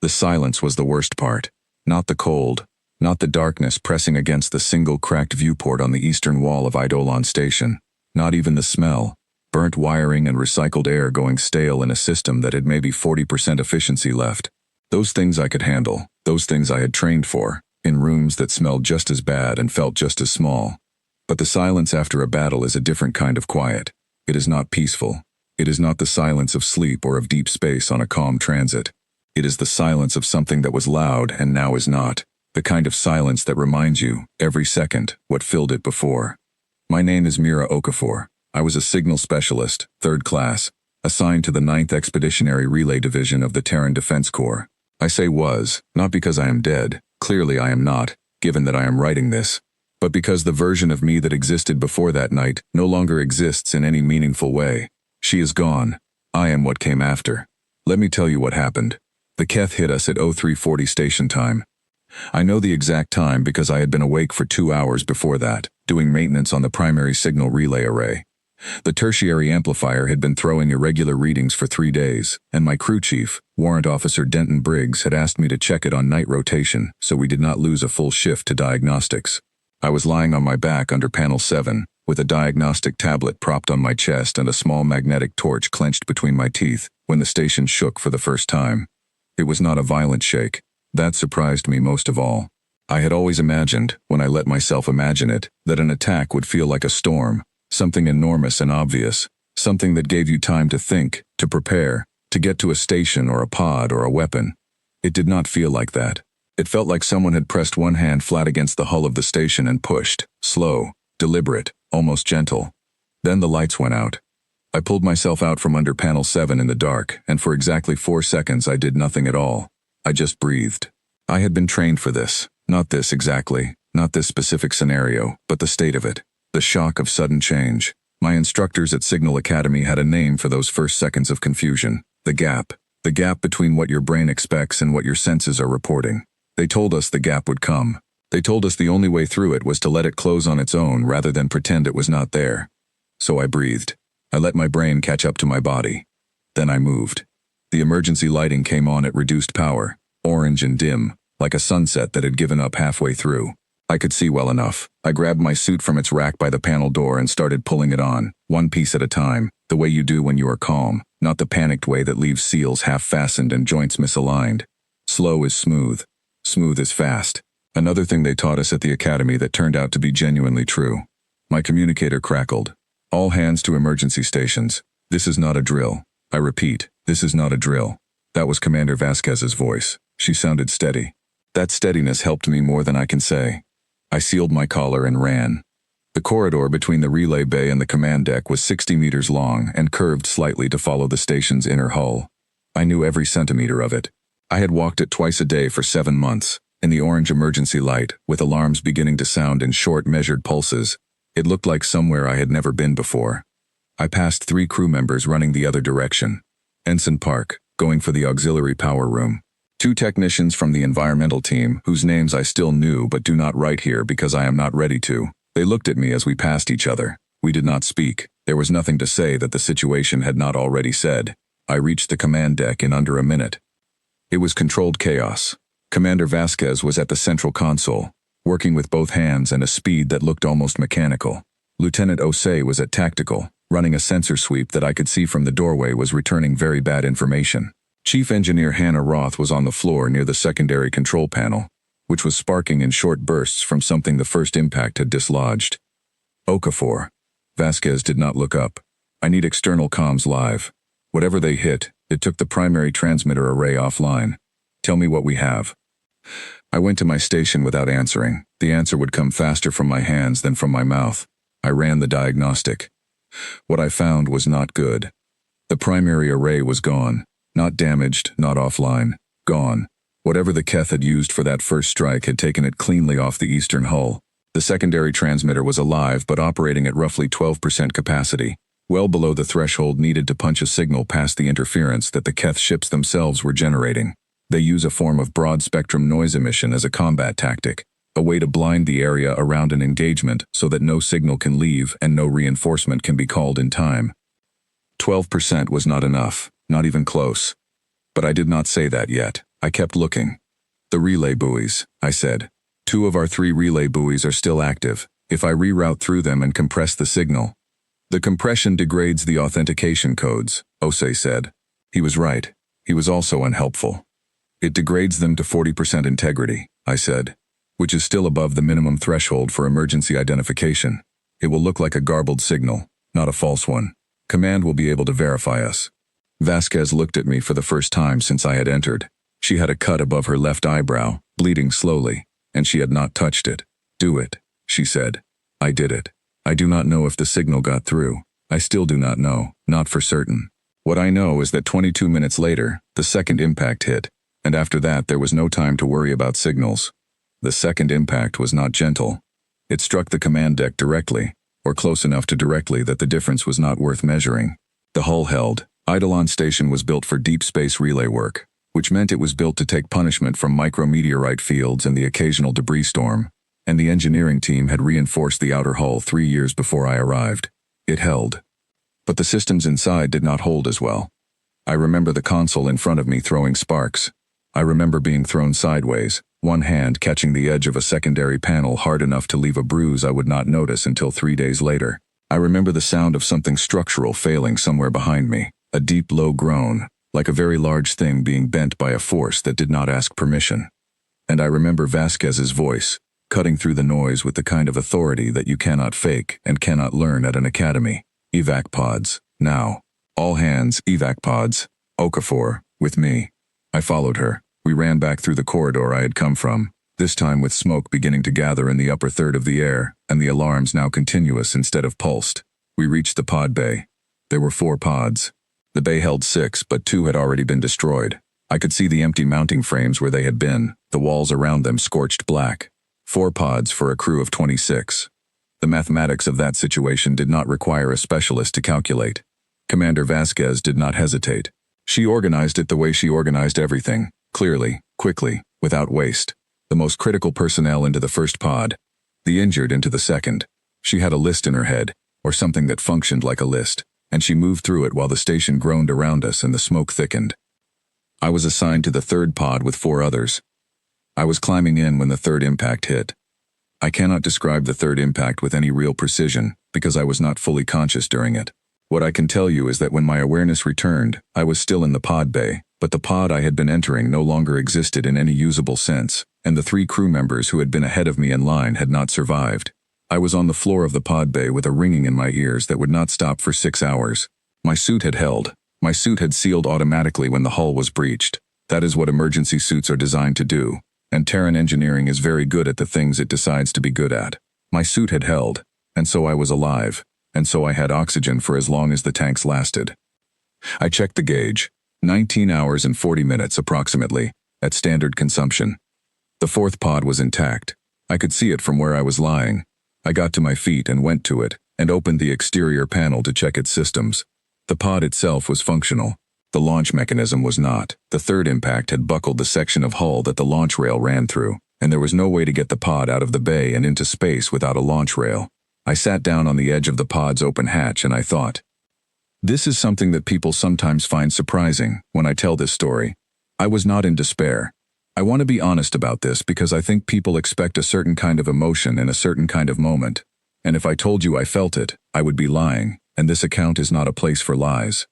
The silence was the worst part. Not the cold, not the darkness pressing against the single cracked viewport on the eastern wall of Eidolon Station. Not even the smell. Burnt wiring and recycled air going stale in a system that had maybe 40% efficiency left. Those things I could handle, those things I had trained for, in rooms that smelled just as bad and felt just as small. But the silence after a battle is a different kind of quiet. It is not peaceful. It is not the silence of sleep or of deep space on a calm transit. It is the silence of something that was loud and now is not. The kind of silence that reminds you, every second, what filled it before. My name is Mira Okafor. I was a signal specialist, 3rd class, assigned to the 9th Expeditionary Relay Division of the Terran Defense Corps. I say was, not because I am dead, clearly I am not, given that I am writing this, but because the version of me that existed before that night no longer exists in any meaningful way. She is gone. I am what came after. Let me tell you what happened. The Keth hit us at 0340 station time. I know the exact time because I had been awake for 2 hours before that, doing maintenance on the primary signal relay array. The tertiary amplifier had been throwing irregular readings for 3 days, and my crew chief, Warrant Officer Denton Briggs, had asked me to check it on night rotation so we did not lose a full shift to diagnostics. I was lying on my back under panel 7, with a diagnostic tablet propped on my chest and a small magnetic torch clenched between my teeth, when the station shook for the first time. It was not a violent shake. That surprised me most of all. I had always imagined, when I let myself imagine it, that an attack would feel like a storm, something enormous and obvious, something that gave you time to think, to prepare, to get to a station or a pod or a weapon. It did not feel like that. It felt like someone had pressed one hand flat against the hull of the station and pushed, slow, deliberate, almost gentle. Then the lights went out. I pulled myself out from under panel 7 in the dark, and for exactly 4 seconds I did nothing at all. I just breathed. I had been trained for this. Not this exactly, not this specific scenario, but the state of it. The shock of sudden change. My instructors at Signal Academy had a name for those first seconds of confusion. The gap. The gap between what your brain expects and what your senses are reporting. They told us the gap would come. They told us the only way through it was to let it close on its own rather than pretend it was not there. So I breathed. I let my brain catch up to my body. Then I moved. The emergency lighting came on at reduced power, orange and dim, like a sunset that had given up halfway through. I could see well enough. I grabbed my suit from its rack by the panel door and started pulling it on, one piece at a time, the way you do when you are calm, not the panicked way that leaves seals half-fastened and joints misaligned. Slow is smooth. Smooth is fast. Another thing they taught us at the academy that turned out to be genuinely true. My communicator crackled. All hands to emergency stations. This is not a drill. I repeat, this is not a drill. That was Commander Vasquez's voice. She sounded steady. That steadiness helped me more than I can say. I sealed my collar and ran. The corridor between the relay bay and the command deck was 60 meters long and curved slightly to follow the station's inner hull. I knew every centimeter of it. I had walked it twice a day for 7 months, in the orange emergency light, with alarms beginning to sound in short, measured pulses. It looked like somewhere I had never been before. I passed 3 crew members running the other direction. Ensign Park, going for the auxiliary power room. 2 technicians from the environmental team, whose names I still knew but do not write here because I am not ready to. They looked at me as we passed each other. We did not speak. There was nothing to say that the situation had not already said. I reached the command deck in under a minute. It was controlled chaos. Commander Vasquez was at the central console, working with both hands and a speed that looked almost mechanical. Lieutenant Osei was at tactical, running a sensor sweep that I could see from the doorway was returning very bad information. Chief Engineer Hannah Roth was on the floor near the secondary control panel, which was sparking in short bursts from something the first impact had dislodged. Okafor. Vasquez did not look up. I need external comms live. Whatever they hit, it took the primary transmitter array offline. Tell me what we have. I went to my station without answering. The answer would come faster from my hands than from my mouth. I ran the diagnostic. What I found was not good. The primary array was gone. Not damaged, not offline. Gone. Whatever the Keth had used for that first strike had taken it cleanly off the eastern hull. The secondary transmitter was alive but operating at roughly 12% capacity, well below the threshold needed to punch a signal past the interference that the Keth ships themselves were generating. They use a form of broad-spectrum noise emission as a combat tactic, a way to blind the area around an engagement so that no signal can leave and no reinforcement can be called in time. 12% was not enough, not even close. But I did not say that yet. I kept looking. The relay buoys, I said. 2 of our 3 relay buoys are still active. If I reroute through them and compress the signal. The compression degrades the authentication codes, Osei said. He was right. He was also unhelpful. It degrades them to 40% integrity, I said, which is still above the minimum threshold for emergency identification. It will look like a garbled signal, not a false one. Command will be able to verify us. Vasquez looked at me for the first time since I had entered. She had a cut above her left eyebrow, bleeding slowly, and she had not touched it. Do it, she said. I did it. I do not know if the signal got through. I still do not know, not for certain. What I know is that 22 minutes later, the second impact hit, and after that there was no time to worry about signals. The second impact was not gentle. It struck the command deck directly, or close enough to directly that the difference was not worth measuring. The hull held. Eidolon Station was built for deep space relay work, which meant it was built to take punishment from micrometeorite fields and the occasional debris storm, and the engineering team had reinforced the outer hull 3 years before I arrived. It held. But the systems inside did not hold as well. I remember the console in front of me throwing sparks. I remember being thrown sideways, one hand catching the edge of a secondary panel hard enough to leave a bruise I would not notice until 3 days later. I remember the sound of something structural failing somewhere behind me, a deep low groan, like a very large thing being bent by a force that did not ask permission. And I remember Vasquez's voice, cutting through the noise with the kind of authority that you cannot fake and cannot learn at an academy. Evac pods, now. All hands, evac pods. Okafor, with me. I followed her. We ran back through the corridor I had come from, this time with smoke beginning to gather in the upper third of the air, and the alarms now continuous instead of pulsed. We reached the pod bay. There were 4 pods. The bay held 6, but 2 had already been destroyed. I could see the empty mounting frames where they had been, the walls around them scorched black. 4 pods for a crew of 26. The mathematics of that situation did not require a specialist to calculate. Commander Vasquez did not hesitate. She organized it the way she organized everything, clearly, quickly, without waste. The most critical personnel into the first pod, the injured into the second. She had a list in her head, or something that functioned like a list, and she moved through it while the station groaned around us and the smoke thickened. I was assigned to the third pod with 4 others. I was climbing in when the third impact hit. I cannot describe the third impact with any real precision, because I was not fully conscious during it. What I can tell you is that when my awareness returned, I was still in the pod bay, but the pod I had been entering no longer existed in any usable sense, and the 3 crew members who had been ahead of me in line had not survived. I was on the floor of the pod bay with a ringing in my ears that would not stop for 6 hours. My suit had held. My suit had sealed automatically when the hull was breached. That is what emergency suits are designed to do, and Terran engineering is very good at the things it decides to be good at. My suit had held, and so I was alive, and so I had oxygen for as long as the tanks lasted. I checked the gauge, 19 hours and 40 minutes approximately, at standard consumption. The 4th pod was intact. I could see it from where I was lying. I got to my feet and went to it, and opened the exterior panel to check its systems. The pod itself was functional. The launch mechanism was not. The third impact had buckled the section of hull that the launch rail ran through, and there was no way to get the pod out of the bay and into space without a launch rail. I sat down on the edge of the pod's open hatch and I thought, this is something that people sometimes find surprising when I tell this story. I was not in despair. I want to be honest about this because I think people expect a certain kind of emotion in a certain kind of moment, and if I told you I felt it, I would be lying, and this account is not a place for lies.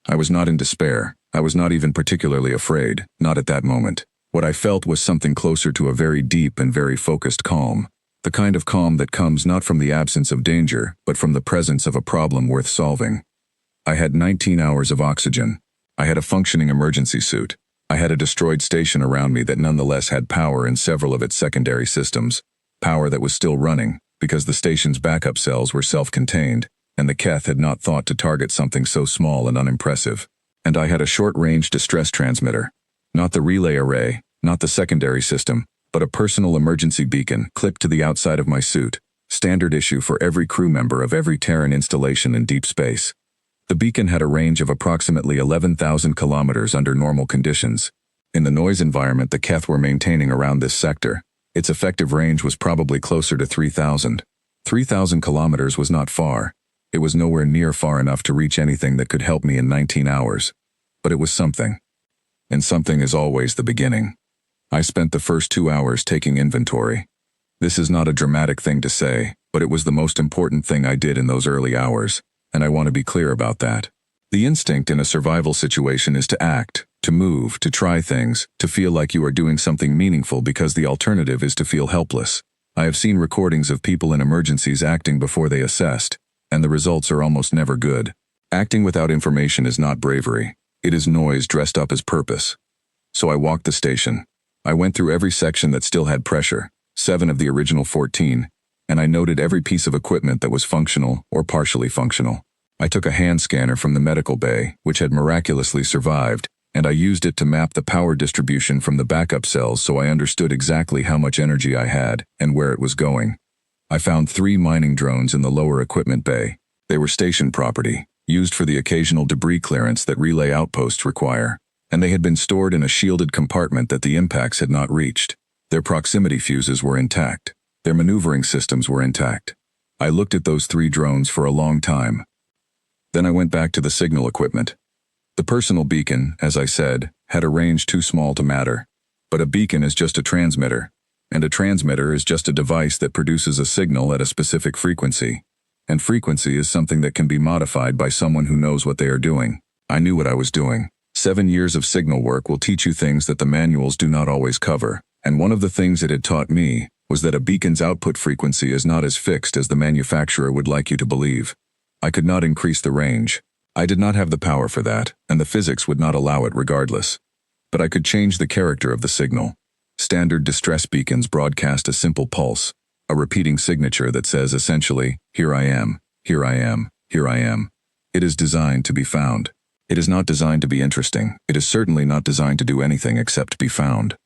I was not in despair. I was not even particularly afraid, not at that moment. What I felt was something closer to a very deep and very focused calm, the kind of calm that comes not from the absence of danger, but from the presence of a problem worth solving. I had 19 hours of oxygen. I had a functioning emergency suit. I had a destroyed station around me that nonetheless had power in several of its secondary systems, power that was still running, because the station's backup cells were self-contained, and the Keth had not thought to target something so small and unimpressive. And I had a short-range distress transmitter. Not the relay array, not the secondary system, but a personal emergency beacon clipped to the outside of my suit, standard issue for every crew member of every Terran installation in deep space. The beacon had a range of approximately 11,000 kilometers under normal conditions. In the noise environment the Keth were maintaining around this sector, its effective range was probably closer to 3,000. 3,000 kilometers was not far. It was nowhere near far enough to reach anything that could help me in 19 hours. But it was something. And something is always the beginning. I spent the first 2 hours taking inventory. This is not a dramatic thing to say, but it was the most important thing I did in those early hours, and I want to be clear about that. The instinct in a survival situation is to act, to move, to try things, to feel like you are doing something meaningful because the alternative is to feel helpless. I have seen recordings of people in emergencies acting before they assessed, and the results are almost never good. Acting without information is not bravery. It is noise dressed up as purpose. So I walked the station. I went through every section that still had pressure, 7 of the original 14, and I noted every piece of equipment that was functional or partially functional. I took a hand scanner from the medical bay, which had miraculously survived, and I used it to map the power distribution from the backup cells so I understood exactly how much energy I had and where it was going. I found 3 mining drones in the lower equipment bay. They were station property, used for the occasional debris clearance that relay outposts require, and they had been stored in a shielded compartment that the impacts had not reached. Their proximity fuses were intact. Their maneuvering systems were intact. I looked at those 3 drones for a long time. Then I went back to the signal equipment. The personal beacon, as I said, had a range too small to matter. But a beacon is just a transmitter, and a transmitter is just a device that produces a signal at a specific frequency. And frequency is something that can be modified by someone who knows what they are doing. I knew what I was doing. 7 years of signal work will teach you things that the manuals do not always cover, and one of the things it had taught me was that a beacon's output frequency is not as fixed as the manufacturer would like you to believe. I could not increase the range. I did not have the power for that, and the physics would not allow it regardless. But I could change the character of the signal. Standard distress beacons broadcast a simple pulse, a repeating signature that says essentially, here I am, here I am, here I am. It is designed to be found. It is not designed to be interesting. It is certainly not designed to do anything except be found.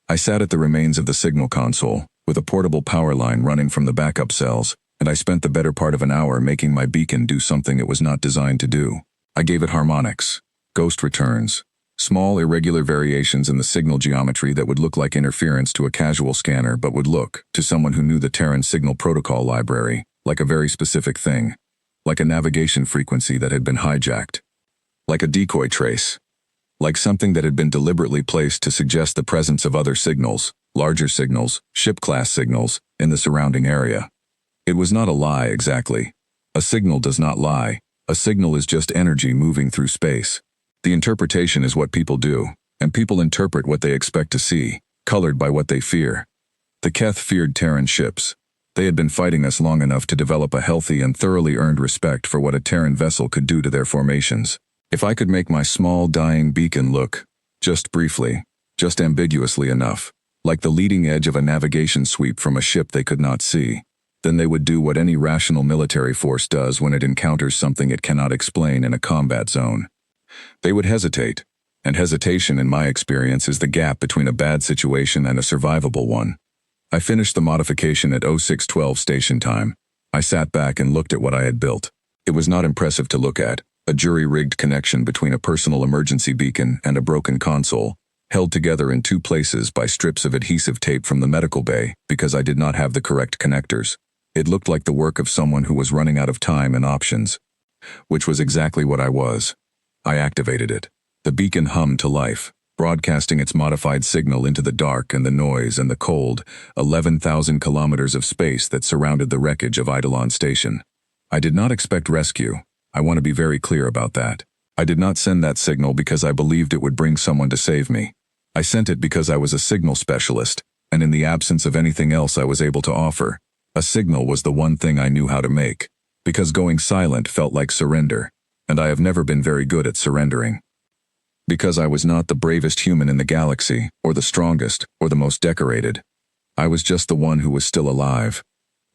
I sat at the remains of the signal console, with a portable power line running from the backup cells, and I spent the better part of an hour making my beacon do something it was not designed to do. I gave it harmonics, ghost returns, small irregular variations in the signal geometry that would look like interference to a casual scanner but would look, to someone who knew the Terran signal protocol library, like a very specific thing, like a navigation frequency that had been hijacked, like a decoy trace, like something that had been deliberately placed to suggest the presence of other signals, larger signals, ship-class signals, in the surrounding area. It was not a lie exactly. A signal does not lie. A signal is just energy moving through space. The interpretation is what people do, and people interpret what they expect to see, colored by what they fear. The Keth feared Terran ships. They had been fighting us long enough to develop a healthy and thoroughly earned respect for what a Terran vessel could do to their formations. If I could make my small, dying beacon look, just briefly, just ambiguously enough, like the leading edge of a navigation sweep from a ship they could not see, then they would do what any rational military force does when it encounters something it cannot explain in a combat zone. They would hesitate, and hesitation in my experience is the gap between a bad situation and a survivable one. I finished the modification at 0612 station time. I sat back and looked at what I had built. It was not impressive to look at, a jury-rigged connection between a personal emergency beacon and a broken console, held together in 2 places by strips of adhesive tape from the medical bay because I did not have the correct connectors. It looked like the work of someone who was running out of time and options, which was exactly what I was. I activated it. The beacon hummed to life, broadcasting its modified signal into the dark and the noise and the cold, 11,000 kilometers of space that surrounded the wreckage of Eidolon Station. I did not expect rescue. I want to be very clear about that. I did not send that signal because I believed it would bring someone to save me. I sent it because I was a signal specialist, and in the absence of anything else I was able to offer, a signal was the one thing I knew how to make, because going silent felt like surrender, and I have never been very good at surrendering. Because I was not the bravest human in the galaxy, or the strongest, or the most decorated. I was just the one who was still alive.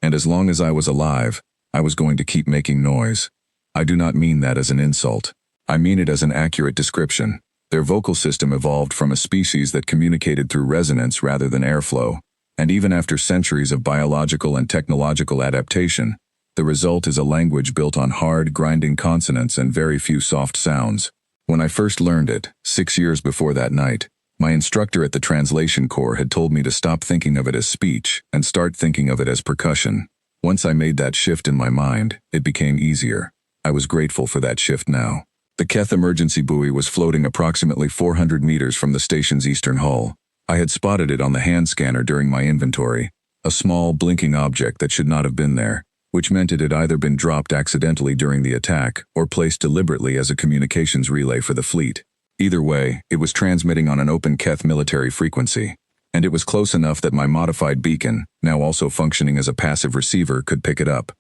And as long as I was alive, I was going to keep making noise. I do not mean that as an insult. I mean it as an accurate description. Their vocal system evolved from a species that communicated through resonance rather than airflow. And even after centuries of biological and technological adaptation, the result is a language built on hard, grinding consonants and very few soft sounds. When I first learned it, 6 years before that night, my instructor at the translation corps had told me to stop thinking of it as speech and start thinking of it as percussion. Once I made that shift in my mind, it became easier. I was grateful for that shift now. The Keth emergency buoy was floating approximately 400 meters from the station's eastern hull. I had spotted it on the hand scanner during my inventory, a small, blinking object that should not have been there, which meant it had either been dropped accidentally during the attack or placed deliberately as a communications relay for the fleet. Either way, it was transmitting on an open Keth military frequency, and it was close enough that my modified beacon, now also functioning as a passive receiver, could pick it up.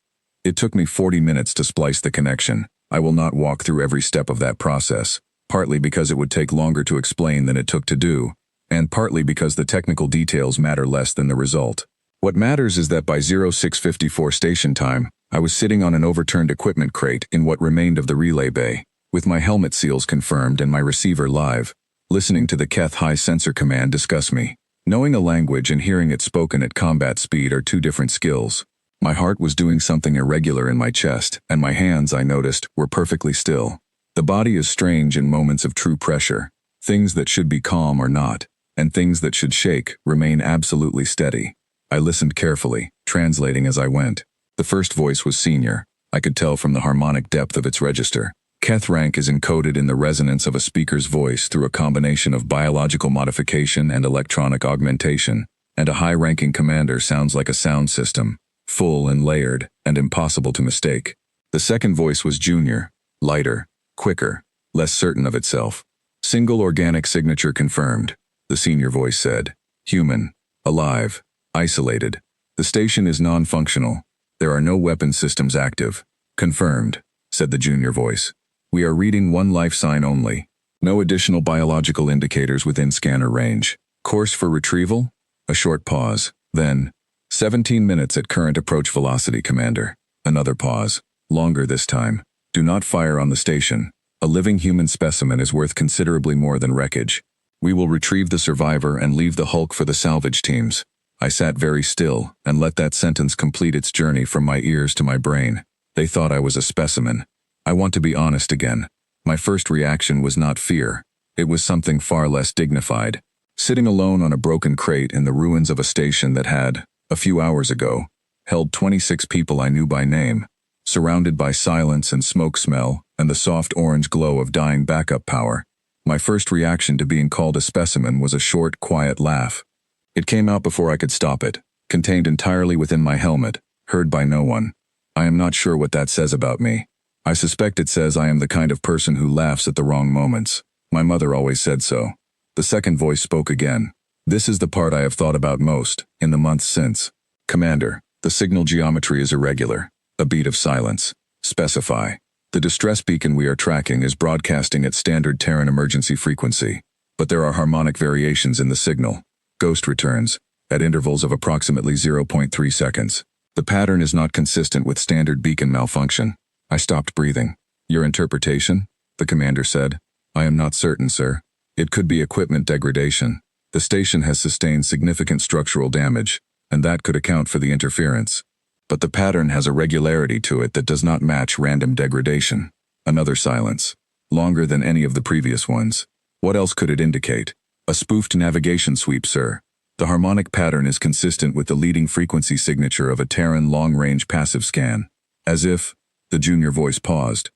It took me 40 minutes to splice the connection. I will not walk through every step of that process, partly because it would take longer to explain than it took to do, and partly because the technical details matter less than the result. What matters is that by 0654 station time, I was sitting on an overturned equipment crate in what remained of the relay bay, with my helmet seals confirmed and my receiver live, listening to the Keth High Sensor Command discuss me. Knowing a language and hearing it spoken at combat speed are two different skills. My heart was doing something irregular in my chest, and my hands, I noticed, were perfectly still. The body is strange in moments of true pressure. Things that should be calm are not, and things that should shake remain absolutely steady. I listened carefully, translating as I went. The first voice was senior. I could tell from the harmonic depth of its register. Keth rank is encoded in the resonance of a speaker's voice through a combination of biological modification and electronic augmentation, and a high-ranking commander sounds like a sound system, full and layered, and impossible to mistake. The second voice was junior, lighter, quicker, less certain of itself. Single organic signature confirmed, the senior voice said. Human, alive, isolated. The station is non-functional. There are no weapon systems active. Confirmed, said the junior voice. We are reading one life sign only. No additional biological indicators within scanner range. Course for retrieval? A short pause. Then, 17 minutes at current approach velocity, Commander. Another pause. Longer this time. Do not fire on the station. A living human specimen is worth considerably more than wreckage. We will retrieve the survivor and leave the hulk for the salvage teams. I sat very still and let that sentence complete its journey from my ears to my brain. They thought I was a specimen. I want to be honest again. My first reaction was not fear. It was something far less dignified. Sitting alone on a broken crate in the ruins of a station that had, a few hours ago, held 26 people I knew by name, surrounded by silence and smoke smell and the soft orange glow of dying backup power, my first reaction to being called a specimen was a short, quiet laugh. It came out before I could stop it, contained entirely within my helmet, heard by no one. I am not sure what that says about me. I suspect it says I am the kind of person who laughs at the wrong moments. My mother always said so. The second voice spoke again. This is the part I have thought about most, in the months since. Commander, the signal geometry is irregular. A beat of silence. Specify. The distress beacon we are tracking is broadcasting at standard Terran emergency frequency, but there are harmonic variations in the signal. Ghost returns, at intervals of approximately 0.3 seconds. The pattern is not consistent with standard beacon malfunction. I stopped breathing. Your interpretation? The commander said. I am not certain, sir. It could be equipment degradation. The station has sustained significant structural damage, and that could account for the interference. But the pattern has a regularity to it that does not match random degradation. Another silence. Longer than any of the previous ones. What else could it indicate? A spoofed navigation sweep, sir. The harmonic pattern is consistent with the leading frequency signature of a Terran long-range passive scan. As if, the junior voice paused.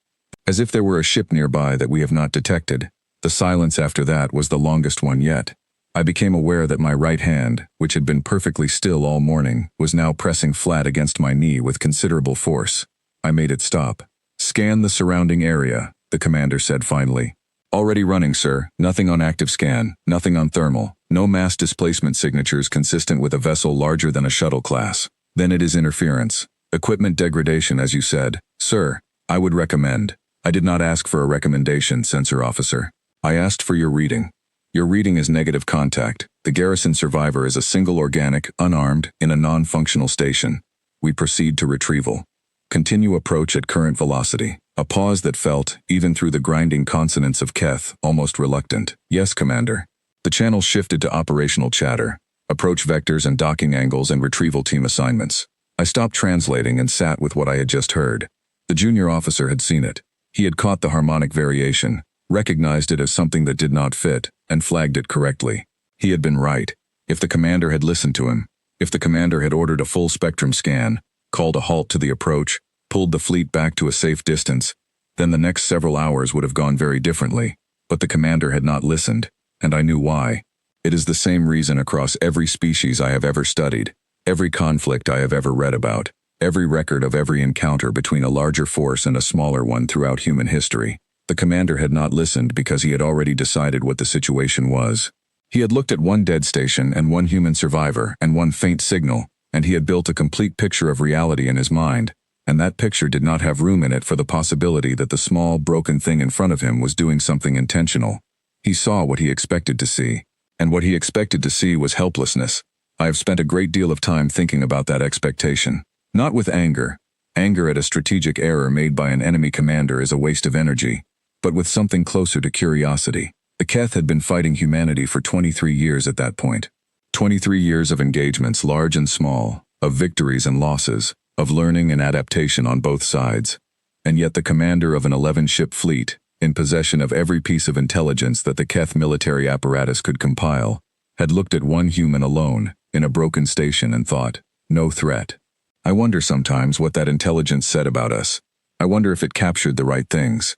As if there were a ship nearby that we have not detected. The silence after that was the longest one yet. I became aware that my right hand, which had been perfectly still all morning, was now pressing flat against my knee with considerable force. I made it stop. Scan the surrounding area, the commander said finally. Already running, sir. Nothing on active scan, nothing on thermal, no mass displacement signatures consistent with a vessel larger than a shuttle class. Then it is interference. Equipment degradation, as you said. Sir, I would recommend. I did not ask for a recommendation, sensor officer. I asked for your reading. Your reading is negative contact. The garrison survivor is a single organic, unarmed, in a non-functional station. We proceed to retrieval. Continue approach at current velocity. A pause that felt, even through the grinding consonants of Keth, almost reluctant. Yes, Commander. The channel shifted to operational chatter, approach vectors and docking angles and retrieval team assignments. I stopped translating and sat with what I had just heard. The junior officer had seen it. He had caught the harmonic variation, recognized it as something that did not fit, and flagged it correctly. He had been right. If the commander had listened to him, if the commander had ordered a full spectrum scan, called a halt to the approach, pulled the fleet back to a safe distance, Then the next several hours would have gone very differently, but the commander had not listened, and I knew why. It is the same reason across every species I have ever studied, every conflict I have ever read about, every record of every encounter between a larger force and a smaller one throughout human history. The commander had not listened because he had already decided what the situation was. He had looked at one dead station and one human survivor and one faint signal, and he had built a complete picture of reality in his mind, and that picture did not have room in it for the possibility that the small, broken thing in front of him was doing something intentional. He saw what he expected to see, and what he expected to see was helplessness. I have spent a great deal of time thinking about that expectation. Not with anger. Anger at a strategic error made by an enemy commander is a waste of energy, but with something closer to curiosity. The Keth had been fighting humanity for 23 years at that point. 23 years of engagements, large and small, of victories and losses, of learning and adaptation on both sides. And yet the commander of an 11-ship fleet, in possession of every piece of intelligence that the Keth military apparatus could compile, had looked at one human alone, in a broken station and thought, no threat. I wonder sometimes what that intelligence said about us. I wonder if it captured the right things.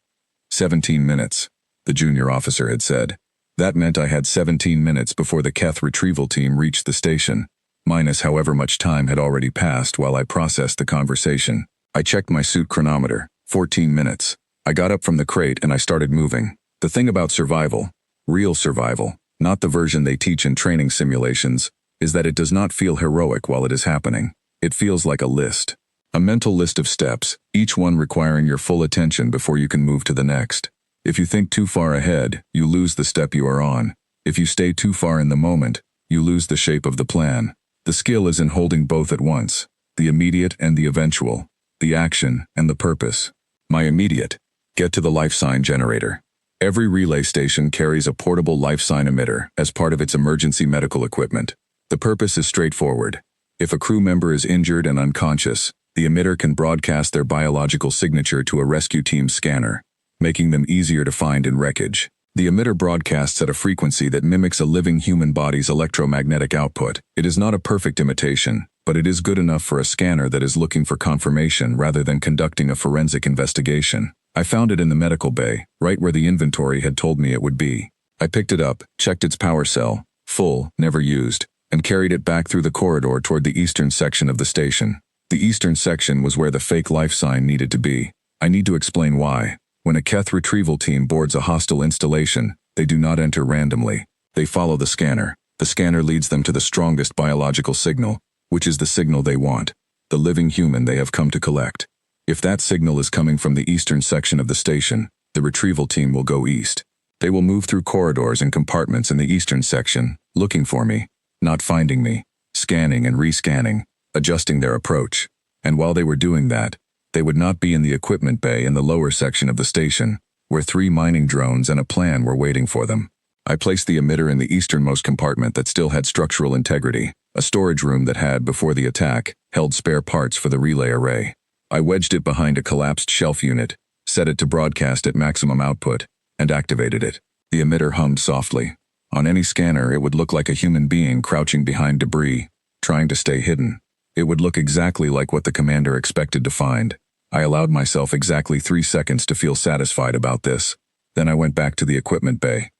17 minutes, the junior officer had said. That meant I had 17 minutes before the Keth retrieval team reached the station, minus however much time had already passed while I processed the conversation. I checked my suit chronometer, 14 minutes. I got up from the crate and I started moving. The thing about survival, real survival, not the version they teach in training simulations, is that it does not feel heroic while it is happening. It feels like a list. A mental list of steps, each one requiring your full attention before you can move to the next. If you think too far ahead, you lose the step you are on. If you stay too far in the moment, you lose the shape of the plan. The skill is in holding both at once, the immediate and the eventual, the action and the purpose. My immediate, get to the life sign generator. Every relay station carries a portable life sign emitter as part of its emergency medical equipment. The purpose is straightforward. If a crew member is injured and unconscious, the emitter can broadcast their biological signature to a rescue team's scanner, making them easier to find in wreckage. The emitter broadcasts at a frequency that mimics a living human body's electromagnetic output. It is not a perfect imitation, but it is good enough for a scanner that is looking for confirmation rather than conducting a forensic investigation. I found it in the medical bay, right where the inventory had told me it would be. I picked it up, checked its power cell, full, never used, and carried it back through the corridor toward the eastern section of the station. The eastern section was where the fake life sign needed to be. I need to explain why. When a Keth retrieval team boards a hostile installation, they do not enter randomly. They follow the scanner. The scanner leads them to the strongest biological signal, which is the signal they want, the living human they have come to collect. If that signal is coming from the eastern section of the station, the retrieval team will go east. They will move through corridors and compartments in the eastern section, looking for me, not finding me, scanning and rescanning, adjusting their approach. And while they were doing that, they would not be in the equipment bay in the lower section of the station, where 3 mining drones and a plan were waiting for them. I placed the emitter in the easternmost compartment that still had structural integrity, a storage room that had, before the attack, held spare parts for the relay array. I wedged it behind a collapsed shelf unit, set it to broadcast at maximum output, and activated it. The emitter hummed softly. On any scanner, it would look like a human being crouching behind debris, trying to stay hidden. It would look exactly like what the commander expected to find. I allowed myself exactly 3 seconds to feel satisfied about this. Then I went back to the equipment bay.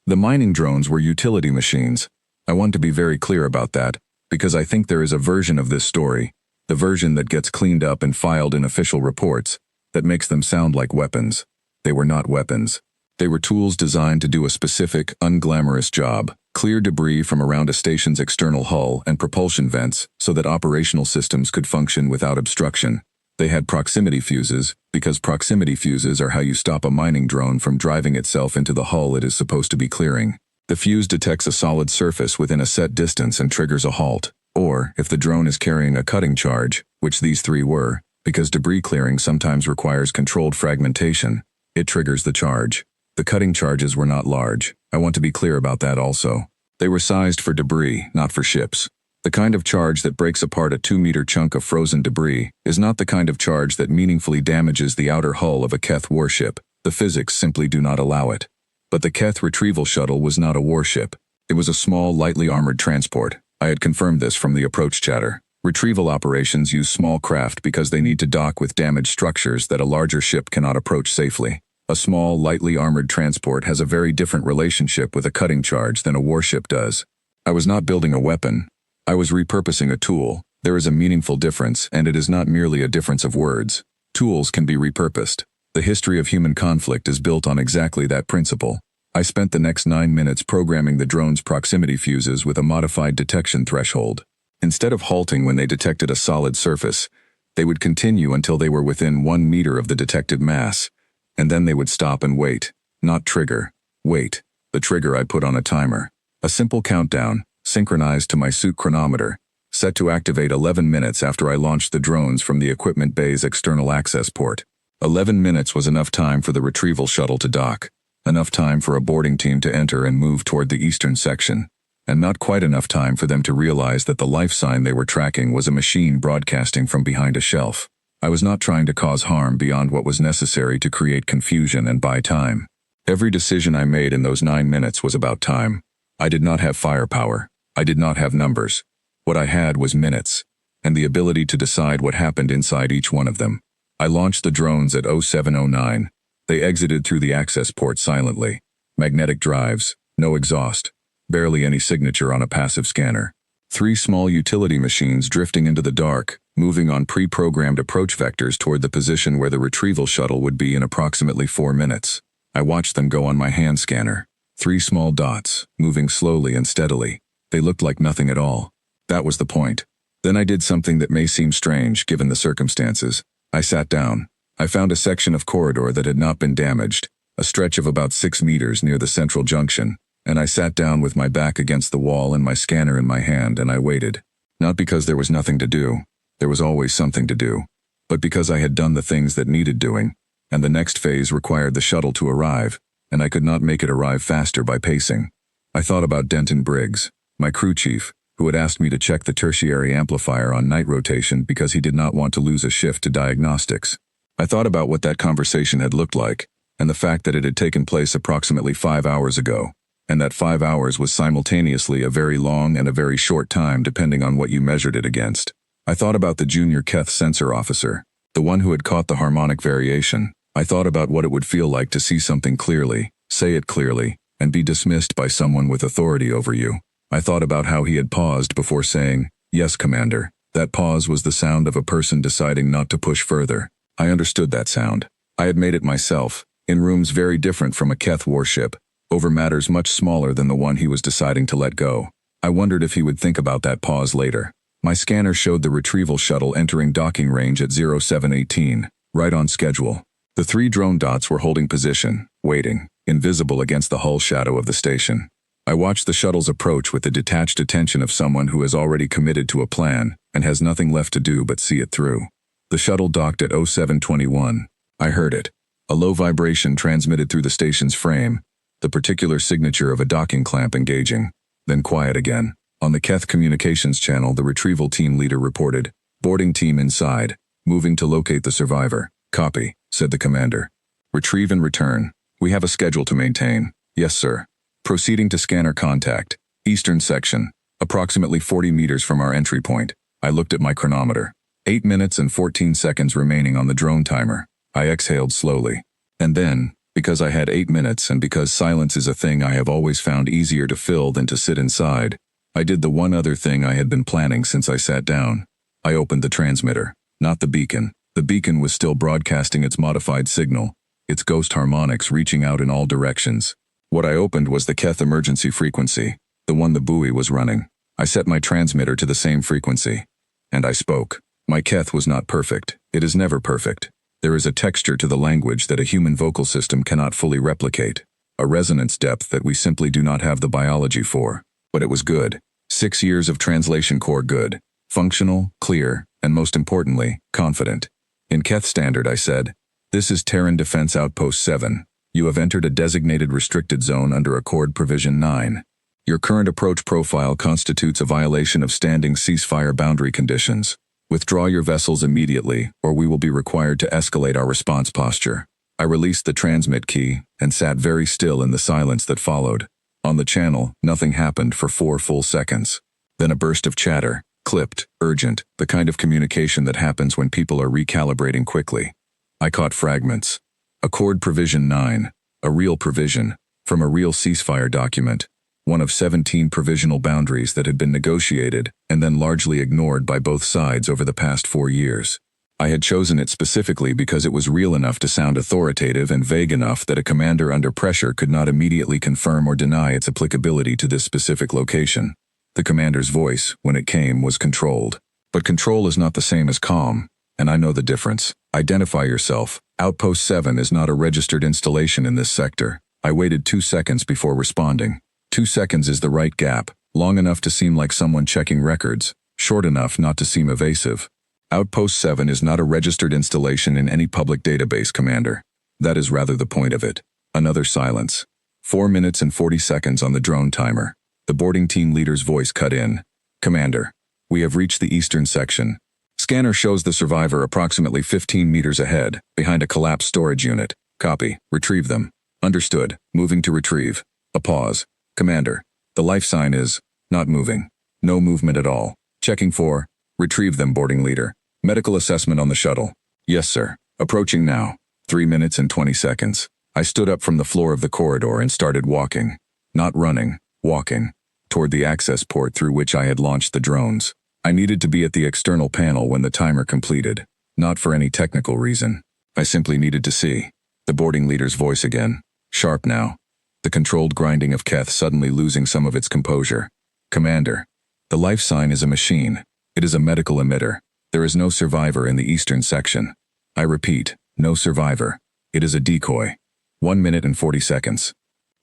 The mining drones were utility machines. I want to be very clear about that, because I think there is a version of this story, the version that gets cleaned up and filed in official reports, that makes them sound like weapons. They were not weapons. They were tools designed to do a specific, unglamorous job, clear debris from around a station's external hull and propulsion vents so that operational systems could function without obstruction. They had proximity fuses, because proximity fuses are how you stop a mining drone from driving itself into the hull it is supposed to be clearing. The fuse detects a solid surface within a set distance and triggers a halt. Or, if the drone is carrying a cutting charge, which these 3 were, because debris clearing sometimes requires controlled fragmentation, it triggers the charge. The cutting charges were not large. I want to be clear about that also. They were sized for debris, not for ships. The kind of charge that breaks apart a 2-meter chunk of frozen debris is not the kind of charge that meaningfully damages the outer hull of a Keth warship. The physics simply do not allow it. But the Keth retrieval shuttle was not a warship. It was a small, lightly armored transport. I had confirmed this from the approach chatter. Retrieval operations use small craft because they need to dock with damaged structures that a larger ship cannot approach safely. A small, lightly armored transport has a very different relationship with a cutting charge than a warship does. I was not building a weapon. I was repurposing a tool. There is a meaningful difference, and it is not merely a difference of words. Tools can be repurposed. The history of human conflict is built on exactly that principle. I spent the next 9 minutes programming the drone's proximity fuses with a modified detection threshold. Instead of halting when they detected a solid surface, they would continue until they were within 1 meter of the detected mass, and then they would stop and wait. Not trigger. Wait. The trigger I put on a timer. A simple countdown, synchronized to my suit chronometer, set to activate 11 minutes after I launched the drones from the equipment bay's external access port. 11 minutes was enough time for the retrieval shuttle to dock, enough time for a boarding team to enter and move toward the eastern section, and not quite enough time for them to realize that the life sign they were tracking was a machine broadcasting from behind a shelf. I was not trying to cause harm beyond what was necessary to create confusion and buy time. Every decision I made in those 9 minutes was about time. I did not have firepower. I did not have numbers. What I had was minutes, and the ability to decide what happened inside each one of them. I launched the drones at 0709. They exited through the access port silently. Magnetic drives, no exhaust, barely any signature on a passive scanner. 3 small utility machines drifting into the dark, moving on pre-programmed approach vectors toward the position where the retrieval shuttle would be in approximately 4 minutes. I watched them go on my hand scanner. 3 small dots, moving slowly and steadily. They looked like nothing at all. That was the point. Then I did something that may seem strange given the circumstances. I sat down. I found a section of corridor that had not been damaged, a stretch of about 6 meters near the central junction, and I sat down with my back against the wall and my scanner in my hand, and I waited. Not because there was nothing to do. There was always something to do. But because I had done the things that needed doing, and the next phase required the shuttle to arrive, and I could not make it arrive faster by pacing. I thought about Denton Briggs, my crew chief, who had asked me to check the tertiary amplifier on night rotation because he did not want to lose a shift to diagnostics. I thought about what that conversation had looked like, and the fact that it had taken place approximately 5 hours ago, and that 5 hours was simultaneously a very long and a very short time depending on what you measured it against. I thought about the junior Keth sensor officer, the one who had caught the harmonic variation. I thought about what it would feel like to see something clearly, say it clearly, and be dismissed by someone with authority over you. I thought about how he had paused before saying, "Yes, Commander." That pause was the sound of a person deciding not to push further. I understood that sound. I had made it myself, in rooms very different from a Keth warship, over matters much smaller than the one he was deciding to let go. I wondered if he would think about that pause later. My scanner showed the retrieval shuttle entering docking range at 0718, right on schedule. The 3 drone dots were holding position, waiting, invisible against the hull shadow of the station. I watched the shuttle's approach with the detached attention of someone who has already committed to a plan and has nothing left to do but see it through. The shuttle docked at 0721. I heard it. A low vibration transmitted through the station's frame, the particular signature of a docking clamp engaging. Then quiet again. On the Keth communications channel, the retrieval team leader reported, "Boarding team inside, moving to locate the survivor." "Copy," said the commander. "Retrieve and return. We have a schedule to maintain." "Yes, sir." Proceeding to scanner contact. Eastern section. Approximately 40 meters from our entry point. I looked at my chronometer. 8 minutes and 14 seconds remaining on the drone timer. I exhaled slowly. And then, because I had 8 minutes and because silence is a thing I have always found easier to fill than to sit inside, I did the one other thing I had been planning since I sat down. I opened the transmitter, not the beacon. The beacon was still broadcasting its modified signal, its ghost harmonics reaching out in all directions. What I opened was the Keth emergency frequency, the one the buoy was running. I set my transmitter to the same frequency. And I spoke. My Keth was not perfect. It is never perfect. There is a texture to the language that a human vocal system cannot fully replicate, a resonance depth that we simply do not have the biology for. But it was good. 6 years of translation core good, functional, clear, and most importantly, confident. In Keth standard I said, "This is Terran Defense Outpost 7. You have entered a designated restricted zone under Accord Provision 9. Your current approach profile constitutes a violation of standing ceasefire boundary conditions. Withdraw your vessels immediately, or we will be required to escalate our response posture." I released the transmit key and sat very still in the silence that followed. On the channel, nothing happened for 4 full seconds. Then a burst of chatter, Clipped, urgent, the kind of communication that happens when people are recalibrating quickly. I caught fragments. Accord Provision 9, a real provision, from a real ceasefire document, one of 17 provisional boundaries that had been negotiated and then largely ignored by both sides over the past 4 years. I had chosen it specifically because it was real enough to sound authoritative and vague enough that a commander under pressure could not immediately confirm or deny its applicability to this specific location. The commander's voice, when it came, was controlled. But control is not the same as calm, and I know the difference. Identify yourself. Outpost 7 is not a registered installation in this sector. I waited 2 seconds before responding. 2 seconds is the right gap, long enough to seem like someone checking records, short enough not to seem evasive. Outpost 7 is not a registered installation in any public database, Commander. That is rather the point of it. Another silence. 4 minutes and 40 seconds on the drone timer. The boarding team leader's voice cut in. Commander, we have reached the eastern section. Scanner shows the survivor approximately 15 meters ahead, behind a collapsed storage unit. Copy. Retrieve them. Understood. Moving to retrieve. A pause. Commander, the life sign is not moving. No movement at all. Checking for. Retrieve them, boarding leader. Medical assessment on the shuttle. Yes, sir. Approaching now. 3 minutes and 20 seconds. I stood up from the floor of the corridor and started walking. Not running, walking. Toward the access port through which I had launched the drones. I needed to be at the external panel when the timer completed. Not for any technical reason. I simply needed to see. The boarding leader's voice again. Sharp now. The controlled grinding of Keth suddenly losing some of its composure. Commander, the life sign is a machine. It is a medical emitter. There is no survivor in the eastern section. I repeat, no survivor. It is a decoy. 1 minute and 40 seconds.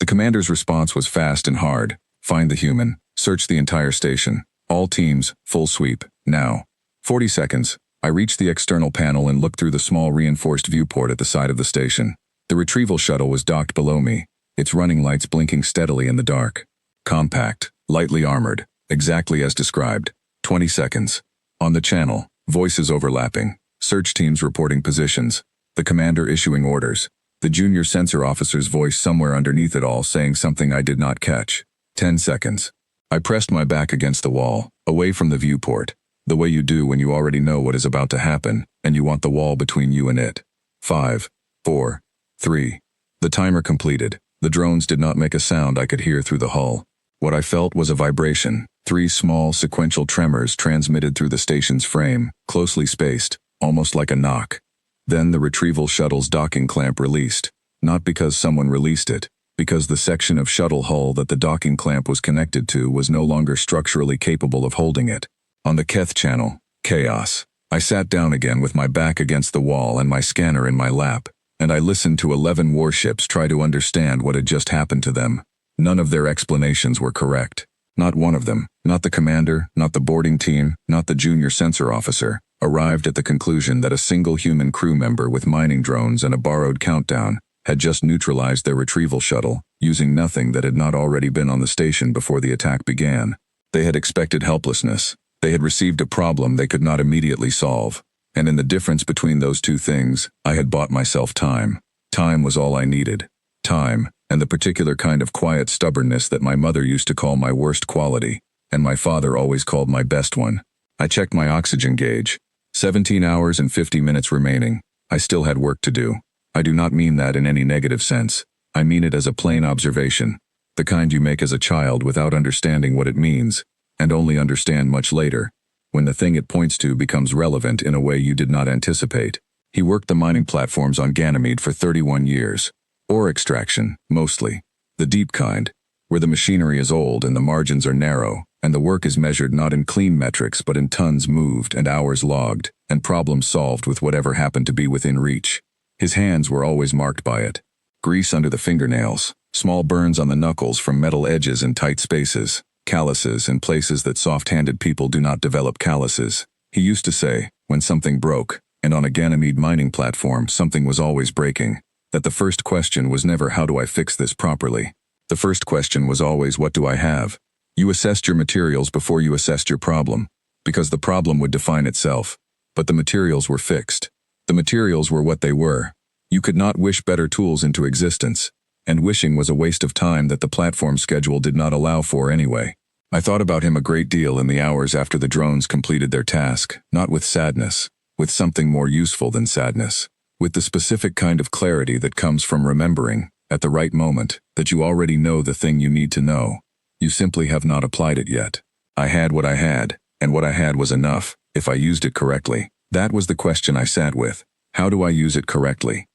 The commander's response was fast and hard. Find the human. Search the entire station. All teams, full sweep, now. 40 seconds. I reached the external panel and looked through the small reinforced viewport at the side of the station. The retrieval shuttle was docked below me, its running lights blinking steadily in the dark. Compact, lightly armored, exactly as described. 20 seconds. On the channel, voices overlapping, search teams reporting positions, the commander issuing orders, the junior sensor officer's voice somewhere underneath it all saying something I did not catch. 10 seconds. I pressed my back against the wall, away from the viewport, the way you do when you already know what is about to happen, and you want the wall between you and it. 5, 4, 3. The timer completed. The drones did not make a sound I could hear through the hull. What I felt was a vibration, 3 small sequential tremors transmitted through the station's frame, closely spaced, almost like a knock. Then the retrieval shuttle's docking clamp released, not because someone released it, because the section of shuttle hull that the docking clamp was connected to was no longer structurally capable of holding it. On the Keth channel, chaos. I sat down again with my back against the wall and my scanner in my lap, and I listened to 11 warships try to understand what had just happened to them. None of their explanations were correct. Not one of them, not the commander, not the boarding team, not the junior sensor officer, arrived at the conclusion that a single human crew member with mining drones and a borrowed countdown had just neutralized their retrieval shuttle, using nothing that had not already been on the station before the attack began. They had expected helplessness. They had received a problem they could not immediately solve. And in the difference between those two things, I had bought myself time. Time was all I needed. Time, and the particular kind of quiet stubbornness that my mother used to call my worst quality, and my father always called my best one. I checked my oxygen gauge. 17 hours and 50 minutes remaining. I still had work to do. I do not mean that in any negative sense. I mean it as a plain observation, the kind you make as a child without understanding what it means, and only understand much later, when the thing it points to becomes relevant in a way you did not anticipate. He worked the mining platforms on Ganymede for 31 years. Ore extraction, mostly. The deep kind, where the machinery is old and the margins are narrow, and the work is measured not in clean metrics but in tons moved and hours logged, and problems solved with whatever happened to be within reach. His hands were always marked by it. Grease under the fingernails, small burns on the knuckles from metal edges in tight spaces, calluses in places that soft-handed people do not develop calluses. He used to say, when something broke, and on a Ganymede mining platform something was always breaking, that the first question was never how do I fix this properly. The first question was always what do I have? You assessed your materials before you assessed your problem, because the problem would define itself. But the materials were fixed. The materials were what they were. You could not wish better tools into existence, and wishing was a waste of time that the platform schedule did not allow for anyway. I thought about him a great deal in the hours after the drones completed their task, not with sadness, with something more useful than sadness, with the specific kind of clarity that comes from remembering, at the right moment, that you already know the thing you need to know. You simply have not applied it yet. I had what I had, and what I had was enough, if I used it correctly. That was the question I sat with. How do I use it correctly?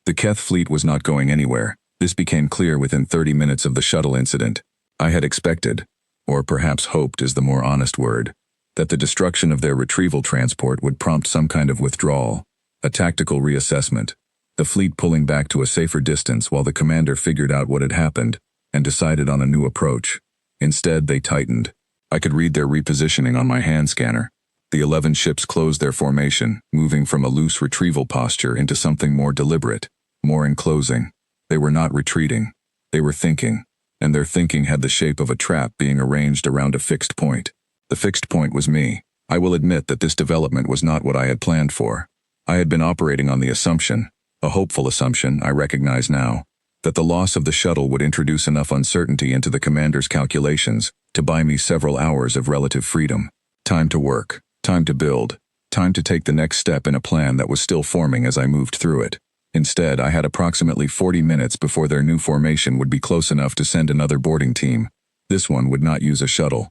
The Keth fleet was not going anywhere. This became clear within 30 minutes of the shuttle incident. I had expected, or perhaps hoped is the more honest word, that the destruction of their retrieval transport would prompt some kind of withdrawal, a tactical reassessment, the fleet pulling back to a safer distance while the commander figured out what had happened and decided on a new approach. Instead, they tightened. I could read their repositioning on my hand scanner. The 11 ships closed their formation, moving from a loose retrieval posture into something more deliberate, more enclosing. They were not retreating. They were thinking, and their thinking had the shape of a trap being arranged around a fixed point. The fixed point was me. I will admit that this development was not what I had planned for. I had been operating on the assumption, a hopeful assumption I recognize now, that the loss of the shuttle would introduce enough uncertainty into the commander's calculations to buy me several hours of relative freedom. Time to work, time to build, time to take the next step in a plan that was still forming as I moved through it. Instead, I had approximately 40 minutes before their new formation would be close enough to send another boarding team. This one would not use a shuttle.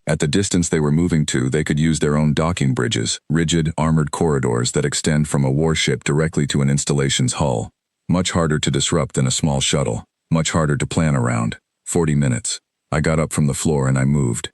At the distance they were moving to, they could use their own docking bridges, rigid, armored corridors that extend from a warship directly to an installation's hull. Much harder to disrupt than a small shuttle. Much harder to plan around. 40 minutes. I got up from the floor and I moved.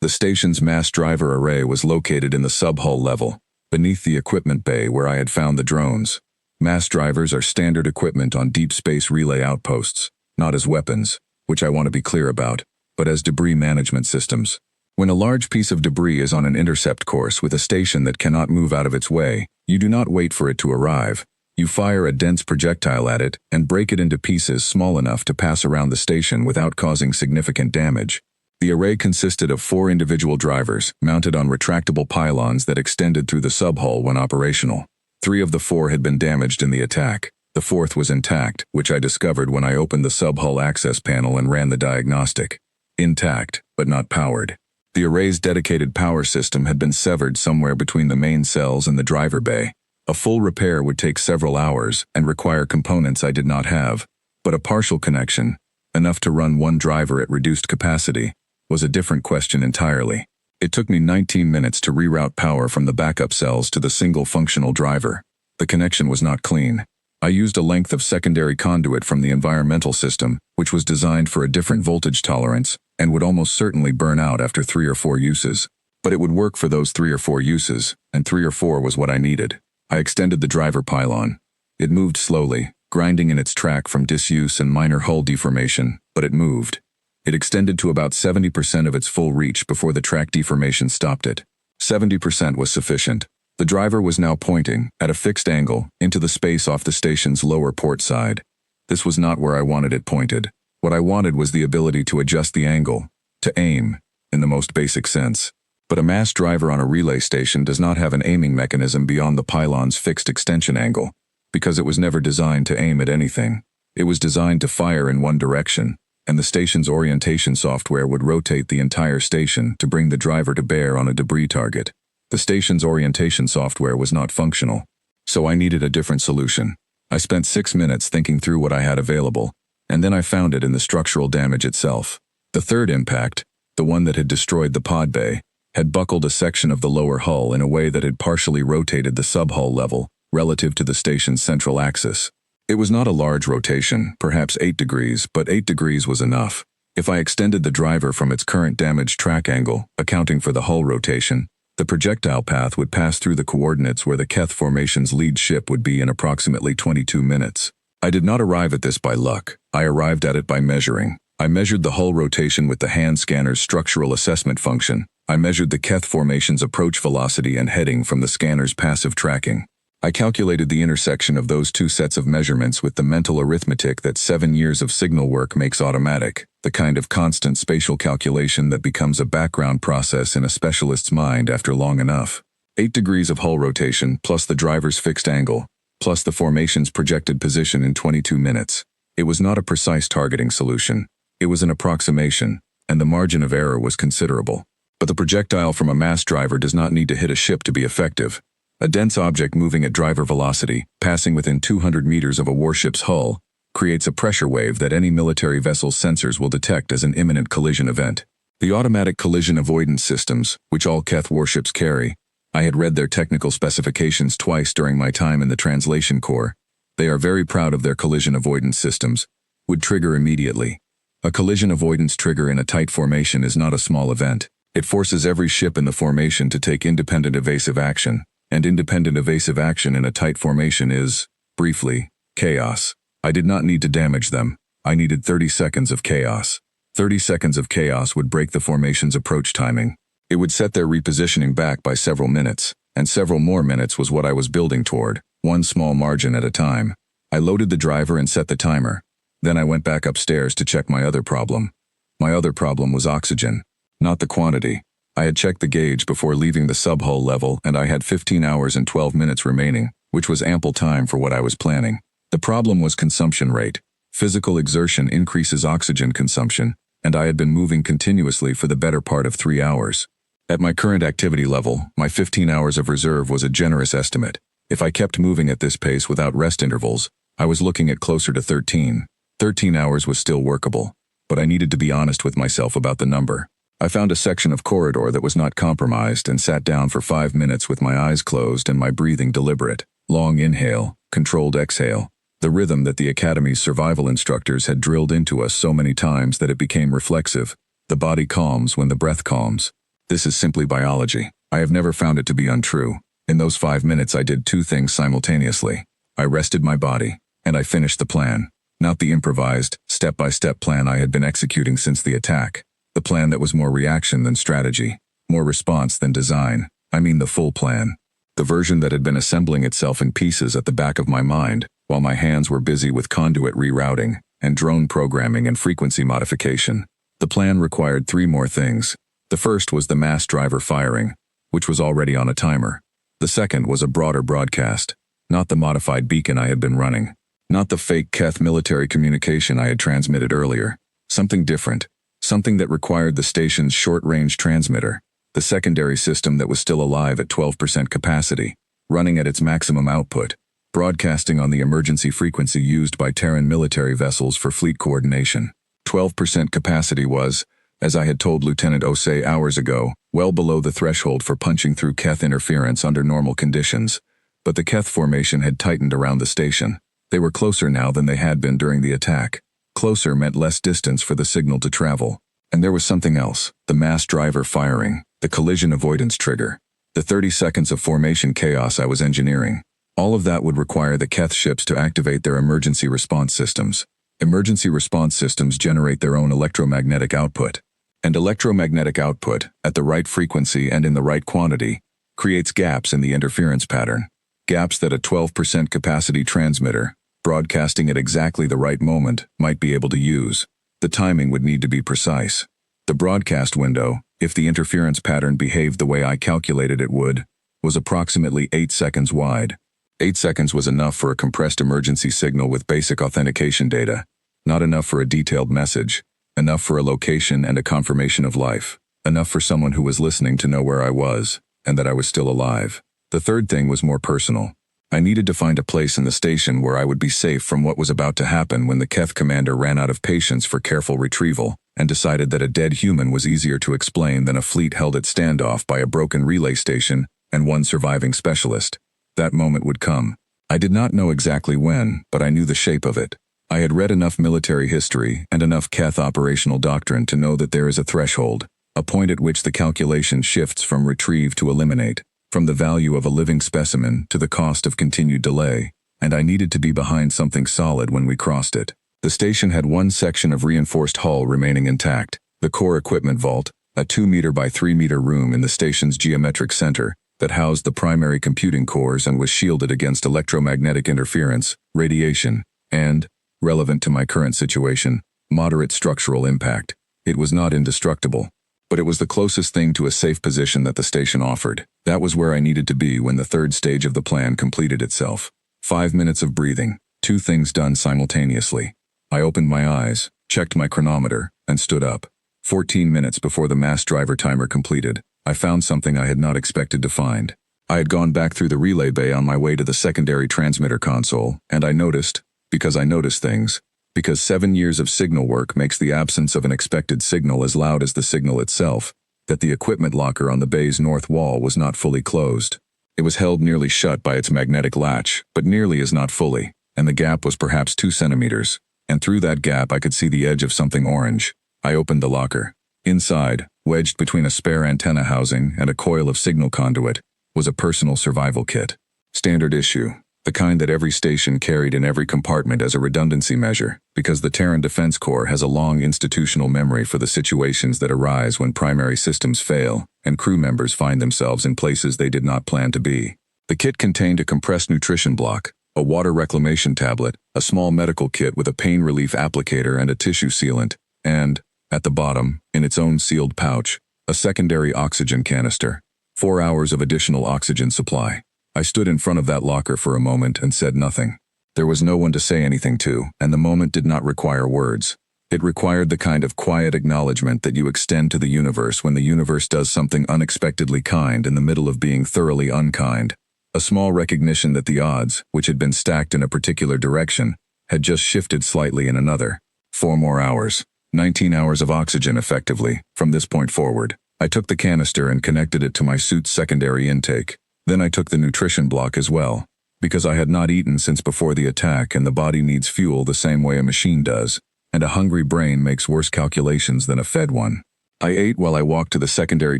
The station's mass driver array was located in the sub-hull level, beneath the equipment bay where I had found the drones. Mass drivers are standard equipment on deep space relay outposts, not as weapons, which I want to be clear about, but as debris management systems. When a large piece of debris is on an intercept course with a station that cannot move out of its way, you do not wait for it to arrive. You fire a dense projectile at it and break it into pieces small enough to pass around the station without causing significant damage. The array consisted of 4 individual drivers, mounted on retractable pylons that extended through the subhull when operational. 3 of the 4 had been damaged in the attack. The 4th was intact, which I discovered when I opened the subhull access panel and ran the diagnostic. Intact, but not powered. The array's dedicated power system had been severed somewhere between the main cells and the driver bay. A full repair would take several hours and require components I did not have, but a partial connection, enough to run 1 driver at reduced capacity, was a different question entirely. It took me 19 minutes to reroute power from the backup cells to the single functional driver. The connection was not clean. I used a length of secondary conduit from the environmental system, which was designed for a different voltage tolerance and would almost certainly burn out after 3 or 4 uses. But it would work for those 3 or 4 uses, and 3 or 4 was what I needed. I extended the driver pylon. It moved slowly, grinding in its track from disuse and minor hull deformation, but it moved. It extended to about 70% of its full reach before the track deformation stopped it. 70% was sufficient. The driver was now pointing, at a fixed angle, into the space off the station's lower port side. This was not where I wanted it pointed. What I wanted was the ability to adjust the angle, to aim, in the most basic sense. But a mass driver on a relay station does not have an aiming mechanism beyond the pylon's fixed extension angle, because it was never designed to aim at anything. It was designed to fire in one direction, and the station's orientation software would rotate the entire station to bring the driver to bear on a debris target. The station's orientation software was not functional, so I needed a different solution. I spent 6 minutes thinking through what I had available, and then I found it in the structural damage itself. The third impact, the one that had destroyed the pod bay, had buckled a section of the lower hull in a way that had partially rotated the subhull level relative to the station's central axis. It was not a large rotation, perhaps 8 degrees, but 8 degrees was enough. If I extended the driver from its current damaged track angle, accounting for the hull rotation, the projectile path would pass through the coordinates where the Keth formation's lead ship would be in approximately 22 minutes. I did not arrive at this by luck. I arrived at it by measuring. I measured the hull rotation with the hand scanner's structural assessment function. I measured the Keth formation's approach velocity and heading from the scanner's passive tracking. I calculated the intersection of those 2 sets of measurements with the mental arithmetic that 7 years of signal work makes automatic, the kind of constant spatial calculation that becomes a background process in a specialist's mind after long enough. 8 degrees of hull rotation, plus the driver's fixed angle, plus the formation's projected position in 22 minutes. It was not a precise targeting solution. It was an approximation, and the margin of error was considerable. But the projectile from a mass driver does not need to hit a ship to be effective. A dense object moving at driver velocity, passing within 200 meters of a warship's hull, creates a pressure wave that any military vessel's sensors will detect as an imminent collision event. The automatic collision avoidance systems, which all Keth warships carry, I had read their technical specifications twice during my time in the Translation Corps. They are very proud of their collision avoidance systems, would trigger immediately. A collision avoidance trigger in a tight formation is not a small event. It forces every ship in the formation to take independent evasive action, and independent evasive action in a tight formation is, briefly, chaos. I did not need to damage them. I needed 30 seconds of chaos. 30 seconds of chaos would break the formation's approach timing. It would set their repositioning back by several minutes, and several more minutes was what I was building toward, one small margin at a time. I loaded the driver and set the timer. Then I went back upstairs to check my other problem. My other problem was oxygen, not the quantity. I had checked the gauge before leaving the subhull level and I had 15 hours and 12 minutes remaining, which was ample time for what I was planning. The problem was consumption rate. Physical exertion increases oxygen consumption, and I had been moving continuously for the better part of 3 hours. At my current activity level, my 15 hours of reserve was a generous estimate. If I kept moving at this pace without rest intervals, I was looking at closer to 13. 13 hours was still workable, but I needed to be honest with myself about the number. I found a section of corridor that was not compromised and sat down for 5 minutes with my eyes closed and my breathing deliberate. Long inhale, controlled exhale. The rhythm that the Academy's survival instructors had drilled into us so many times that it became reflexive. The body calms when the breath calms. This is simply biology. I have never found it to be untrue. In those 5 minutes I did two things simultaneously. I rested my body, and I finished the plan. Not the improvised, step-by-step plan I had been executing since the attack. The plan that was more reaction than strategy, more response than design. I mean the full plan. The version that had been assembling itself in pieces at the back of my mind, while my hands were busy with conduit rerouting, and drone programming and frequency modification. The plan required 3 more things. The first was the mass driver firing, which was already on a timer. The second was a broader broadcast, not the modified beacon I had been running, not the fake Keth military communication I had transmitted earlier. Something different. Something that required the station's short-range transmitter, the secondary system that was still alive at 12% capacity, running at its maximum output, broadcasting on the emergency frequency used by Terran military vessels for fleet coordination. 12% capacity was, as I had told Lieutenant Osei hours ago, well below the threshold for punching through Keth interference under normal conditions, but the Keth formation had tightened around the station. They were closer now than they had been during the attack. Closer meant less distance for the signal to travel. And there was something else, the mass driver firing, the collision avoidance trigger, the 30 seconds of formation chaos I was engineering. All of that would require the Keth ships to activate their emergency response systems. Emergency response systems generate their own electromagnetic output. And electromagnetic output, at the right frequency and in the right quantity, creates gaps in the interference pattern. Gaps that a 12% capacity transmitter, broadcasting at exactly the right moment, might be able to use. The timing would need to be precise. The broadcast window, if the interference pattern behaved the way I calculated it would, was approximately 8 seconds wide. 8 seconds was enough for a compressed emergency signal with basic authentication data, not enough for a detailed message, enough for a location and a confirmation of life, enough for someone who was listening to know where I was, and that I was still alive. The third thing was more personal. I needed to find a place in the station where I would be safe from what was about to happen when the Keth commander ran out of patience for careful retrieval and decided that a dead human was easier to explain than a fleet held at standoff by a broken relay station and one surviving specialist. That moment would come. I did not know exactly when, but I knew the shape of it. I had read enough military history and enough Keth operational doctrine to know that there is a threshold, a point at which the calculation shifts from retrieve to eliminate, from the value of a living specimen to the cost of continued delay, and I needed to be behind something solid when we crossed it. The station had one section of reinforced hull remaining intact, the core equipment vault, a 2-meter by 3-meter room in the station's geometric center that housed the primary computing cores and was shielded against electromagnetic interference, radiation, and, relevant to my current situation, moderate structural impact. It was not indestructible, but it was the closest thing to a safe position that the station offered. That was where I needed to be when the third stage of the plan completed itself. 5 minutes of breathing, 2 things done simultaneously. I opened my eyes, checked my chronometer, and stood up. 14 minutes before the mass driver timer completed, I found something I had not expected to find. I had gone back through the relay bay on my way to the secondary transmitter console, and I noticed, because I notice things, because 7 years of signal work makes the absence of an expected signal as loud as the signal itself, that the equipment locker on the bay's north wall was not fully closed. It was held nearly shut by its magnetic latch, but nearly as not fully, and the gap was perhaps 2 centimeters, and through that gap I could see the edge of something orange. I opened the locker. Inside, wedged between a spare antenna housing and a coil of signal conduit, was a personal survival kit. Standard issue, the kind that every station carried in every compartment as a redundancy measure, because the Terran Defense Corps has a long institutional memory for the situations that arise when primary systems fail and crew members find themselves in places they did not plan to be. The kit contained a compressed nutrition block, a water reclamation tablet, a small medical kit with a pain relief applicator and a tissue sealant, and, at the bottom, in its own sealed pouch, a secondary oxygen canister. 4 hours of additional oxygen supply. I stood in front of that locker for a moment and said nothing. There was no one to say anything to, and the moment did not require words. It required the kind of quiet acknowledgement that you extend to the universe when the universe does something unexpectedly kind in the middle of being thoroughly unkind. A small recognition that the odds, which had been stacked in a particular direction, had just shifted slightly in another. 4 more hours. 19 hours of oxygen effectively, from this point forward. I took the canister and connected it to my suit's secondary intake. Then I took the nutrition block as well, because I had not eaten since before the attack and the body needs fuel the same way a machine does, and a hungry brain makes worse calculations than a fed one. I ate while I walked to the secondary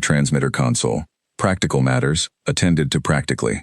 transmitter console. Practical matters, attended to practically.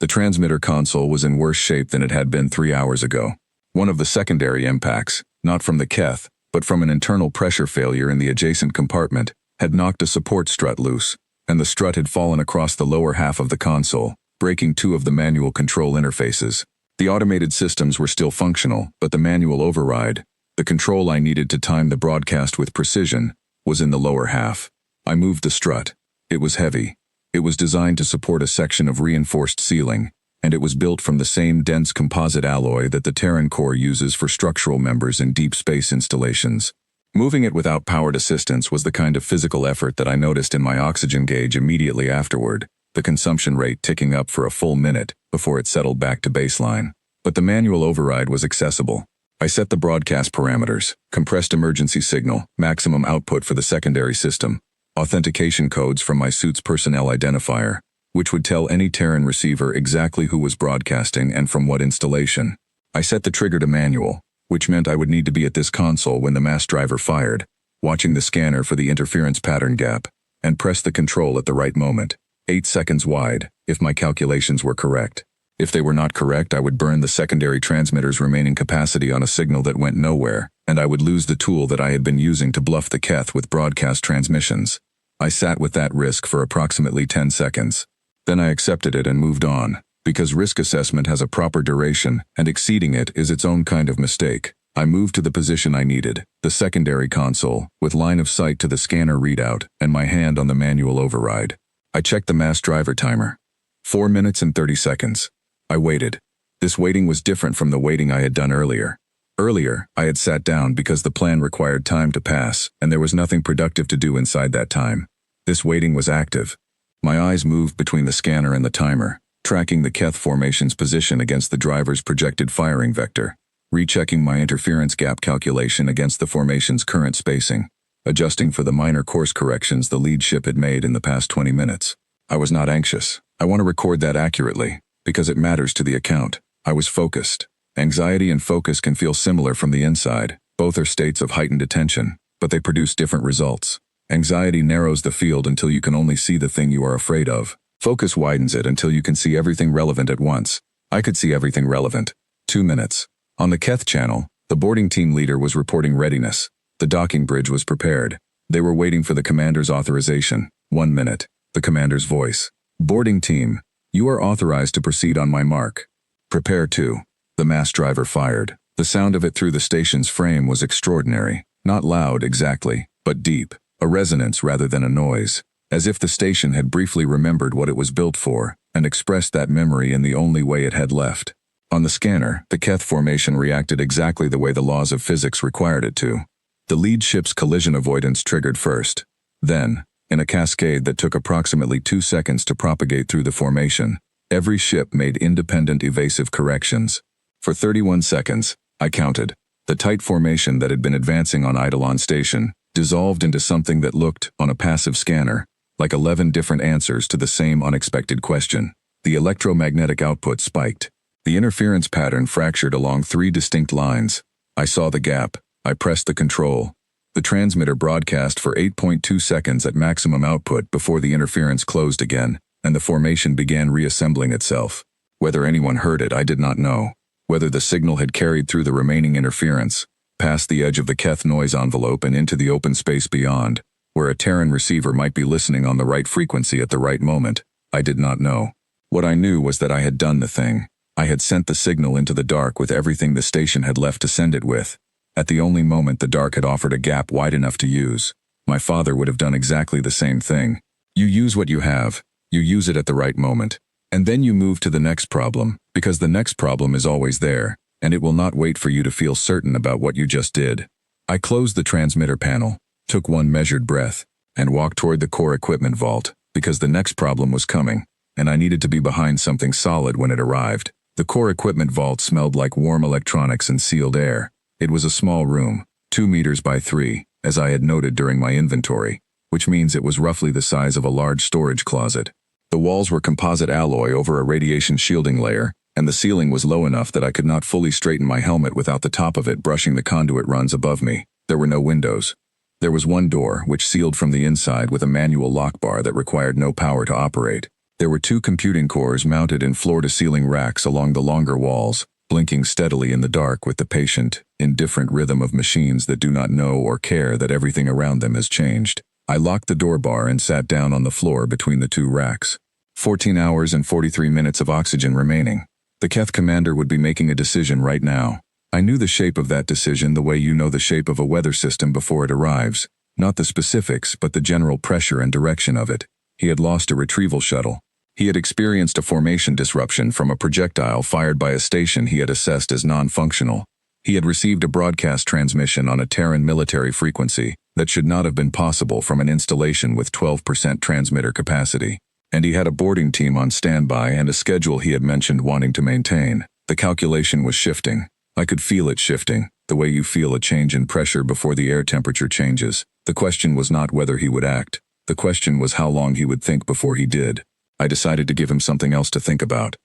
The transmitter console was in worse shape than it had been 3 hours ago. One of the secondary impacts, not from the Keth, but from an internal pressure failure in the adjacent compartment, had knocked a support strut loose, and the strut had fallen across the lower half of the console, breaking 2 of the manual control interfaces. The automated systems were still functional, but the manual override, the control I needed to time the broadcast with precision, was in the lower half. I moved the strut. It was heavy. It was designed to support a section of reinforced ceiling, and it was built from the same dense composite alloy that the Terran Core uses for structural members in deep space installations. Moving it without powered assistance was the kind of physical effort that I noticed in my oxygen gauge immediately afterward, the consumption rate ticking up for a full minute before it settled back to baseline. But the manual override was accessible. I set the broadcast parameters, compressed emergency signal, maximum output for the secondary system, authentication codes from my suit's personnel identifier, which would tell any Terran receiver exactly who was broadcasting and from what installation. I set the trigger to manual, which meant I would need to be at this console when the mass driver fired, watching the scanner for the interference pattern gap, and press the control at the right moment, 8 seconds wide, if my calculations were correct. If they were not correct, I would burn the secondary transmitter's remaining capacity on a signal that went nowhere, and I would lose the tool that I had been using to bluff the Keth with broadcast transmissions. I sat with that risk for approximately 10 seconds. Then I accepted it and moved on, because risk assessment has a proper duration, and exceeding it is its own kind of mistake. I moved to the position I needed, the secondary console, with line of sight to the scanner readout and my hand on the manual override. I checked the mass driver timer. 4 minutes and 30 seconds. I waited. This waiting was different from the waiting I had done earlier. Earlier, I had sat down because the plan required time to pass, and there was nothing productive to do inside that time. This waiting was active. My eyes moved between the scanner and the timer, tracking the Keth formation's position against the driver's projected firing vector, rechecking my interference gap calculation against the formation's current spacing, adjusting for the minor course corrections the lead ship had made in the past 20 minutes. I was not anxious. I want to record that accurately, because it matters to the account. I was focused. Anxiety and focus can feel similar from the inside. Both are states of heightened attention, but they produce different results. Anxiety narrows the field until you can only see the thing you are afraid of. Focus widens it until you can see everything relevant at once. I could see everything relevant. 2 minutes. On the Keth channel, the boarding team leader was reporting readiness. The docking bridge was prepared. They were waiting for the commander's authorization. 1 minute. The commander's voice. Boarding team, you are authorized to proceed on my mark. Prepare to. The mass driver fired. The sound of it through the station's frame was extraordinary. Not loud exactly, but deep. A resonance rather than a noise, as if the station had briefly remembered what it was built for, and expressed that memory in the only way it had left. On the scanner, the Keth formation reacted exactly the way the laws of physics required it to. The lead ship's collision avoidance triggered first. Then, in a cascade that took approximately 2 seconds to propagate through the formation, every ship made independent evasive corrections. For 31 seconds, I counted, the tight formation that had been advancing on Eidolon Station dissolved into something that looked, on a passive scanner, like 11 different answers to the same unexpected question. The electromagnetic output spiked. The interference pattern fractured along 3 distinct lines. I saw the gap. I pressed the control. The transmitter broadcast for 8.2 seconds at maximum output before the interference closed again, and the formation began reassembling itself. Whether anyone heard it, I did not know. Whether the signal had carried through the remaining interference, past the edge of the Keth noise envelope and into the open space beyond, where a Terran receiver might be listening on the right frequency at the right moment, I did not know. What I knew was that I had done the thing. I had sent the signal into the dark with everything the station had left to send it with. At the only moment the dark had offered a gap wide enough to use. My father would have done exactly the same thing. You use what you have. You use it at the right moment. And then you move to the next problem, because the next problem is always there, and it will not wait for you to feel certain about what you just did. I closed the transmitter panel, took one measured breath, and walked toward the core equipment vault, because the next problem was coming, and I needed to be behind something solid when it arrived. The core equipment vault smelled like warm electronics and sealed air. It was a small room, 2 meters by 3, as I had noted during my inventory, which means it was roughly the size of a large storage closet. The walls were composite alloy over a radiation shielding layer, and the ceiling was low enough that I could not fully straighten my helmet without the top of it brushing the conduit runs above me. There were no windows. There was one door, which sealed from the inside with a manual lock bar that required no power to operate. There were 2 computing cores mounted in floor-to-ceiling racks along the longer walls, blinking steadily in the dark with the patient, indifferent rhythm of machines that do not know or care that everything around them has changed. I locked the door bar and sat down on the floor between the 2 racks. 14 hours and 43 minutes of oxygen remaining. The Keth commander would be making a decision right now. I knew the shape of that decision the way you know the shape of a weather system before it arrives. Not the specifics, but the general pressure and direction of it. He had lost a retrieval shuttle. He had experienced a formation disruption from a projectile fired by a station he had assessed as non-functional. He had received a broadcast transmission on a Terran military frequency that should not have been possible from an installation with 12% transmitter capacity. And he had a boarding team on standby and a schedule he had mentioned wanting to maintain. The calculation was shifting. I could feel it shifting, the way you feel a change in pressure before the air temperature changes. The question was not whether he would act. The question was how long he would think before he did. I decided to give him something else to think about.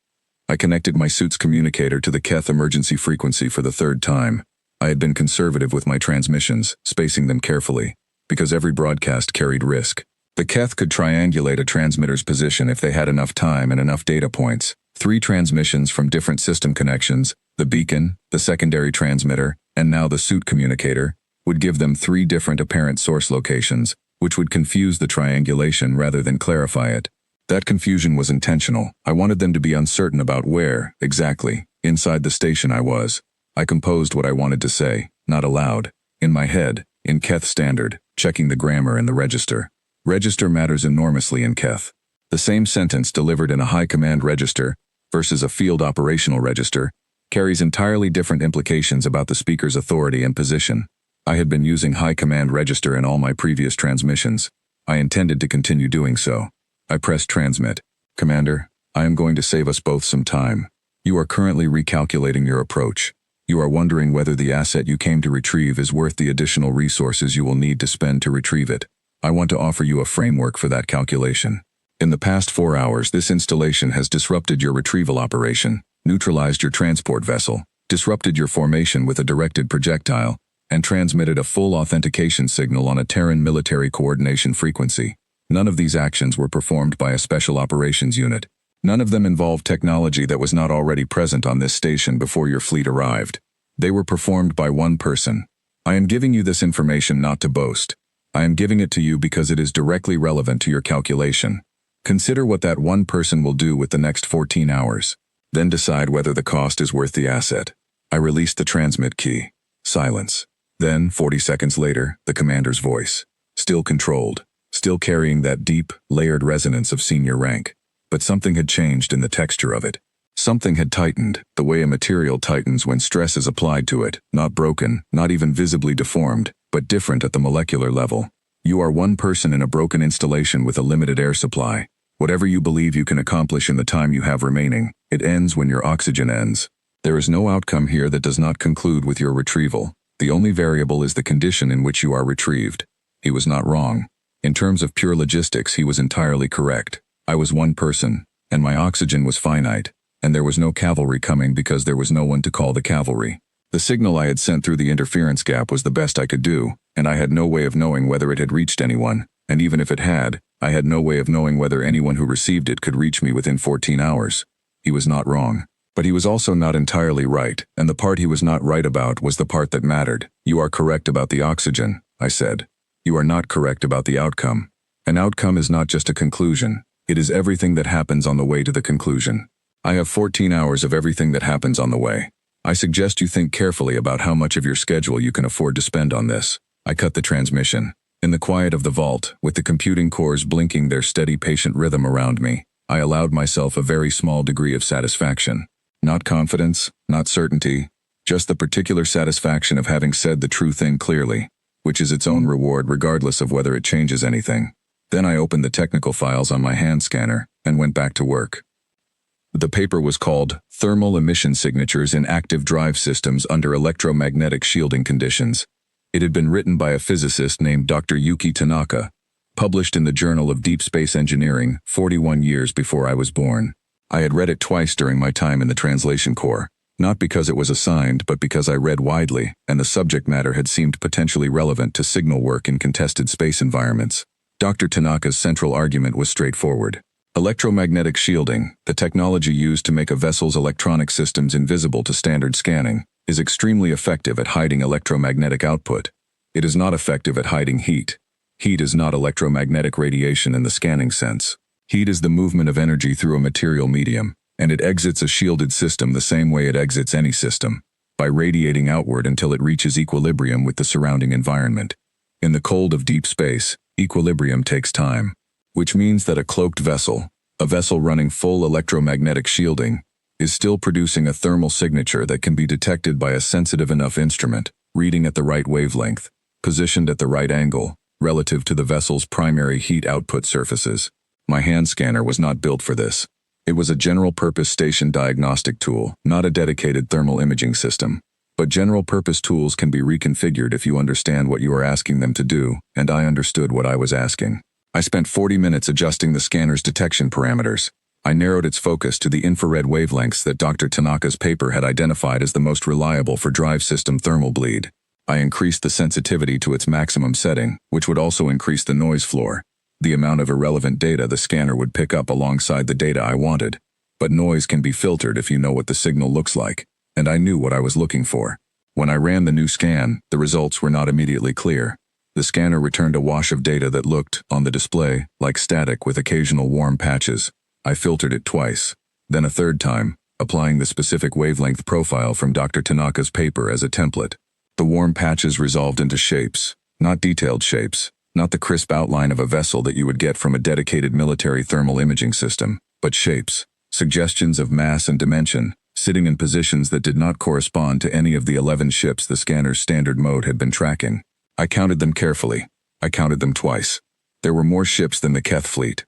I connected my suit's communicator to the Keth emergency frequency for the 3rd time. I had been conservative with my transmissions, spacing them carefully, because every broadcast carried risk. The Keth could triangulate a transmitter's position if they had enough time and enough data points. 3 transmissions from different system connections, the beacon, the secondary transmitter, and now the suit communicator, would give them 3 different apparent source locations, which would confuse the triangulation rather than clarify it. That confusion was intentional. I wanted them to be uncertain about where, exactly, inside the station I was. I composed what I wanted to say, not aloud, in my head, in Keth standard, checking the grammar and the register. Register matters enormously in Keth. The same sentence delivered in a high command register versus a field operational register carries entirely different implications about the speaker's authority and position. I had been using high command register in all my previous transmissions. I intended to continue doing so. I pressed transmit. Commander, I am going to save us both some time. You are currently recalculating your approach. You are wondering whether the asset you came to retrieve is worth the additional resources you will need to spend to retrieve it. I want to offer you a framework for that calculation. In the past 4 hours, this installation has disrupted your retrieval operation, neutralized your transport vessel, disrupted your formation with a directed projectile, and transmitted a full authentication signal on a Terran military coordination frequency. None of these actions were performed by a special operations unit. None of them involved technology that was not already present on this station before your fleet arrived. They were performed by one person. I am giving you this information not to boast. I am giving it to you because it is directly relevant to your calculation. Consider what that one person will do with the next 14 hours. Then decide whether the cost is worth the asset. I released the transmit key. Silence. Then, 40 seconds later, the commander's voice. Still controlled. Still carrying that deep, layered resonance of senior rank. But something had changed in the texture of it. Something had tightened, the way a material tightens when stress is applied to it, not broken, not even visibly deformed, but different at the molecular level. You are one person in a broken installation with a limited air supply. Whatever you believe you can accomplish in the time you have remaining, it ends when your oxygen ends. There is no outcome here that does not conclude with your retrieval. The only variable is the condition in which you are retrieved. He was not wrong. In terms of pure logistics, he was entirely correct. I was one person, and my oxygen was finite, and there was no cavalry coming because there was no one to call the cavalry. The signal I had sent through the interference gap was the best I could do, and I had no way of knowing whether it had reached anyone, and even if it had, I had no way of knowing whether anyone who received it could reach me within 14 hours. He was not wrong. But he was also not entirely right, and the part he was not right about was the part that mattered. You are correct about the oxygen, I said. You are not correct about the outcome. An outcome is not just a conclusion. It is everything that happens on the way to the conclusion. I have 14 hours of everything that happens on the way. I suggest you think carefully about how much of your schedule you can afford to spend on this. I cut the transmission. In the quiet of the vault, with the computing cores blinking their steady patient rhythm around me, I allowed myself a very small degree of satisfaction. Not confidence, not certainty, just the particular satisfaction of having said the true thing clearly, which is its own reward regardless of whether it changes anything. Then I opened the technical files on my hand scanner and went back to work. The paper was called Thermal Emission Signatures in Active Drive Systems Under Electromagnetic Shielding Conditions. It had been written by a physicist named Dr. Yuki Tanaka, published in the Journal of Deep Space Engineering 41 years before I was born. I had read it twice during my time in the translation corps, not because it was assigned but because I read widely and the subject matter had seemed potentially relevant to signal work in contested space environments. Dr. Tanaka's central argument was straightforward. Electromagnetic shielding, the technology used to make a vessel's electronic systems invisible to standard scanning, is extremely effective at hiding electromagnetic output. It is not effective at hiding heat. Heat is not electromagnetic radiation in the scanning sense. Heat is the movement of energy through a material medium, and it exits a shielded system the same way it exits any system, by radiating outward until it reaches equilibrium with the surrounding environment. In the cold of deep space, equilibrium takes time, which means that a cloaked vessel, a vessel running full electromagnetic shielding, is still producing a thermal signature that can be detected by a sensitive enough instrument, reading at the right wavelength, positioned at the right angle, relative to the vessel's primary heat output surfaces. My hand scanner was not built for this. It was a general-purpose station diagnostic tool, not a dedicated thermal imaging system. But general-purpose tools can be reconfigured if you understand what you are asking them to do, and I understood what I was asking. I spent 40 minutes adjusting the scanner's detection parameters. I narrowed its focus to the infrared wavelengths that Dr. Tanaka's paper had identified as the most reliable for drive system thermal bleed. I increased the sensitivity to its maximum setting, which would also increase the noise floor, the amount of irrelevant data the scanner would pick up alongside the data I wanted. But noise can be filtered if you know what the signal looks like, and I knew what I was looking for. When I ran the new scan, the results were not immediately clear. The scanner returned a wash of data that looked, on the display, like static with occasional warm patches. I filtered it twice, then a third time, applying the specific wavelength profile from Dr. Tanaka's paper as a template. The warm patches resolved into shapes, not detailed shapes, not the crisp outline of a vessel that you would get from a dedicated military thermal imaging system, but shapes, suggestions of mass and dimension, sitting in positions that did not correspond to any of the 11 ships the scanner's standard mode had been tracking. I counted them carefully. I counted them twice. There were more ships than the Keth fleet.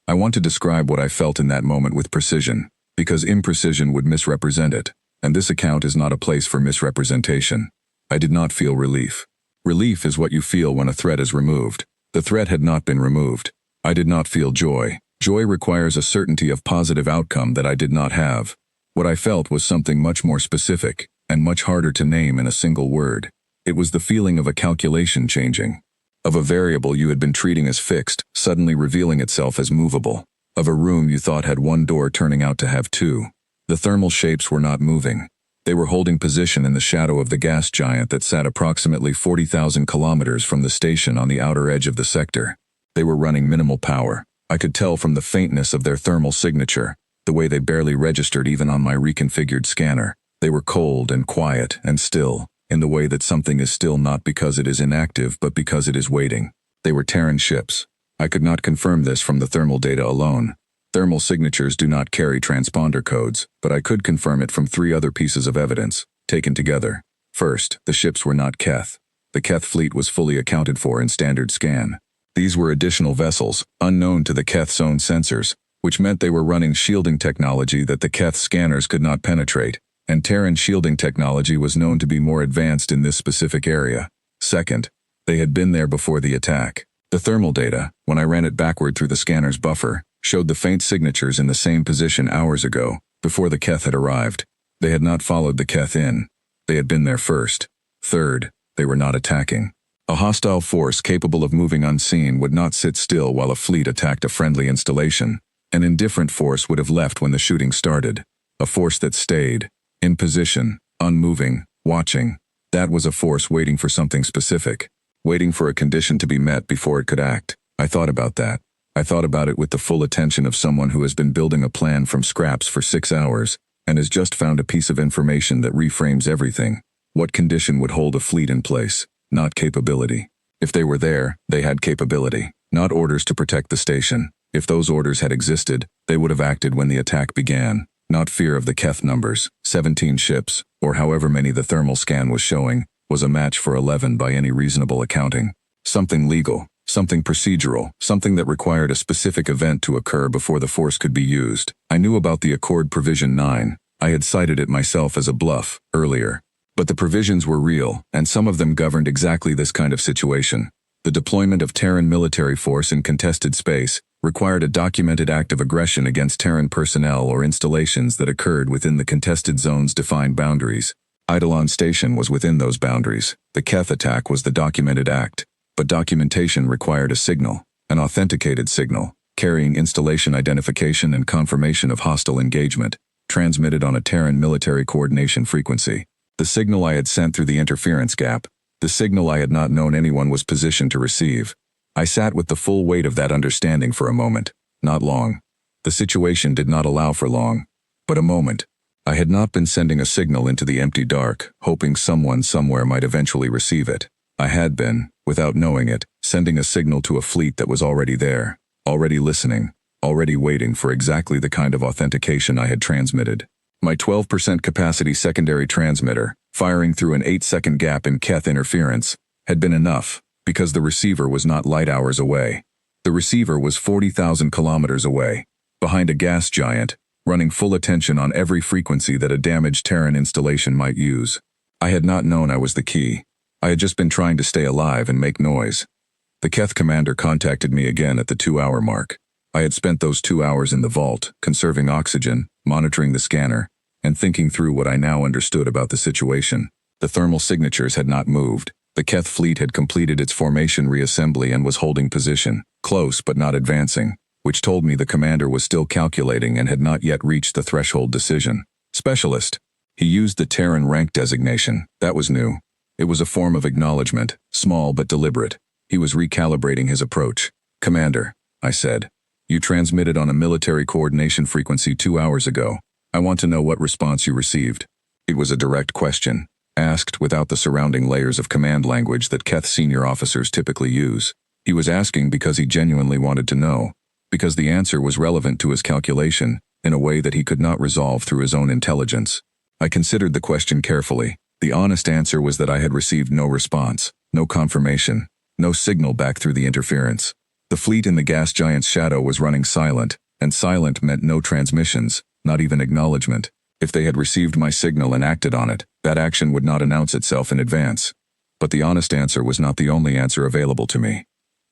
I want to describe what I felt in that moment with precision, because imprecision would misrepresent it, and this account is not a place for misrepresentation. I did not feel relief. Relief is what you feel when a threat is removed. The threat had not been removed. I did not feel joy. Joy requires a certainty of positive outcome that I did not have. What I felt was something much more specific, and much harder to name in a single word. It was the feeling of a calculation changing. Of a variable you had been treating as fixed, suddenly revealing itself as movable. Of a room you thought had one door turning out to have two. The thermal shapes were not moving. They were holding position in the shadow of the gas giant that sat approximately 40,000 kilometers from the station on the outer edge of the sector. They were running minimal power. I could tell from the faintness of their thermal signature, the way they barely registered even on my reconfigured scanner. They were cold and quiet and still, in the way that something is still not because it is inactive but because it is waiting. They were Terran ships. I could not confirm this from the thermal data alone. Thermal signatures do not carry transponder codes, but I could confirm it from 3 other pieces of evidence, taken together. First, the ships were not Keth. The Keth fleet was fully accounted for in standard scan. These were additional vessels, unknown to the Keth's own sensors, which meant they were running shielding technology that the Keth scanners could not penetrate, and Terran shielding technology was known to be more advanced in this specific area. Second, they had been there before the attack. The thermal data, when I ran it backward through the scanner's buffer, showed the faint signatures in the same position hours ago, before the Keth had arrived. They had not followed the Keth in. They had been there first. Third, they were not attacking. A hostile force capable of moving unseen would not sit still while a fleet attacked a friendly installation. An indifferent force would have left when the shooting started. A force that stayed, in position, unmoving, watching. That was a force waiting for something specific, waiting for a condition to be met before it could act. I thought about that. I thought about it with the full attention of someone who has been building a plan from scraps for 6 hours, and has just found a piece of information that reframes everything. What condition would hold a fleet in place? Not capability. If they were there, they had capability, not orders to protect the station. If those orders had existed, they would have acted when the attack began. Not fear of the Keth numbers, 17 ships, or however many the thermal scan was showing, was a match for 11 by any reasonable accounting. Something legal, something procedural, something that required a specific event to occur before the force could be used. I knew about the Accord Provision 9. I had cited it myself as a bluff, earlier. But the provisions were real, and some of them governed exactly this kind of situation. The deployment of Terran military force in contested space required a documented act of aggression against Terran personnel or installations that occurred within the contested zone's defined boundaries. Eidolon Station was within those boundaries. The Keth attack was the documented act, but documentation required a signal, an authenticated signal, carrying installation identification and confirmation of hostile engagement, transmitted on a Terran military coordination frequency. The signal I had sent through the interference gap, the signal I had not known anyone was positioned to receive. I sat with the full weight of that understanding for a moment. Not long. The situation did not allow for long, but a moment. I had not been sending a signal into the empty dark, hoping someone somewhere might eventually receive it. I had been, without knowing it, sending a signal to a fleet that was already there, already listening, already waiting for exactly the kind of authentication I had transmitted. My 12% capacity secondary transmitter, firing through an 8-second gap in Keth interference, had been enough, because the receiver was not light hours away. The receiver was 40,000 kilometers away, behind a gas giant, running full attention on every frequency that a damaged Terran installation might use. I had not known I was the key. I had just been trying to stay alive and make noise. The Keth commander contacted me again at the 2-hour mark. I had spent those 2 hours in the vault, conserving oxygen, monitoring the scanner, and thinking through what I now understood about the situation. The thermal signatures had not moved. The Keth fleet had completed its formation reassembly and was holding position, close but not advancing, which told me the commander was still calculating and had not yet reached the threshold decision. Specialist. He used the Terran rank designation. That was new. It was a form of acknowledgement, small but deliberate. He was recalibrating his approach. Commander, I said. You transmitted on a military coordination frequency 2 hours ago. I want to know what response you received. It was a direct question, asked without the surrounding layers of command language that Keth senior officers typically use. He was asking because he genuinely wanted to know, because the answer was relevant to his calculation in a way that he could not resolve through his own intelligence. I considered the question carefully. The honest answer was that I had received no response, no confirmation, no signal back through the interference. The fleet in the gas giant's shadow was running silent, and silent meant no transmissions, not even acknowledgement. If they had received my signal and acted on it, that action would not announce itself in advance. But the honest answer was not the only answer available to me.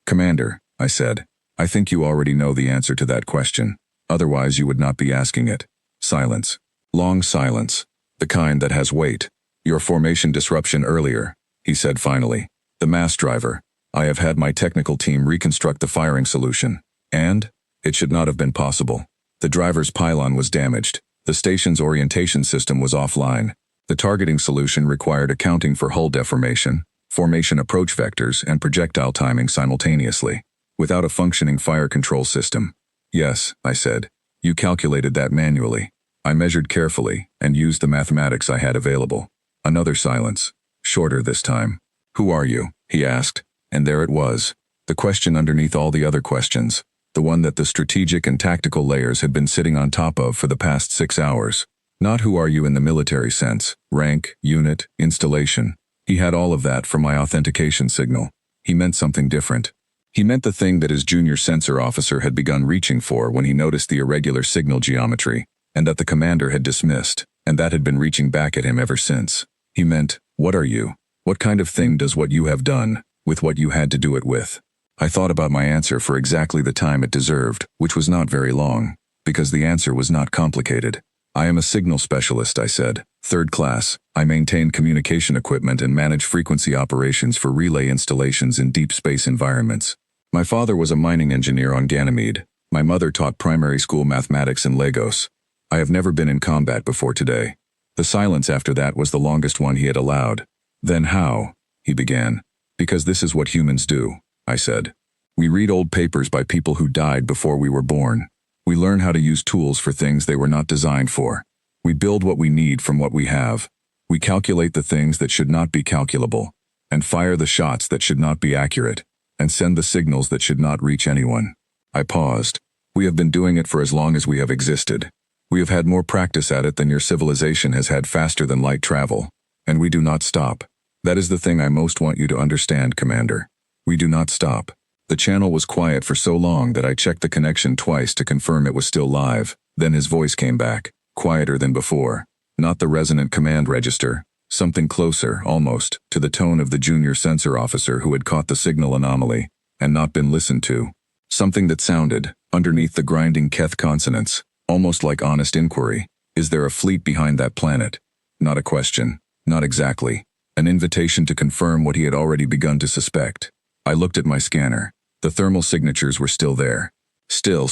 Commander, I said, I think you already know the answer to that question. Otherwise you would not be asking it. Silence. Long silence. The kind that has weight. Your formation disruption earlier, he said finally. The mass driver. I have had my technical team reconstruct the firing solution. And? It should not have been possible. The driver's pylon was damaged. The station's orientation system was offline. The targeting solution required accounting for hull deformation, formation approach vectors, and projectile timing simultaneously, without a functioning fire control system. Yes, I said. You calculated that manually. I measured carefully and used the mathematics I had available. Another silence. Shorter this time. Who are you? He asked. And there it was. The question underneath all the other questions. The one that the strategic and tactical layers had been sitting on top of for the past 6 hours. Not who are you in the military sense, rank, unit, installation. He had all of that from my authentication signal. He meant something different. He meant the thing that his junior sensor officer had begun reaching for when he noticed the irregular signal geometry, and that the commander had dismissed, and that had been reaching back at him ever since. He meant, what are you? What kind of thing does what you have done, with what you had to do it with? I thought about my answer for exactly the time it deserved, which was not very long, because the answer was not complicated. I am a signal specialist, I said. 3rd class. I maintain communication equipment and manage frequency operations for relay installations in deep space environments. My father was a mining engineer on Ganymede. My mother taught primary school mathematics in Lagos. I have never been in combat before today. The silence after that was the longest one he had allowed. Then how? He began. Because this is what humans do, I said. We read old papers by people who died before we were born. We learn how to use tools for things they were not designed for. We build what we need from what we have. We calculate the things that should not be calculable, and fire the shots that should not be accurate, and send the signals that should not reach anyone. I paused. We have been doing it for as long as we have existed. We have had more practice at it than your civilization has had faster than light travel, and we do not stop. That is the thing I most want you to understand, Commander. We do not stop. The channel was quiet for so long that I checked the connection twice to confirm it was still live. Then his voice came back, quieter than before. Not the resonant command register, something closer, almost, to the tone of the junior sensor officer who had caught the signal anomaly, and not been listened to. Something that sounded, underneath the grinding Keth consonants, almost like honest inquiry. Is there a fleet behind that planet? Not a question. Not exactly. An invitation to confirm what he had already begun to suspect. I looked at my scanner. The thermal signatures were still there. Still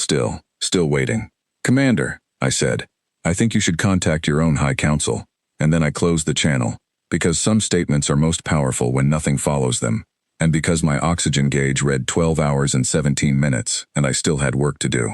waiting. Commander, I said, I think you should contact your own High Council. And then I closed the channel, because some statements are most powerful when nothing follows them, and because my oxygen gauge read 12 hours and 17 minutes, and I still had work to do.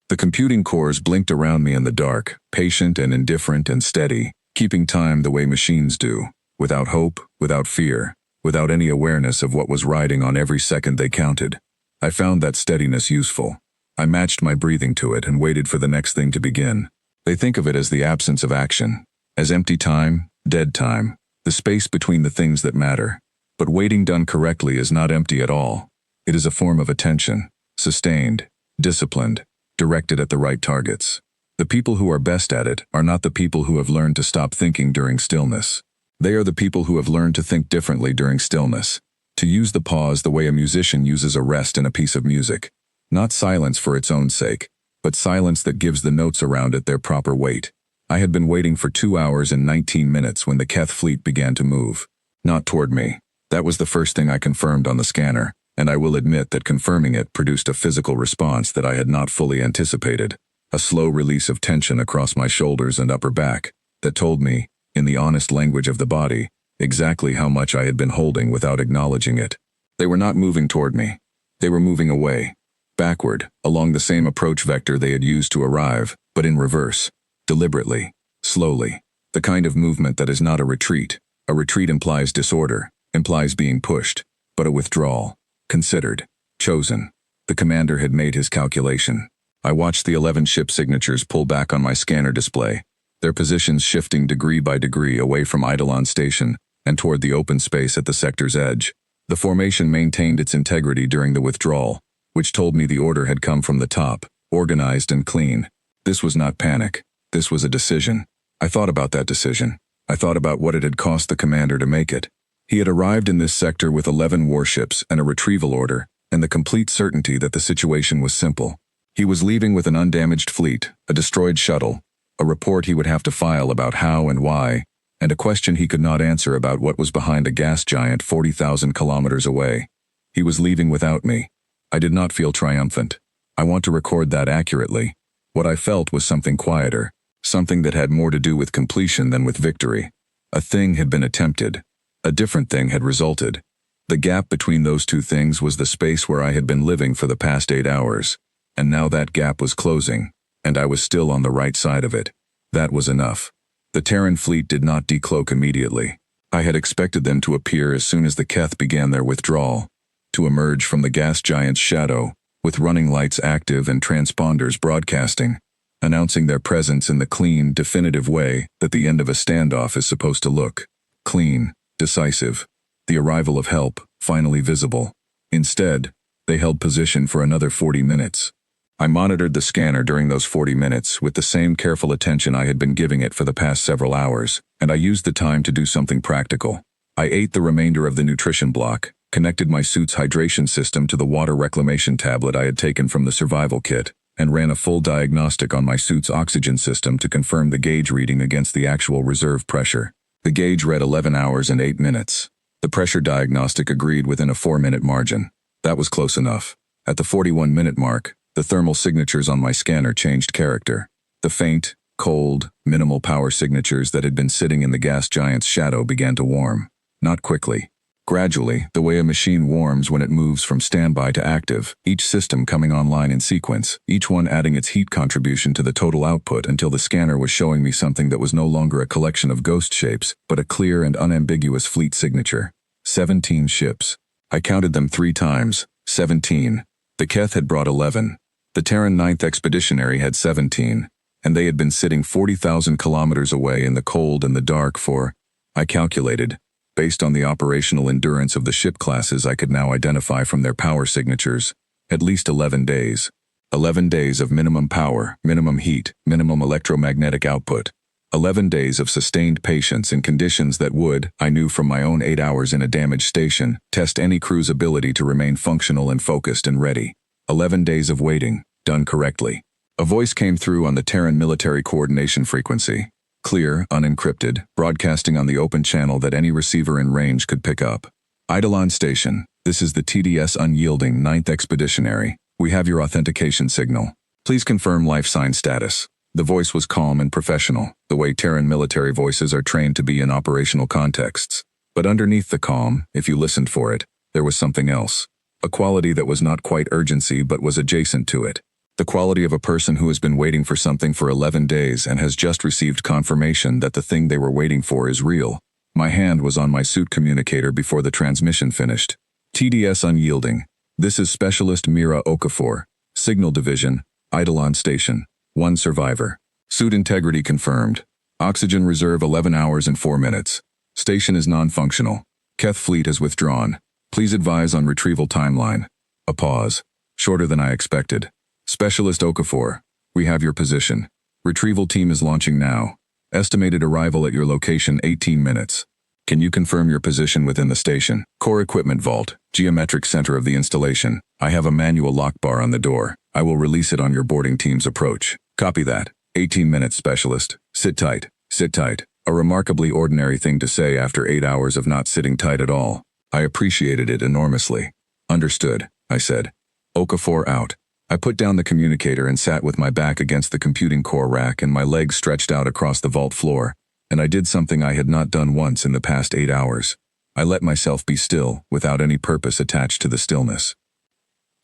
The computing cores blinked around me in the dark, patient and indifferent and steady, keeping time the way machines do, without hope, without fear, without any awareness of what was riding on every second they counted. I found that steadiness useful. I matched my breathing to it and waited for the next thing to begin. They think of it as the absence of action, as empty time, dead time, the space between the things that matter. But waiting done correctly is not empty at all. It is a form of attention, sustained, disciplined, directed at the right targets. The people who are best at it are not the people who have learned to stop thinking during stillness. They are the people who have learned to think differently during stillness. To use the pause the way a musician uses a rest in a piece of music. Not silence for its own sake, but silence that gives the notes around it their proper weight. I had been waiting for 2 hours and 19 minutes when the Keth fleet began to move. Not toward me. That was the first thing I confirmed on the scanner, and I will admit that confirming it produced a physical response that I had not fully anticipated. A slow release of tension across my shoulders and upper back that told me, in the honest language of the body, exactly how much I had been holding without acknowledging it. They were not moving toward me. They were moving away, backward, along the same approach vector they had used to arrive, but in reverse, deliberately, slowly. The kind of movement that is not a retreat. A retreat implies disorder, implies being pushed, but a withdrawal, considered, chosen. The commander had made his calculation. I watched the 11 ship signatures pull back on my scanner display, their positions shifting degree by degree away from Eidolon Station and toward the open space at the sector's edge. The formation maintained its integrity during the withdrawal, which told me the order had come from the top, organized and clean. This was not panic. This was a decision. I thought about that decision. I thought about what it had cost the commander to make it. He had arrived in this sector with 11 warships and a retrieval order, and the complete certainty that the situation was simple. He was leaving with an undamaged fleet, a destroyed shuttle, a report he would have to file about how and why, and a question he could not answer about what was behind a gas giant 40,000 kilometers away. He was leaving without me. I did not feel triumphant. I want to record that accurately. What I felt was something quieter, something that had more to do with completion than with victory. A thing had been attempted. A different thing had resulted. The gap between those two things was the space where I had been living for the past 8 hours, and now that gap was closing, and I was still on the right side of it. That was enough. The Terran fleet did not decloak immediately. I had expected them to appear as soon as the Keth began their withdrawal, to emerge from the gas giant's shadow, with running lights active and transponders broadcasting, announcing their presence in the clean, definitive way that the end of a standoff is supposed to look. Clean, decisive. The arrival of help, finally visible. Instead, they held position for another 40 minutes. I monitored the scanner during those 40 minutes with the same careful attention I had been giving it for the past several hours, and I used the time to do something practical. I ate the remainder of the nutrition block, connected my suit's hydration system to the water reclamation tablet I had taken from the survival kit, and ran a full diagnostic on my suit's oxygen system to confirm the gauge reading against the actual reserve pressure. The gauge read 11 hours and 8 minutes. The pressure diagnostic agreed within a 4-minute margin. That was close enough. At the 41-minute mark, the thermal signatures on my scanner changed character. The faint, cold, minimal power signatures that had been sitting in the gas giant's shadow began to warm. Not quickly. Gradually, the way a machine warms when it moves from standby to active, each system coming online in sequence, each one adding its heat contribution to the total output until the scanner was showing me something that was no longer a collection of ghost shapes, but a clear and unambiguous fleet signature. 17 ships. I counted them 3 times. 17. The Keth had brought 11. The Terran 9th Expeditionary had 17, and they had been sitting 40,000 kilometers away in the cold and the dark for, I calculated, based on the operational endurance of the ship classes I could now identify from their power signatures, at least 11 days. 11 days of minimum power, minimum heat, minimum electromagnetic output. 11 days of sustained patience in conditions that would, I knew from my own 8 hours in a damaged station, test any crew's ability to remain functional and focused and ready. 11 days of waiting, done correctly. A voice came through on the Terran military coordination frequency. Clear, unencrypted, broadcasting on the open channel that any receiver in range could pick up. Eidolon Station, this is the TDS Unyielding 9th Expeditionary. We have your authentication signal. Please confirm life sign status. The voice was calm and professional, the way Terran military voices are trained to be in operational contexts. But underneath the calm, if you listened for it, there was something else. A quality that was not quite urgency but was adjacent to it. The quality of a person who has been waiting for something for 11 days and has just received confirmation that the thing they were waiting for is real. My hand was on my suit communicator before the transmission finished. TDS Unyielding. This is Specialist Mira Okafor. Signal Division, Eidolon Station. 1 survivor. Suit integrity confirmed. Oxygen reserve 11 hours and 4 minutes. Station is non-functional. Keth fleet has withdrawn. Please advise on retrieval timeline. A pause. Shorter than I expected. Specialist Okafor, we have your position. Retrieval team is launching now. Estimated arrival at your location 18 minutes. Can you confirm your position within the station? Core equipment vault, geometric center of the installation. I have a manual lock bar on the door. I will release it on your boarding team's approach. Copy that. 18 minutes, specialist. Sit tight. Sit tight. A remarkably ordinary thing to say after 8 hours of not sitting tight at all. I appreciated it enormously. Understood, I said. Okafor out. I put down the communicator and sat with my back against the computing core rack and my legs stretched out across the vault floor, and I did something I had not done once in the past 8 hours. I let myself be still, without any purpose attached to the stillness.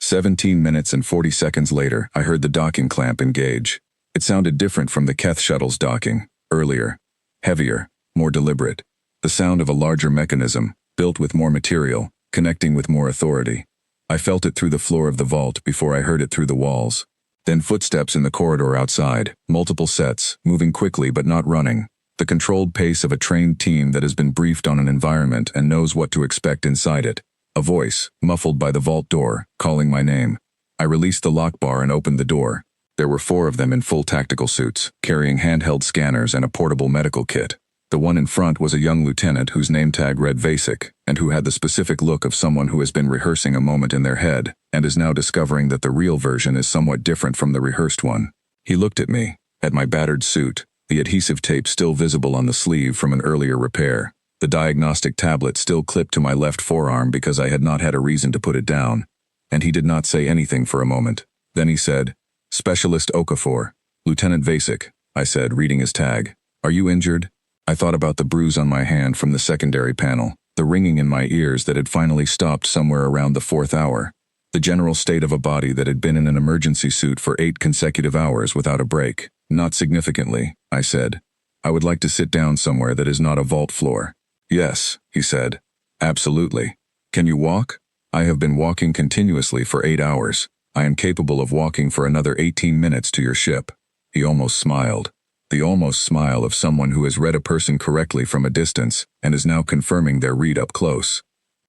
17 minutes and 40 seconds later, I heard the docking clamp engage. It sounded different from the Keth shuttle's docking, earlier, heavier, more deliberate. The sound of a larger mechanism, built with more material, connecting with more authority. I felt it through the floor of the vault before I heard it through the walls. Then footsteps in the corridor outside, multiple sets, moving quickly but not running. The controlled pace of a trained team that has been briefed on an environment and knows what to expect inside it. A voice, muffled by the vault door, calling my name. I released the lock bar and opened the door. There were 4 of them in full tactical suits, carrying handheld scanners and a portable medical kit. The one in front was a young lieutenant whose name tag read Vasek, and who had the specific look of someone who has been rehearsing a moment in their head, and is now discovering that the real version is somewhat different from the rehearsed one. He looked at me, at my battered suit, the adhesive tape still visible on the sleeve from an earlier repair, the diagnostic tablet still clipped to my left forearm because I had not had a reason to put it down, and he did not say anything for a moment. Then he said, Specialist Okafor. Lieutenant Vasek, I said, reading his tag. Are you injured? I thought about the bruise on my hand from the secondary panel, the ringing in my ears that had finally stopped somewhere around the 4th hour, the general state of a body that had been in an emergency suit for 8 consecutive hours without a break. Not significantly, I said. I would like to sit down somewhere that is not a vault floor. Yes, he said. Absolutely. Can you walk? I have been walking continuously for 8 hours. I am capable of walking for another 18 minutes to your ship. He almost smiled. the almost smile of someone who has read a person correctly from a distance and is now confirming their read up close.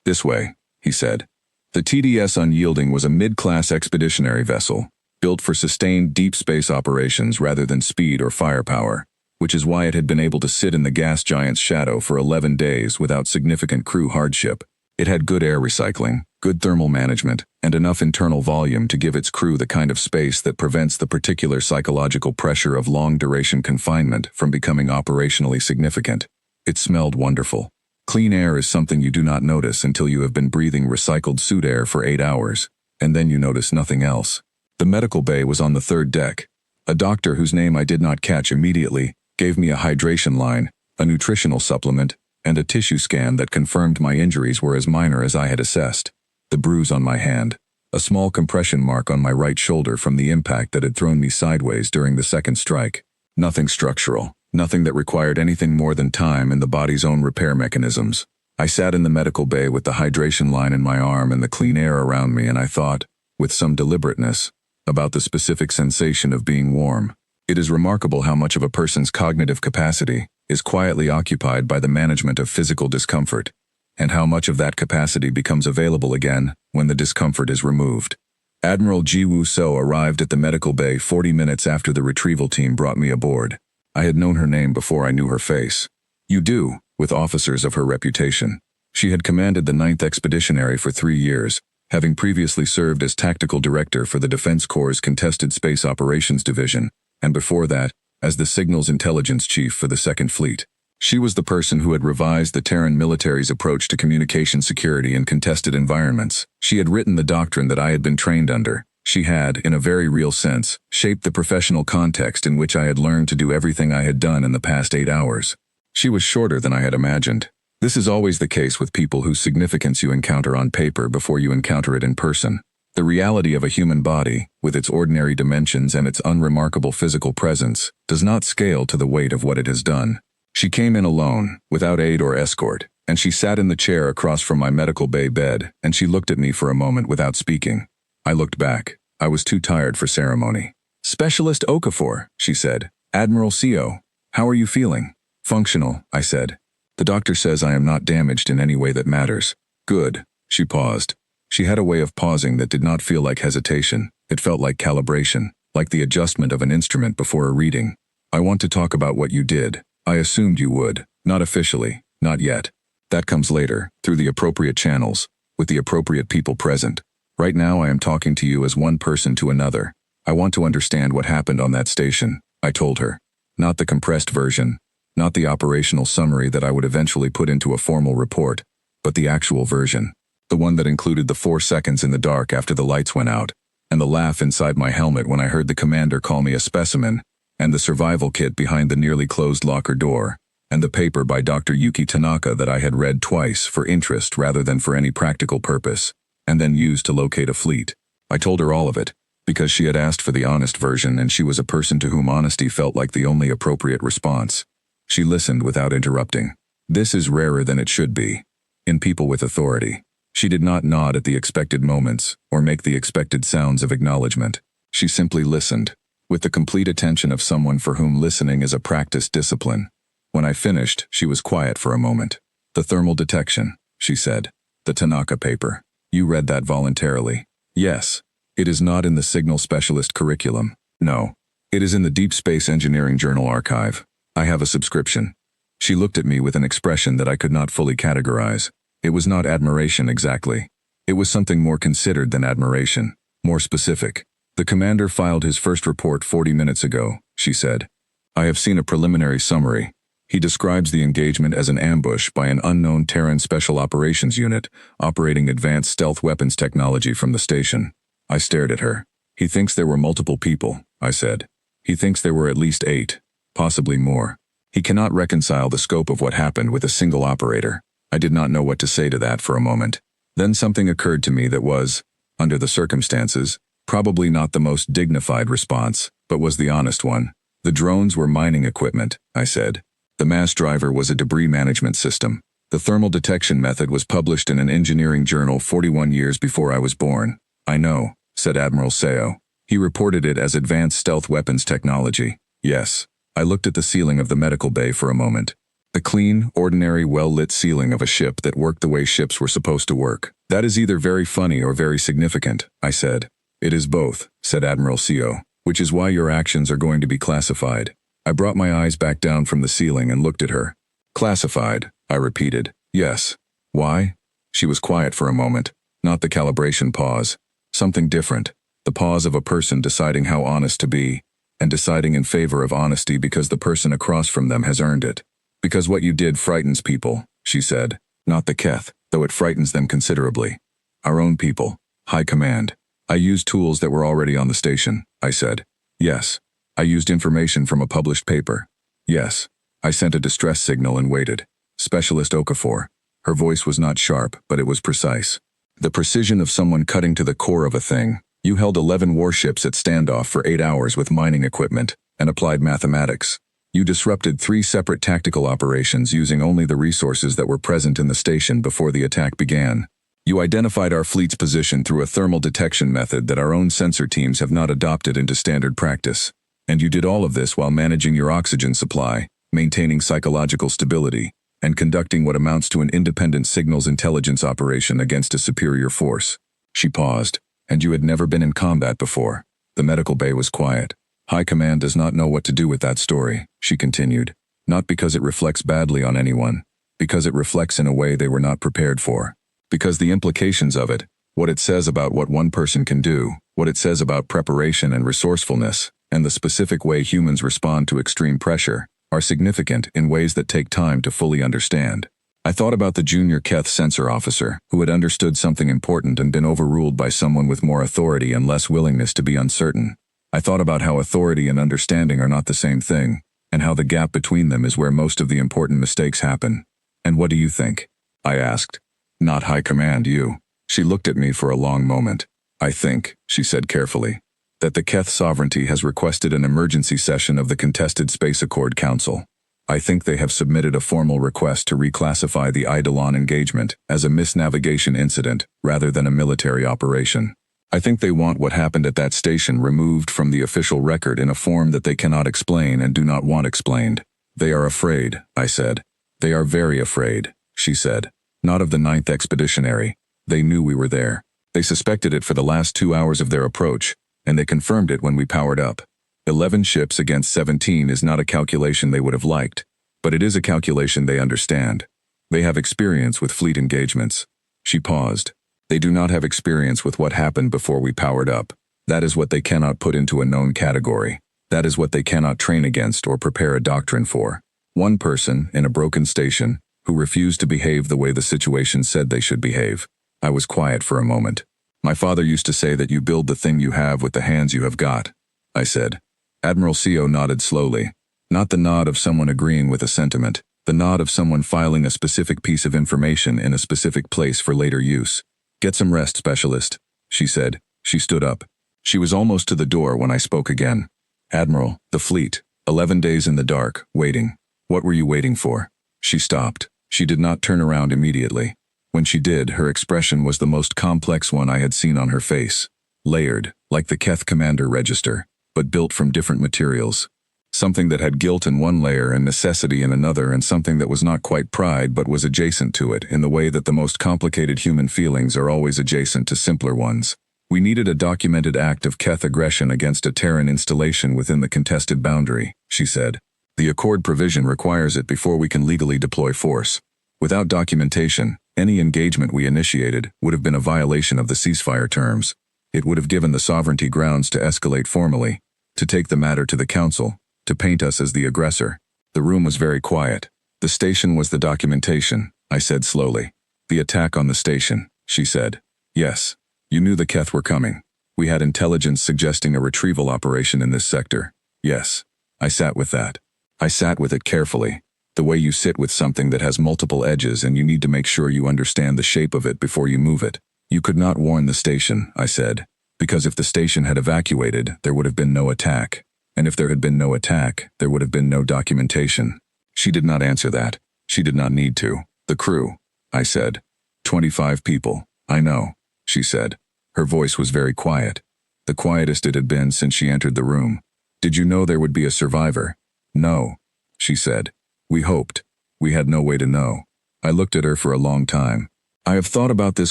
"This way," he said. The TDS Unyielding was a mid-class expeditionary vessel, built for sustained deep space operations rather than speed or firepower, which is why it had been able to sit in the gas giant's shadow for 11 days without significant crew hardship. It had good air recycling, good thermal management, and enough internal volume to give its crew the kind of space that prevents the particular psychological pressure of long-duration confinement from becoming operationally significant. It smelled wonderful. Clean air is something you do not notice until you have been breathing recycled suit air for 8 hours, and then you notice nothing else. The medical bay was on the 3rd deck. A doctor whose name I did not catch immediately gave me a hydration line, a nutritional supplement, and a tissue scan that confirmed my injuries were as minor as I had assessed. The bruise on my hand, a small compression mark on my right shoulder from the impact that had thrown me sideways during the second strike. Nothing structural, nothing that required anything more than time and the body's own repair mechanisms. I sat in the medical bay with the hydration line in my arm and the clean air around me, and I thought, with some deliberateness, about the specific sensation of being warm. It is remarkable how much of a person's cognitive capacity is quietly occupied by the management of physical discomfort, and how much of that capacity becomes available again when the discomfort is removed. Admiral Ji Woo-so arrived at the medical bay 40 minutes after the retrieval team brought me aboard. I had known her name before I knew her face. You do, with officers of her reputation. She had commanded the 9th Expeditionary for 3 years, having previously served as tactical director for the Defense Corps' Contested Space Operations Division, and before that, as the Signals Intelligence Chief for the 2nd Fleet. She was the person who had revised the Terran military's approach to communication security in contested environments. She had written the doctrine that I had been trained under. She had, in a very real sense, shaped the professional context in which I had learned to do everything I had done in the past 8 hours. She was shorter than I had imagined. This is always the case with people whose significance you encounter on paper before you encounter it in person. The reality of a human body, with its ordinary dimensions and its unremarkable physical presence, does not scale to the weight of what it has done. She came in alone, without aid or escort, and she sat in the chair across from my medical bay bed, and she looked at me for a moment without speaking. I looked back. I was too tired for ceremony. "Specialist Okafor," she said. "Admiral CO, how are you feeling?" "Functional," I said. "The doctor says I am not damaged in any way that matters." "Good." She paused. She had a way of pausing that did not feel like hesitation. It felt like calibration, like the adjustment of an instrument before a reading. "I want to talk about what you did. I assumed you would. Not officially. Not yet. That comes later, through the appropriate channels, with the appropriate people present. Right now I am talking to you as one person to another. I want to understand what happened on that station," I told her. Not the compressed version, not the operational summary that I would eventually put into a formal report, but the actual version. The one that included the 4 seconds in the dark after the lights went out, and the laugh inside my helmet when I heard the commander call me a specimen, and the survival kit behind the nearly closed locker door, and the paper by Dr. Yuki Tanaka that I had read twice for interest rather than for any practical purpose, and then used to locate a fleet. I told her all of it, because she had asked for the honest version and she was a person to whom honesty felt like the only appropriate response. She listened without interrupting. This is rarer than it should be, in people with authority. She did not nod at the expected moments or make the expected sounds of acknowledgement. She simply listened, with the complete attention of someone for whom listening is a practiced discipline. When I finished, she was quiet for a moment. "The thermal detection," she said. "The Tanaka paper. You read that voluntarily." "Yes. It is not in the signal specialist curriculum. No. It is in the Deep Space Engineering Journal archive. I have a subscription." She looked at me with an expression that I could not fully categorize. It was not admiration exactly. It was something more considered than admiration, more specific. "The commander filed his first report 40 minutes ago," she said. "I have seen a preliminary summary. He describes the engagement as an ambush by an unknown Terran Special Operations Unit operating advanced stealth weapons technology from the station." I stared at her. "He thinks there were multiple people," I said. "He thinks there were at least 8, possibly more. He cannot reconcile the scope of what happened with a single operator." I did not know what to say to that for a moment. Then something occurred to me that was, under the circumstances, probably not the most dignified response, but was the honest one. "The drones were mining equipment," I said. "The mass driver was a debris management system. The thermal detection method was published in an engineering journal 41 years before I was born." "I know," said Admiral Seo. "He reported it as advanced stealth weapons technology." "Yes. I looked at the ceiling of the medical bay for a moment. The clean, ordinary, well-lit ceiling of a ship that worked the way ships were supposed to work. That is either very funny or very significant, I said. It is both, said Admiral CO, which is why your actions are going to be classified. I brought my eyes back down from the ceiling and looked at her. Classified, I repeated. Yes. Why? She was quiet for a moment. Not the calibration pause. Something different. The pause of a person deciding how honest to be, and deciding in favor of honesty because the person across from them has earned it. Because what you did frightens people, she said. Not the Keth, though it frightens them considerably. Our own people. High command. I used tools that were already on the station, I said. Yes. I used information from a published paper. Yes. I sent a distress signal and waited. Specialist Okafor. Her voice was not sharp, but it was precise. The precision of someone cutting to the core of a thing. You held 11 warships at standoff for 8 hours with mining equipment and applied mathematics. You disrupted 3 separate tactical operations using only the resources that were present in the station before the attack began. You identified our fleet's position through a thermal detection method that our own sensor teams have not adopted into standard practice. And you did all of this while managing your oxygen supply, maintaining psychological stability, and conducting what amounts to an independent signals intelligence operation against a superior force. She paused. And you had never been in combat before. The medical bay was quiet. High command does not know what to do with that story, she continued. Not because it reflects badly on anyone. Because it reflects in a way they were not prepared for. Because the implications of it, what it says about what one person can do, what it says about preparation and resourcefulness, and the specific way humans respond to extreme pressure, are significant in ways that take time to fully understand. I thought about the junior Keth sensor officer, who had understood something important and been overruled by someone with more authority and less willingness to be uncertain. I thought about how authority and understanding are not the same thing, and how the gap between them is where most of the important mistakes happen. And what do you think? I asked. Not high command, you. She looked at me for a long moment. I think, she said carefully, that the Keth sovereignty has requested an emergency session of the contested Space Accord Council. I think they have submitted a formal request to reclassify the Eidolon engagement as a misnavigation incident rather than a military operation. I think they want what happened at that station removed from the official record in a form that they cannot explain and do not want explained. They are afraid, I said. They are very afraid, she said. Not of the 9th Expeditionary. They knew we were there. They suspected it for the last 2 hours of their approach, and they confirmed it when we powered up. 11 ships against 17 is not a calculation they would have liked, but it is a calculation they understand. They have experience with fleet engagements. She paused. They do not have experience with what happened before we powered up. That is what they cannot put into a known category. That is what they cannot train against or prepare a doctrine for. One person, in a broken station, who refused to behave the way the situation said they should behave. I was quiet for a moment. My father used to say that you build the thing you have with the hands you have got, I said. Admiral CO nodded slowly. Not the nod of someone agreeing with a sentiment, the nod of someone filing a specific piece of information in a specific place for later use. Get some rest, specialist, she said. She stood up. She was almost to the door when I spoke again. Admiral, the fleet, 11 days in the dark, waiting. What were you waiting for? She stopped. She did not turn around immediately. When she did, her expression was the most complex one I had seen on her face. Layered, like the Keth Commander Register, but built from different materials. Something that had guilt in one layer and necessity in another, and something that was not quite pride but was adjacent to it in the way that the most complicated human feelings are always adjacent to simpler ones. We needed a documented act of Keth aggression against a Terran installation within the contested boundary, she said. The Accord provision requires it before we can legally deploy force. Without documentation, any engagement we initiated would have been a violation of the ceasefire terms. It would have given the sovereignty grounds to escalate formally, to take the matter to the council, to paint us as the aggressor. The room was very quiet. The station was the documentation, I said slowly. The attack on the station, she said. Yes. You knew the Keth were coming. We had intelligence suggesting a retrieval operation in this sector. Yes. I sat with that. I sat with it carefully. The way you sit with something that has multiple edges and you need to make sure you understand the shape of it before you move it. You could not warn the station, I said, because if the station had evacuated, there would have been no attack. And if there had been no attack, there would have been no documentation. She did not answer that. She did not need to. The crew, I said. 25 people. I know, she said. Her voice was very quiet. The quietest it had been since she entered the room. Did you know there would be a survivor? No, she said. We hoped. We had no way to know. I looked at her for a long time. I have thought about this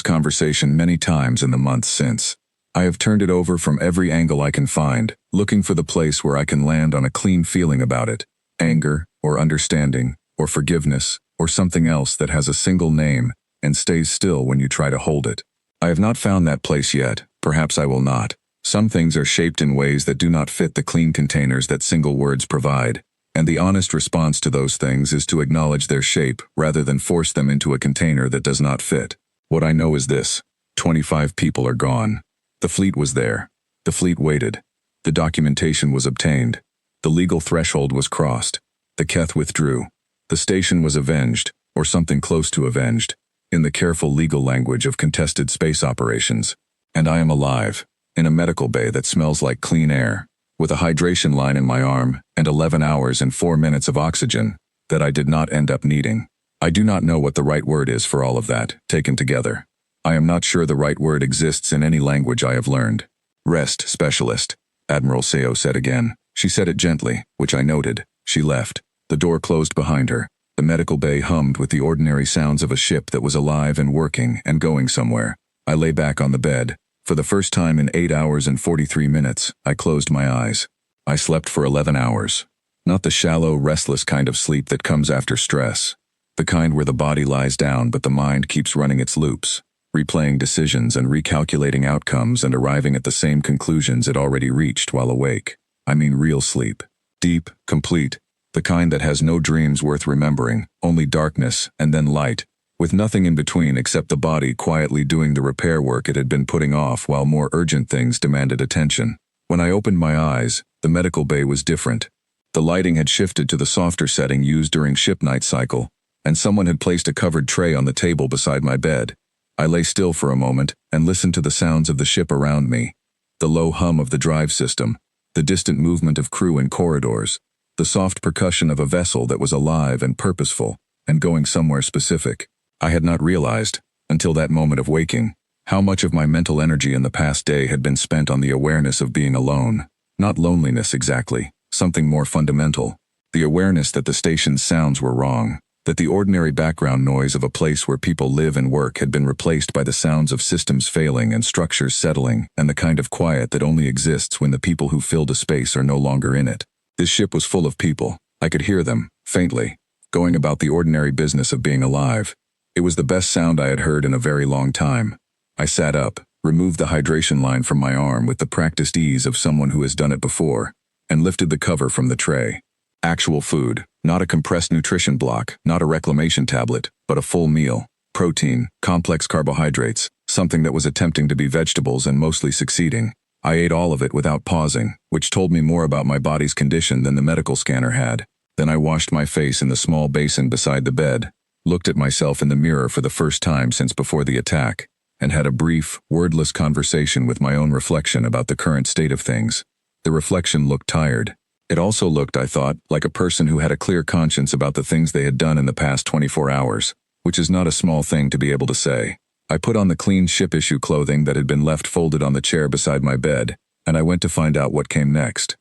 conversation many times in the months since. I have turned it over from every angle I can find, looking for the place where I can land on a clean feeling about it. Anger, or understanding, or forgiveness, or something else that has a single name and stays still when you try to hold it. I have not found that place yet. Perhaps I will not. Some things are shaped in ways that do not fit the clean containers that single words provide, and the honest response to those things is to acknowledge their shape rather than force them into a container that does not fit. What I know is this: 25 people are gone. The fleet was there. The fleet waited. The documentation was obtained. The legal threshold was crossed. The Keth withdrew. The station was avenged, or something close to avenged, in the careful legal language of contested space operations. And I am alive, in a medical bay that smells like clean air, with a hydration line in my arm and 11 hours and 4 minutes of oxygen that I did not end up needing. I do not know what the right word is for all of that, taken together. I am not sure the right word exists in any language I have learned. Rest, specialist, Admiral Seo said again. She said it gently, which I noted. She left. The door closed behind her. The medical bay hummed with the ordinary sounds of a ship that was alive and working and going somewhere. I lay back on the bed. For the first time in 8 hours and 43 minutes, I closed my eyes. I slept for 11 hours. Not the shallow, restless kind of sleep that comes after stress. The kind where the body lies down but the mind keeps running its loops, replaying decisions and recalculating outcomes and arriving at the same conclusions it already reached while awake. I mean real sleep. Deep, complete. The kind that has no dreams worth remembering, only darkness and then light, with nothing in between except the body quietly doing the repair work it had been putting off while more urgent things demanded attention. When I opened my eyes, the medical bay was different. The lighting had shifted to the softer setting used during ship night cycle, and someone had placed a covered tray on the table beside my bed. I lay still for a moment and listened to the sounds of the ship around me. The low hum of the drive system, the distant movement of crew in corridors, the soft percussion of a vessel that was alive and purposeful and going somewhere specific. I had not realized, until that moment of waking, how much of my mental energy in the past day had been spent on the awareness of being alone. Not loneliness exactly, something more fundamental. The awareness that the station's sounds were wrong, that the ordinary background noise of a place where people live and work had been replaced by the sounds of systems failing and structures settling, and the kind of quiet that only exists when the people who filled a space are no longer in it. This ship was full of people. I could hear them, faintly, going about the ordinary business of being alive. It was the best sound I had heard in a very long time. I sat up, removed the hydration line from my arm with the practiced ease of someone who has done it before, and lifted the cover from the tray. Actual food, not a compressed nutrition block, not a reclamation tablet, but a full meal. Protein, complex carbohydrates, something that was attempting to be vegetables and mostly succeeding. I ate all of it without pausing, which told me more about my body's condition than the medical scanner had. Then I washed my face in the small basin beside the bed, looked at myself in the mirror for the first time since before the attack, and had a brief, wordless conversation with my own reflection about the current state of things. The reflection looked tired. It also looked, I thought, like a person who had a clear conscience about the things they had done in the past 24 hours, which is not a small thing to be able to say. I put on the clean ship-issue clothing that had been left folded on the chair beside my bed, and I went to find out what came next.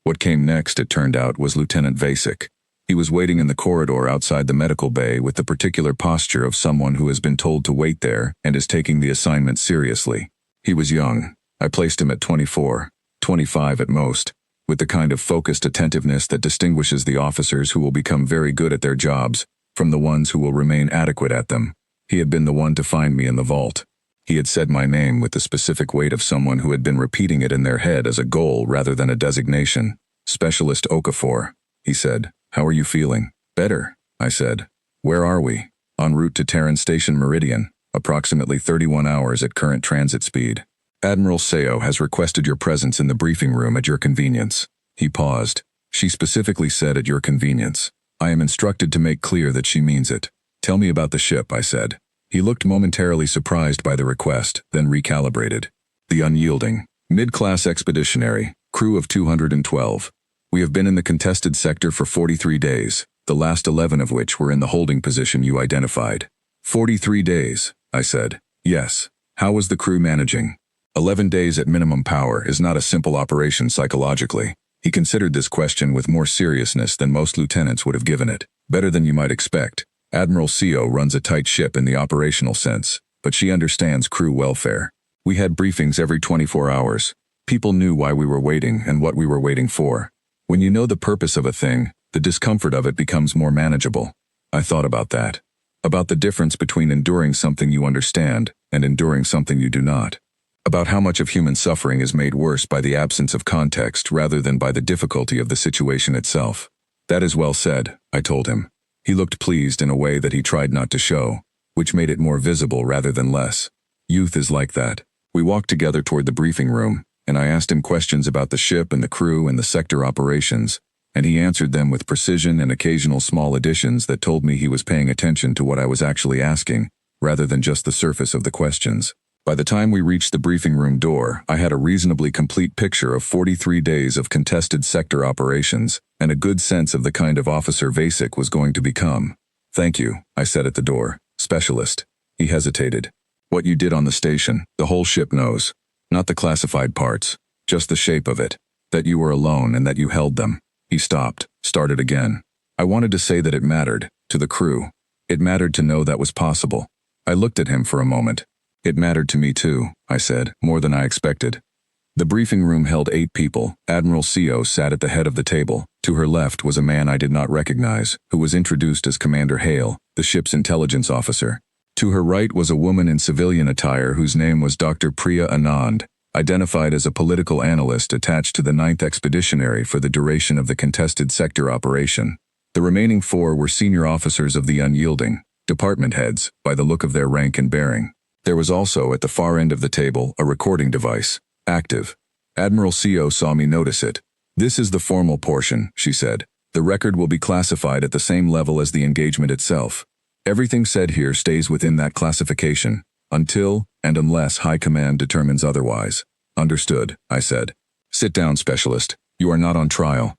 What came next, it turned out, was Lieutenant Vasek. He was waiting in the corridor outside the medical bay with the particular posture of someone who has been told to wait there and is taking the assignment seriously. He was young. I placed him at 24, 25 at most, with the kind of focused attentiveness that distinguishes the officers who will become very good at their jobs from the ones who will remain adequate at them. He had been the one to find me in the vault. He had said my name with the specific weight of someone who had been repeating it in their head as a goal rather than a designation. Specialist Okafor, he said. How are you feeling? Better, I said. Where are we? En route to Terran Station Meridian, approximately 31 hours at current transit speed. Admiral Seo has requested your presence in the briefing room at your convenience. He paused. She specifically said at your convenience. I am instructed to make clear that she means it. Tell me about the ship, I said. He looked momentarily surprised by the request, then recalibrated. The Unyielding. Mid-class expeditionary, crew of 212. We have been in the contested sector for 43 days, the last 11 of which were in the holding position you identified. 43 days, I said. Yes. How was the crew managing? 11 days at minimum power is not a simple operation psychologically. He considered this question with more seriousness than most lieutenants would have given it. Better than you might expect. Admiral CO runs a tight ship in the operational sense, but she understands crew welfare. We had briefings every 24 hours. People knew why we were waiting and what we were waiting for. When you know the purpose of a thing, the discomfort of it becomes more manageable. I thought about that. About the difference between enduring something you understand and enduring something you do not. About how much of human suffering is made worse by the absence of context rather than by the difficulty of the situation itself. That is well said, I told him. He looked pleased in a way that he tried not to show, which made it more visible rather than less. Youth is like that. We walked together toward the briefing room, and I asked him questions about the ship and the crew and the sector operations, and he answered them with precision and occasional small additions that told me he was paying attention to what I was actually asking, rather than just the surface of the questions. By the time we reached the briefing room door, I had a reasonably complete picture of 43 days of contested sector operations, and a good sense of the kind of officer Vasek was going to become. Thank you, I said at the door. Specialist. He hesitated. What you did on the station, the whole ship knows. Not the classified parts, just the shape of it. That you were alone and that you held them. He stopped, started again. I wanted to say that it mattered, to the crew. It mattered to know that was possible. I looked at him for a moment. It mattered to me too, I said, more than I expected. The briefing room held 8 people. Admiral CO sat at the head of the table. To her left was a man I did not recognize, who was introduced as Commander Hale, the ship's intelligence officer. To her right was a woman in civilian attire whose name was Dr. Priya Anand, identified as a political analyst attached to the 9th Expeditionary for the duration of the contested sector operation. The remaining 4 were senior officers of the Unyielding, department heads, by the look of their rank and bearing. There was also, at the far end of the table, a recording device, active. Admiral CO saw me notice it. This is the formal portion, she said. The record will be classified at the same level as the engagement itself. Everything said here stays within that classification, until and unless High Command determines otherwise. Understood, I said. Sit down, Specialist. You are not on trial.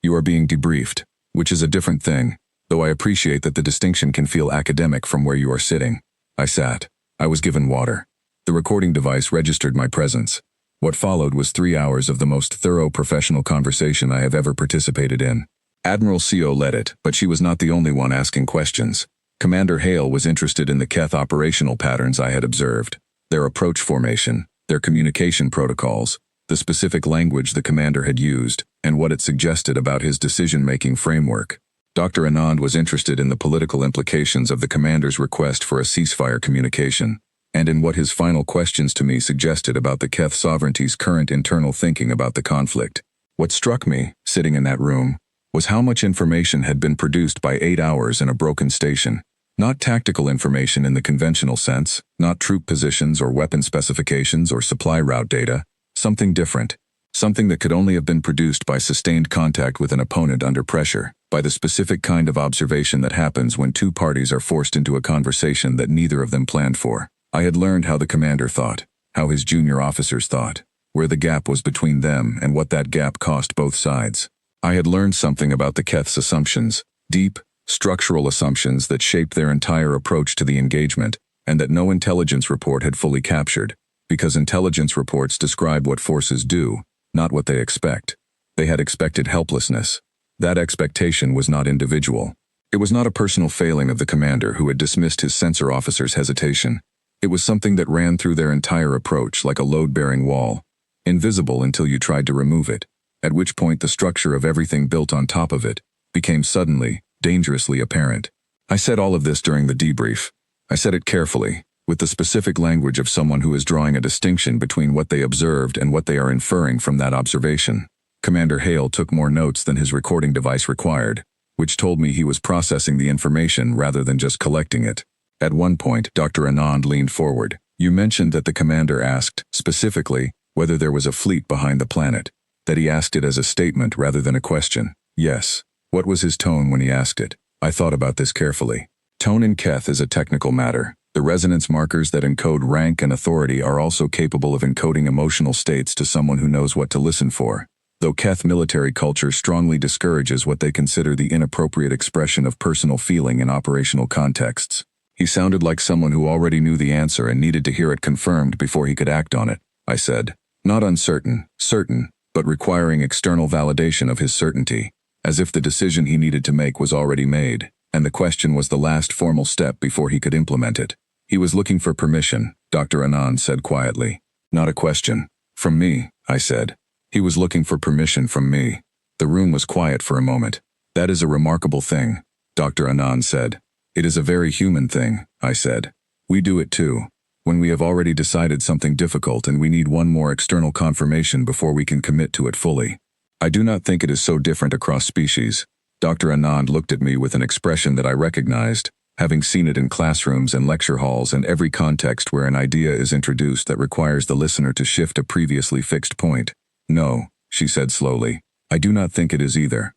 You are being debriefed, which is a different thing, though I appreciate that the distinction can feel academic from where you are sitting. I sat. I was given water. The recording device registered my presence. What followed was 3 hours of the most thorough professional conversation I have ever participated in. Admiral CO led it, but she was not the only one asking questions. Commander Hale was interested in the Keth operational patterns I had observed, their approach formation, their communication protocols, the specific language the commander had used, and what it suggested about his decision-making framework. Dr. Anand was interested in the political implications of the commander's request for a ceasefire communication, and in what his final questions to me suggested about the Keth sovereignty's current internal thinking about the conflict. What struck me, sitting in that room, was how much information had been produced by 8 hours in a broken station. Not tactical information in the conventional sense, not troop positions or weapon specifications or supply route data, something different. Something that could only have been produced by sustained contact with an opponent under pressure, by the specific kind of observation that happens when 2 parties are forced into a conversation that neither of them planned for. I had learned how the commander thought, how his junior officers thought, where the gap was between them and what that gap cost both sides. I had learned something about the Keth's assumptions, deep, structural assumptions that shaped their entire approach to the engagement, and that no intelligence report had fully captured, because intelligence reports describe what forces do, not what they expect. They had expected helplessness. That expectation was not individual. It was not a personal failing of the commander who had dismissed his sensor officer's hesitation. It was something that ran through their entire approach like a load-bearing wall, invisible until you tried to remove it, at which point the structure of everything built on top of it became suddenly, dangerously apparent. I said all of this during the debrief. I said it carefully, with the specific language of someone who is drawing a distinction between what they observed and what they are inferring from that observation. Commander Hale took more notes than his recording device required, which told me he was processing the information rather than just collecting it. At one point, Dr. Anand leaned forward. You mentioned that the commander asked, specifically, whether there was a fleet behind the planet, that he asked it as a statement rather than a question. Yes. What was his tone when he asked it? I thought about this carefully. Tone in Keth is a technical matter. The resonance markers that encode rank and authority are also capable of encoding emotional states to someone who knows what to listen for, though Keth military culture strongly discourages what they consider the inappropriate expression of personal feeling in operational contexts. He sounded like someone who already knew the answer and needed to hear it confirmed before he could act on it, I said. Not uncertain, certain, but requiring external validation of his certainty, as if the decision he needed to make was already made, and the question was the last formal step before he could implement it. He was looking for permission, Dr. Anand said quietly. Not a question. From me, I said. He was looking for permission from me. The room was quiet for a moment. That is a remarkable thing, Dr. Anand said. It is a very human thing, I said. We do it too. When we have already decided something difficult and we need one more external confirmation before we can commit to it fully. I do not think it is so different across species. Dr. Anand looked at me with an expression that I recognized, having seen it in classrooms and lecture halls and every context where an idea is introduced that requires the listener to shift a previously fixed point. No, she said slowly. I do not think it is either.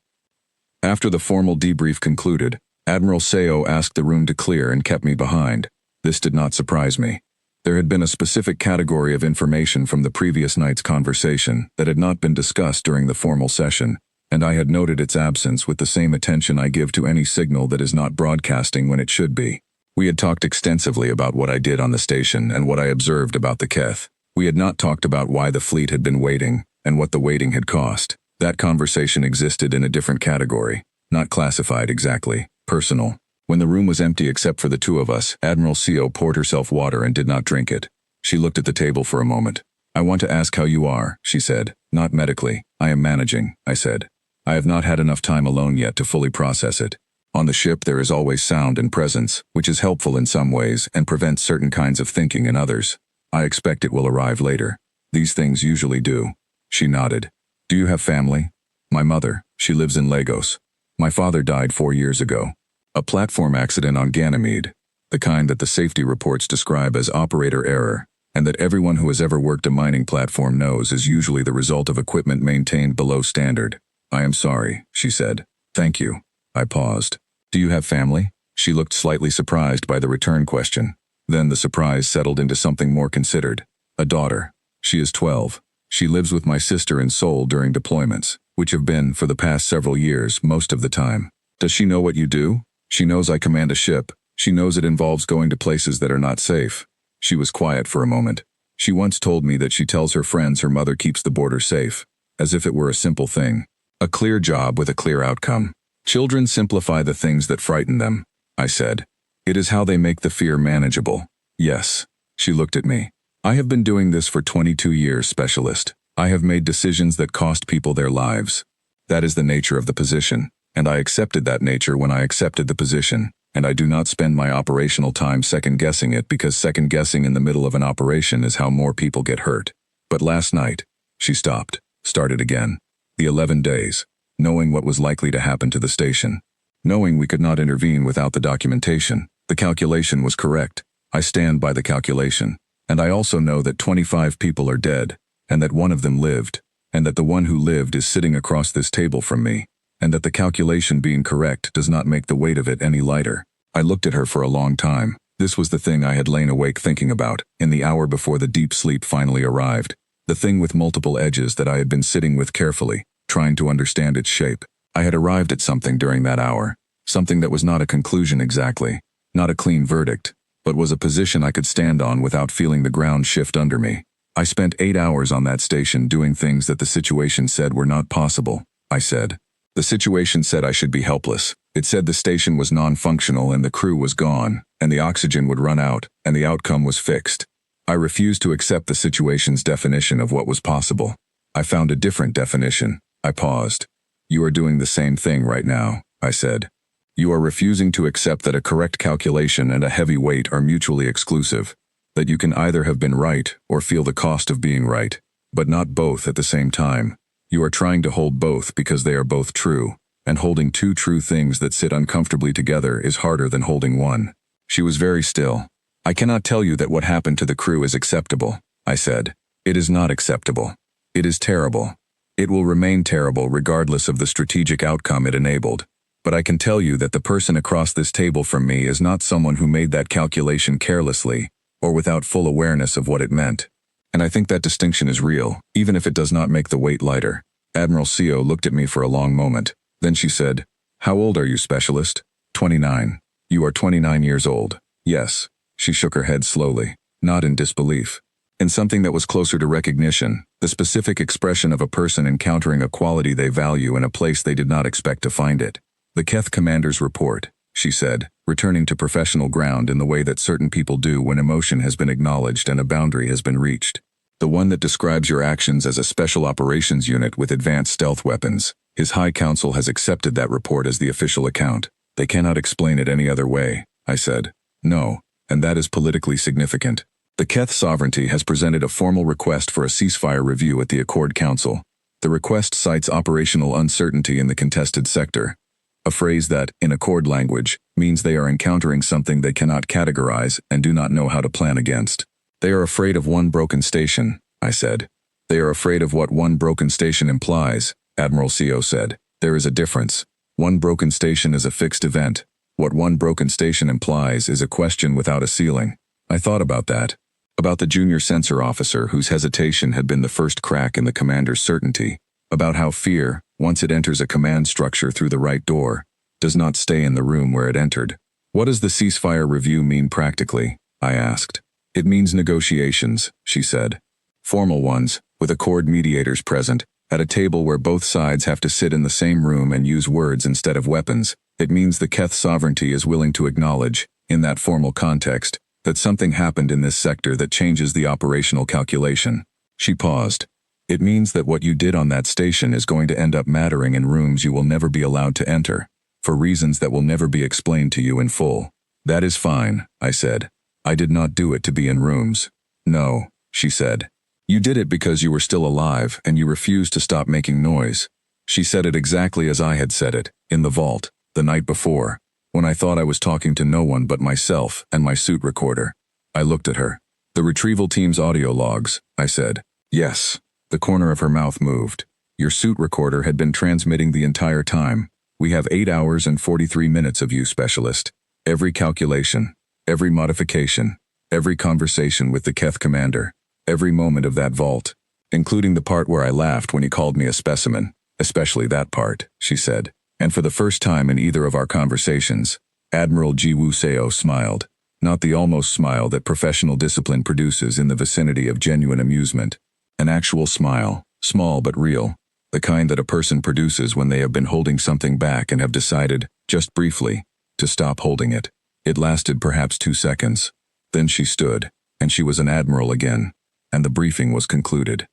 After the formal debrief concluded, Admiral Seo asked the room to clear and kept me behind. This did not surprise me. There had been a specific category of information from the previous night's conversation that had not been discussed during the formal session, and I had noted its absence with the same attention I give to any signal that is not broadcasting when it should be. We had talked extensively about what I did on the station and what I observed about the Keth. We had not talked about why the fleet had been waiting and what the waiting had cost. That conversation existed in a different category, not classified exactly, personal. When the room was empty except for the two of us, Admiral Seo poured herself water and did not drink it. She looked at the table for a moment. I want to ask how you are, she said. Not medically. I am managing, I said. I have not had enough time alone yet to fully process it. On the ship there is always sound and presence, which is helpful in some ways and prevents certain kinds of thinking in others. I expect it will arrive later. These things usually do. She nodded. Do you have family? My mother. She lives in Lagos. My father died 4 years ago. A platform accident on Ganymede, the kind that the safety reports describe as operator error, and that everyone who has ever worked a mining platform knows is usually the result of equipment maintained below standard. I am sorry, she said. Thank you. I paused. Do you have family? She looked slightly surprised by the return question. Then the surprise settled into something more considered. A daughter. She is 12. She lives with my sister in Seoul during deployments, which have been, for the past several years, most of the time. Does she know what you do? She knows I command a ship. She knows it involves going to places that are not safe. She was quiet for a moment. She once told me that she tells her friends her mother keeps the border safe, as if it were a simple thing. A clear job with a clear outcome. Children simplify the things that frighten them, I said. It is how they make the fear manageable. Yes. She looked at me. I have been doing this for 22 years, specialist. I have made decisions that cost people their lives. That is the nature of the position. And I accepted that nature when I accepted the position, and I do not spend my operational time second-guessing it because second-guessing in the middle of an operation is how more people get hurt. But last night, she stopped, started again. The 11 days, knowing what was likely to happen to the station. Knowing we could not intervene without the documentation, the calculation was correct. I stand by the calculation. And I also know that 25 people are dead, and that one of them lived, and that the one who lived is sitting across this table from me. And that the calculation being correct does not make the weight of it any lighter. I looked at her for a long time. This was the thing I had lain awake thinking about, in the hour before the deep sleep finally arrived. The thing with multiple edges that I had been sitting with carefully, trying to understand its shape. I had arrived at something during that hour. Something that was not a conclusion exactly, not a clean verdict, but was a position I could stand on without feeling the ground shift under me. I spent 8 hours on that station doing things that the situation said were not possible, I said. The situation said I should be helpless. It said the station was non-functional and the crew was gone, and the oxygen would run out, and the outcome was fixed. I refused to accept the situation's definition of what was possible. I found a different definition. I paused. You are doing the same thing right now, I said. You are refusing to accept that a correct calculation and a heavy weight are mutually exclusive, that you can either have been right or feel the cost of being right, but not both at the same time. You are trying to hold both because they are both true, and holding two true things that sit uncomfortably together is harder than holding one. She was very still. I cannot tell you that what happened to the crew is acceptable, I said. It is not acceptable. It is terrible. It will remain terrible regardless of the strategic outcome it enabled. But I can tell you that the person across this table from me is not someone who made that calculation carelessly, or without full awareness of what it meant. And I think that distinction is real, even if it does not make the weight lighter. Admiral Seo looked at me for a long moment. Then she said, How old are you, specialist? 29. You are 29 years old. Yes. She shook her head slowly, not in disbelief. in something that was closer to recognition, the specific expression of a person encountering a quality they value in a place they did not expect to find it. "The Keth Commander's report," she said, returning to professional ground in the way that certain people do when emotion has been acknowledged and a boundary has been reached. "The one that describes your actions as a special operations unit with advanced stealth weapons. His High Council has accepted that report as the official account. They cannot explain it any other way," I said. "No, and that is politically significant. The Keth Sovereignty has presented a formal request for a ceasefire review at the Accord Council. The request cites operational uncertainty in the contested sector, a phrase that, in Accord language, means they are encountering something they cannot categorize and do not know how to plan against. They are afraid of one broken station," I said. "They are afraid of what one broken station implies," Admiral CO said. "There is a difference. One broken station is a fixed event. What one broken station implies is a question without a ceiling." I thought about that. About the junior sensor officer whose hesitation had been the first crack in the commander's certainty. About how fear, once it enters a command structure through the right door, does not stay in the room where it entered. "What does the ceasefire review mean practically?" I asked. "It means negotiations," she said. "Formal ones, with Accord mediators present, at a table where both sides have to sit in the same room and use words instead of weapons. It means the Keth Sovereignty is willing to acknowledge, in that formal context, that something happened in this sector that changes the operational calculation." She paused. "It means that what you did on that station is going to end up mattering in rooms you will never be allowed to enter, for reasons that will never be explained to you in full." "That is fine," I said. "I did not do it to be in rooms." "No," she said. "You did it because you were still alive and you refused to stop making noise." She said it exactly as I had said it, in the vault, the night before, when I thought I was talking to no one but myself and my suit recorder. I looked at her. "The retrieval team's audio logs," I said. "Yes." The corner of her mouth moved. "Your suit recorder had been transmitting the entire time. We have 8 hours and 43 minutes of you, Specialist. Every calculation, every modification, every conversation with the Keth Commander, every moment of that vault, including the part where I laughed when he called me a specimen, especially that part," she said. "And for the first time in either of our conversations, Admiral Jiwoo Seo smiled. Not the almost smile that professional discipline produces in the vicinity of genuine amusement. An actual smile, small but real, the kind that a person produces when they have been holding something back and have decided, just briefly, to stop holding it. It lasted perhaps 2 seconds. Then she stood, and she was an admiral again, and the briefing was concluded.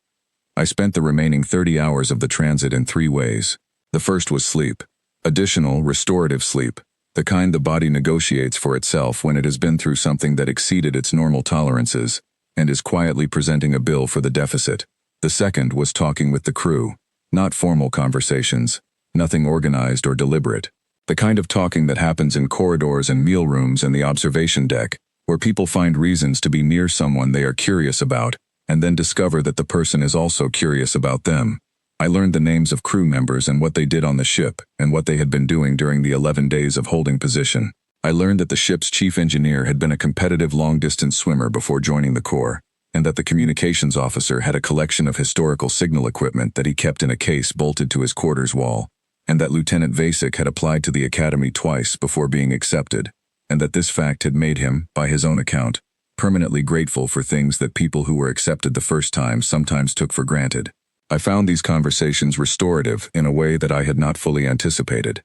I spent the remaining 30 hours of the transit in 3 ways. The first was sleep. Additional, restorative sleep, the kind the body negotiates for itself when it has been through something that exceeded its normal tolerances, and is quietly presenting a bill for the deficit. The second was talking with the crew, not formal conversations, nothing organized or deliberate. The kind of talking that happens in corridors and meal rooms and the observation deck, where people find reasons to be near someone they are curious about, and then discover that the person is also curious about them. I learned the names of crew members and what they did on the ship, and what they had been doing during the 11 days of holding position. I learned that the ship's chief engineer had been a competitive long-distance swimmer before joining the Corps, and that the communications officer had a collection of historical signal equipment that he kept in a case bolted to his quarters wall, and that Lieutenant Vasek had applied to the academy twice before being accepted, and that this fact had made him, by his own account, permanently grateful for things that people who were accepted the first time sometimes took for granted. I found these conversations restorative in a way that I had not fully anticipated.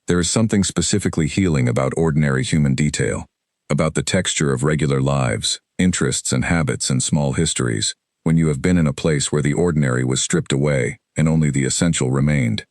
There is something specifically healing about ordinary human detail, about the texture of regular lives, interests and habits and small histories, when you have been in a place where the ordinary was stripped away and only the essential remained.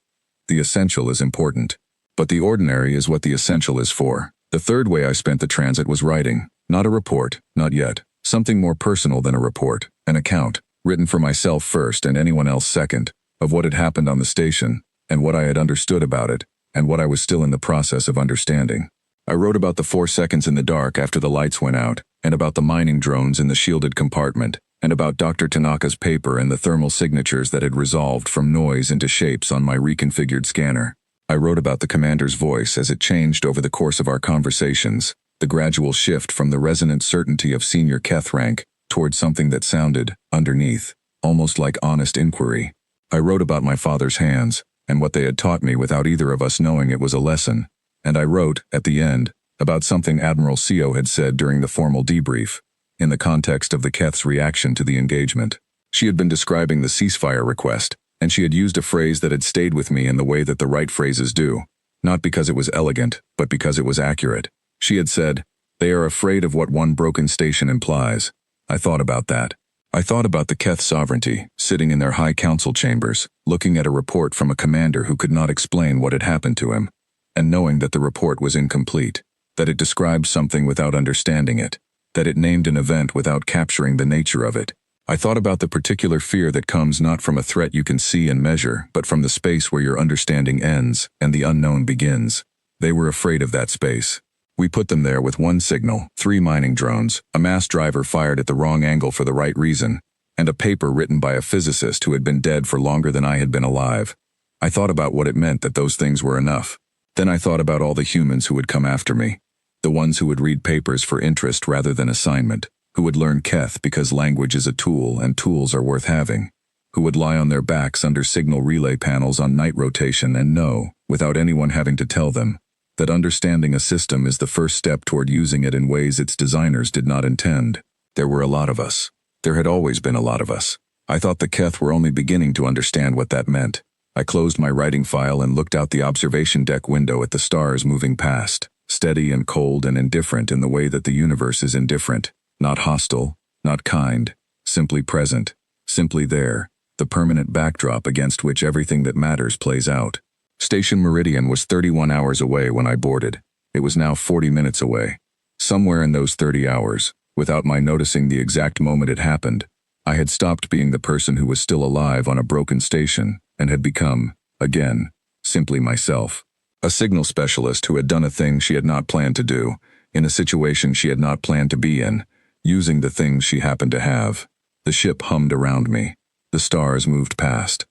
The essential is important, but the ordinary is what the essential is for. The third way I spent the transit was writing, not a report, not yet, something more personal than a report, an account, written for myself first and anyone else second, of what had happened on the station, and what I had understood about it, and what I was still in the process of understanding. I wrote about the 4 seconds in the dark after the lights went out, and about the mining drones in the shielded compartment, and about Dr. Tanaka's paper and the thermal signatures that had resolved from noise into shapes on my reconfigured scanner. I wrote about the commander's voice as it changed over the course of our conversations, the gradual shift from the resonant certainty of senior Keth rank toward something that sounded, underneath, almost like honest inquiry. I wrote about my father's hands, and what they had taught me without either of us knowing it was a lesson, and I wrote, at the end, about something Admiral CO had said during the formal debrief. in the context of the Keth's reaction to the engagement. She had been describing the ceasefire request, and she had used a phrase that had stayed with me in the way that the right phrases do, not because it was elegant, but because it was accurate. She had said, "They are afraid of what one broken station implies." I thought about that. I thought about the Keth sovereignty, sitting in their high council chambers, looking at a report from a commander who could not explain what had happened to him, and knowing that the report was incomplete, that it described something without understanding it, that it named an event without capturing the nature of it. I thought about the particular fear that comes not from a threat you can see and measure, but from the space where your understanding ends and the unknown begins. They were afraid of that space. We put them there with one signal, 3 mining drones, a mass driver fired at the wrong angle for the right reason, and a paper written by a physicist who had been dead for longer than I had been alive. I thought about what it meant that those things were enough. Then I thought about all the humans who would come after me, the ones who would read papers for interest rather than assignment, who would learn Keth because language is a tool and tools are worth having, who would lie on their backs under signal relay panels on night rotation and know, without anyone having to tell them, that understanding a system is the first step toward using it in ways its designers did not intend. There were a lot of us. There had always been a lot of us. I thought the Keth were only beginning to understand what that meant. I closed my writing file and looked out the observation deck window at the stars moving past, steady and cold and indifferent in the way that the universe is indifferent, not hostile, not kind, simply present, simply there, the permanent backdrop against which everything that matters plays out. Station Meridian was 31 hours away when I boarded. It was now 40 minutes away. Somewhere in those 30 hours, without my noticing the exact moment it happened, I had stopped being the person who was still alive on a broken station and had become, again, simply myself. A signal specialist who had done a thing she had not planned to do, in a situation she had not planned to be in, using the things she happened to have. The ship hummed around me. The stars moved past.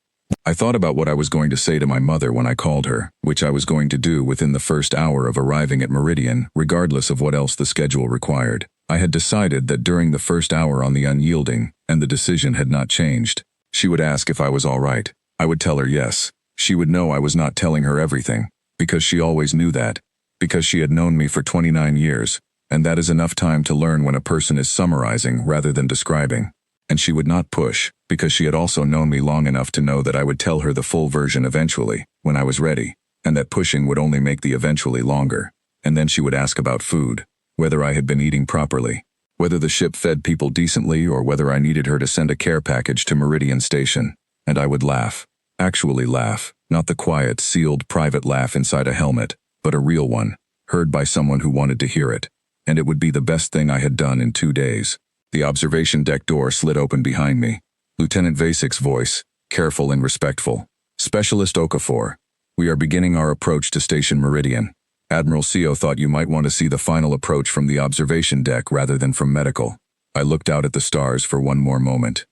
I thought about what I was going to say to my mother when I called her, which I was going to do within the first hour of arriving at Meridian, regardless of what else the schedule required. I had decided that during the first hour on the Unyielding, and the decision had not changed. She would ask if I was all right. I would tell her yes. She would know I was not telling her everything, because she always knew that, because she had known me for 29 years, and that is enough time to learn when a person is summarizing rather than describing. And she would not push, because she had also known me long enough to know that I would tell her the full version eventually, when I was ready, and that pushing would only make the eventually longer. And then she would ask about food, whether I had been eating properly, whether the ship fed people decently or whether I needed her to send a care package to Meridian Station. And I would laugh. Actually laugh, not the quiet, sealed, private laugh inside a helmet, but a real one, heard by someone who wanted to hear it. And it would be the best thing I had done in 2 days. The observation deck door slid open behind me. Lieutenant Vasik's voice, careful and respectful. "Specialist Okafor, we are beginning our approach to Station Meridian. Admiral Seo thought you might want to see the final approach from the observation deck rather than from medical." I looked out at the stars for one more moment.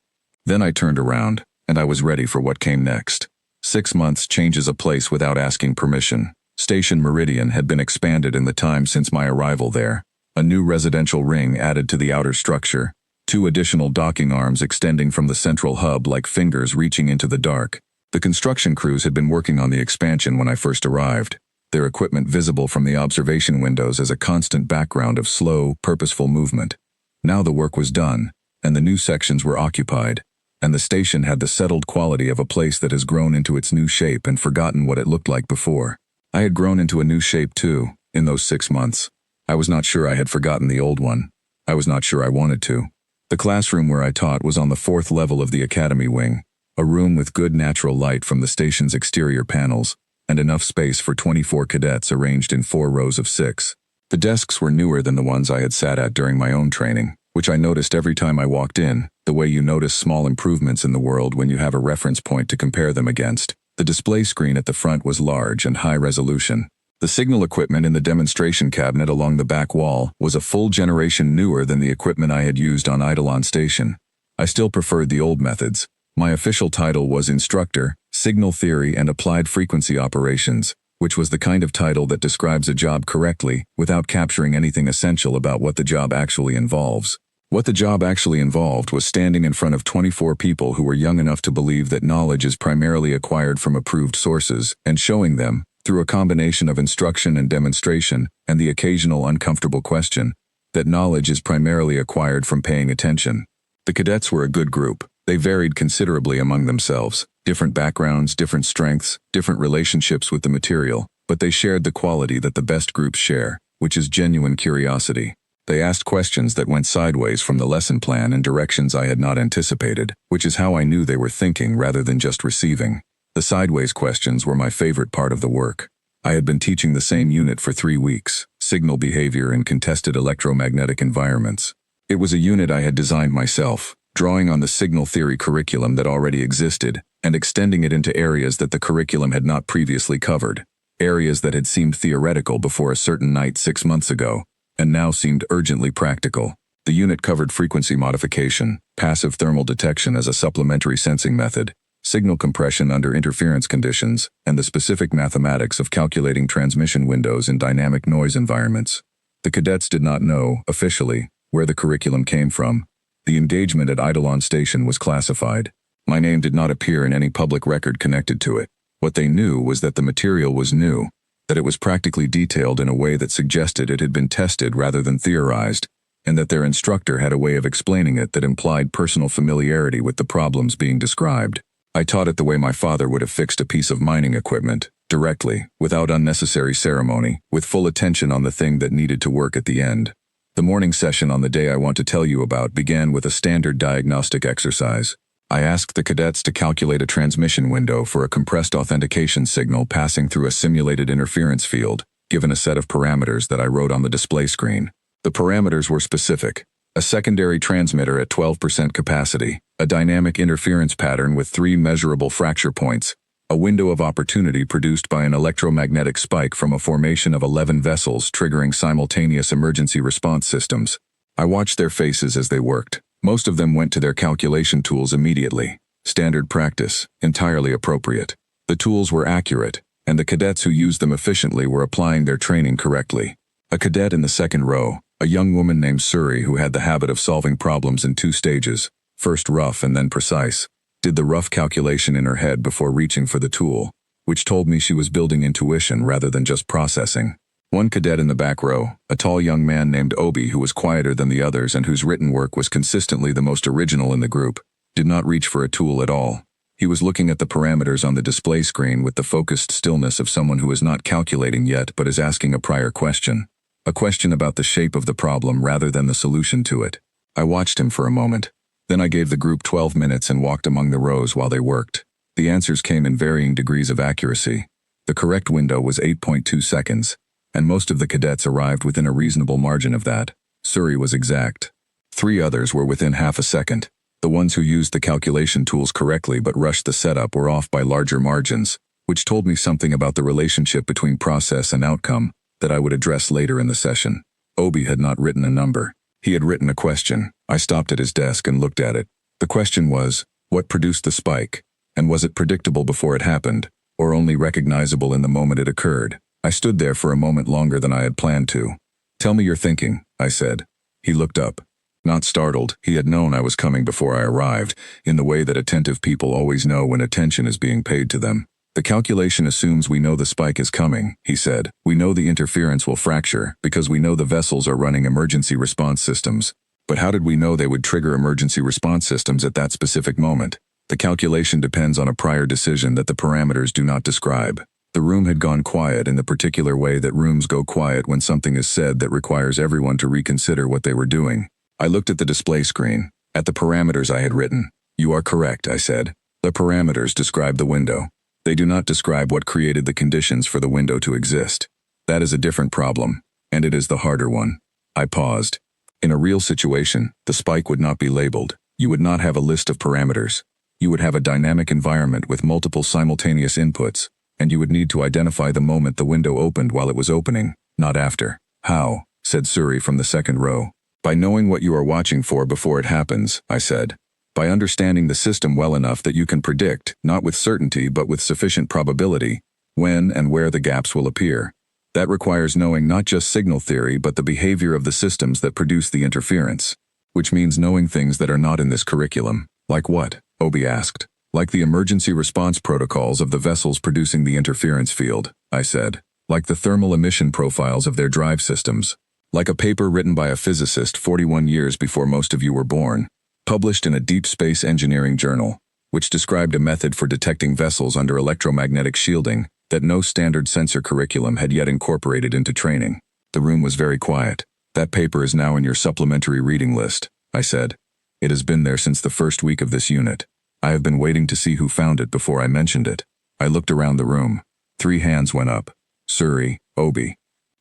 Then I turned around, and I was ready for what came next. 6 months changes a place without asking permission. Station Meridian had been expanded in the time since my arrival there. A new residential ring added to the outer structure, 2 additional docking arms extending from the central hub like fingers reaching into the dark. The construction crews had been working on the expansion when I first arrived, their equipment visible from the observation windows as a constant background of slow, purposeful movement. Now the work was done, and the new sections were occupied, and the station had the settled quality of a place that has grown into its new shape and forgotten what it looked like before. I had grown into a new shape too, in those 6 months. I was not sure I had forgotten the old one. I was not sure I wanted to. The classroom where I taught was on the 4th level of the academy wing, a room with good natural light from the station's exterior panels, and enough space for 24 cadets arranged in 4 rows of 6. The desks were newer than the ones I had sat at during my own training, which I noticed every time I walked in, the way you notice small improvements in the world when you have a reference point to compare them against. The display screen at the front was large and high resolution. The signal equipment in the demonstration cabinet along the back wall was a full generation newer than the equipment I had used on Eidolon Station. I still preferred the old methods. My official title was Instructor, Signal Theory and Applied Frequency Operations, which was the kind of title that describes a job correctly without capturing anything essential about what the job actually involves. What the job actually involved was standing in front of 24 people who were young enough to believe that knowledge is primarily acquired from approved sources and showing them, through a combination of instruction and demonstration, and the occasional uncomfortable question, that knowledge is primarily acquired from paying attention. The cadets were a good group. They varied considerably among themselves, different backgrounds, different strengths, different relationships with the material, but they shared the quality that the best groups share, which is genuine curiosity. They asked questions that went sideways from the lesson plan in directions I had not anticipated, which is how I knew they were thinking rather than just receiving. The sideways questions were my favorite part of the work. I had been teaching the same unit for 3 weeks, signal behavior in contested electromagnetic environments. It was a unit I had designed myself, drawing on the signal theory curriculum that already existed, and extending it into areas that the curriculum had not previously covered, areas that had seemed theoretical before a certain night 6 months ago, and now seemed urgently practical. The unit covered frequency modification, passive thermal detection as a supplementary sensing method, signal compression under interference conditions, and the specific mathematics of calculating transmission windows in dynamic noise environments. The cadets did not know, officially, where the curriculum came from. The engagement at Eidolon Station was classified. My name did not appear in any public record connected to it. What they knew was that the material was new, that it was practically detailed in a way that suggested it had been tested rather than theorized, and that their instructor had a way of explaining it that implied personal familiarity with the problems being described. I taught it the way my father would have fixed a piece of mining equipment, directly, without unnecessary ceremony, with full attention on the thing that needed to work at the end. The morning session on the day I want to tell you about began with a standard diagnostic exercise. I asked the cadets to calculate a transmission window for a compressed authentication signal passing through a simulated interference field, given a set of parameters that I wrote on the display screen. The parameters were specific: a secondary transmitter at 12% capacity, a dynamic interference pattern with 3 measurable fracture points, a window of opportunity produced by an electromagnetic spike from a formation of 11 vessels triggering simultaneous emergency response systems. I watched their faces as they worked. Most of them went to their calculation tools immediately. Standard practice, entirely appropriate. The tools were accurate, and the cadets who used them efficiently were applying their training correctly. A cadet in the second row, a young woman named Suri who had the habit of solving problems in 2 stages, first rough and then precise, did the rough calculation in her head before reaching for the tool, which told me she was building intuition rather than just processing. One cadet in the back row, a tall young man named Obi who was quieter than the others and whose written work was consistently the most original in the group, did not reach for a tool at all. He was looking at the parameters on the display screen with the focused stillness of someone who is not calculating yet but is asking a prior question. A question about the shape of the problem rather than the solution to it. I watched him for a moment. Then I gave the group 12 minutes and walked among the rows while they worked. The answers came in varying degrees of accuracy. The correct window was 8.2 seconds. And most of the cadets arrived within a reasonable margin of that. Suri was exact. 3 others were within half a second. The ones who used the calculation tools correctly but rushed the setup were off by larger margins, which told me something about the relationship between process and outcome that I would address later in the session. Obi had not written a number. He had written a question. I stopped at his desk and looked at it. The question was, what produced the spike? And was it predictable before it happened, or only recognizable in the moment it occurred? I stood there for a moment longer than I had planned to. "Tell me your thinking," I said. He looked up. Not startled, he had known I was coming before I arrived, in the way that attentive people always know when attention is being paid to them. "The calculation assumes we know the spike is coming," he said. "We know the interference will fracture, because we know the vessels are running emergency response systems. But how did we know they would trigger emergency response systems at that specific moment? The calculation depends on a prior decision that the parameters do not describe." The room had gone quiet in the particular way that rooms go quiet when something is said that requires everyone to reconsider what they were doing. I looked at the display screen, at the parameters I had written. "You are correct," I said. "The parameters describe the window. They do not describe what created the conditions for the window to exist. That is a different problem, and it is the harder one." I paused. In a real situation, the spike would not be labeled. You would not have a list of parameters. You would have a dynamic environment with multiple simultaneous inputs, and you would need to identify the moment the window opened while it was opening, not after. "How?" said Suri from the second row. "By knowing what you are watching for before it happens," I said. "By understanding the system well enough that you can predict, not with certainty but with sufficient probability, when and where the gaps will appear. That requires knowing not just signal theory but the behavior of the systems that produce the interference. Which means knowing things that are not in this curriculum." "Like what?" Obi asked. "Like the emergency response protocols of the vessels producing the interference field," I said. "Like the thermal emission profiles of their drive systems. Like a paper written by a physicist 41 years before most of you were born, published in a deep space engineering journal, which described a method for detecting vessels under electromagnetic shielding that no standard sensor curriculum had yet incorporated into training. The room was very quiet. That paper is now in your supplementary reading list, I said. It has been there since the first week of this unit. I have been waiting to see who found it before I mentioned it. I looked around the room. 3 hands went up. Suri, Obi,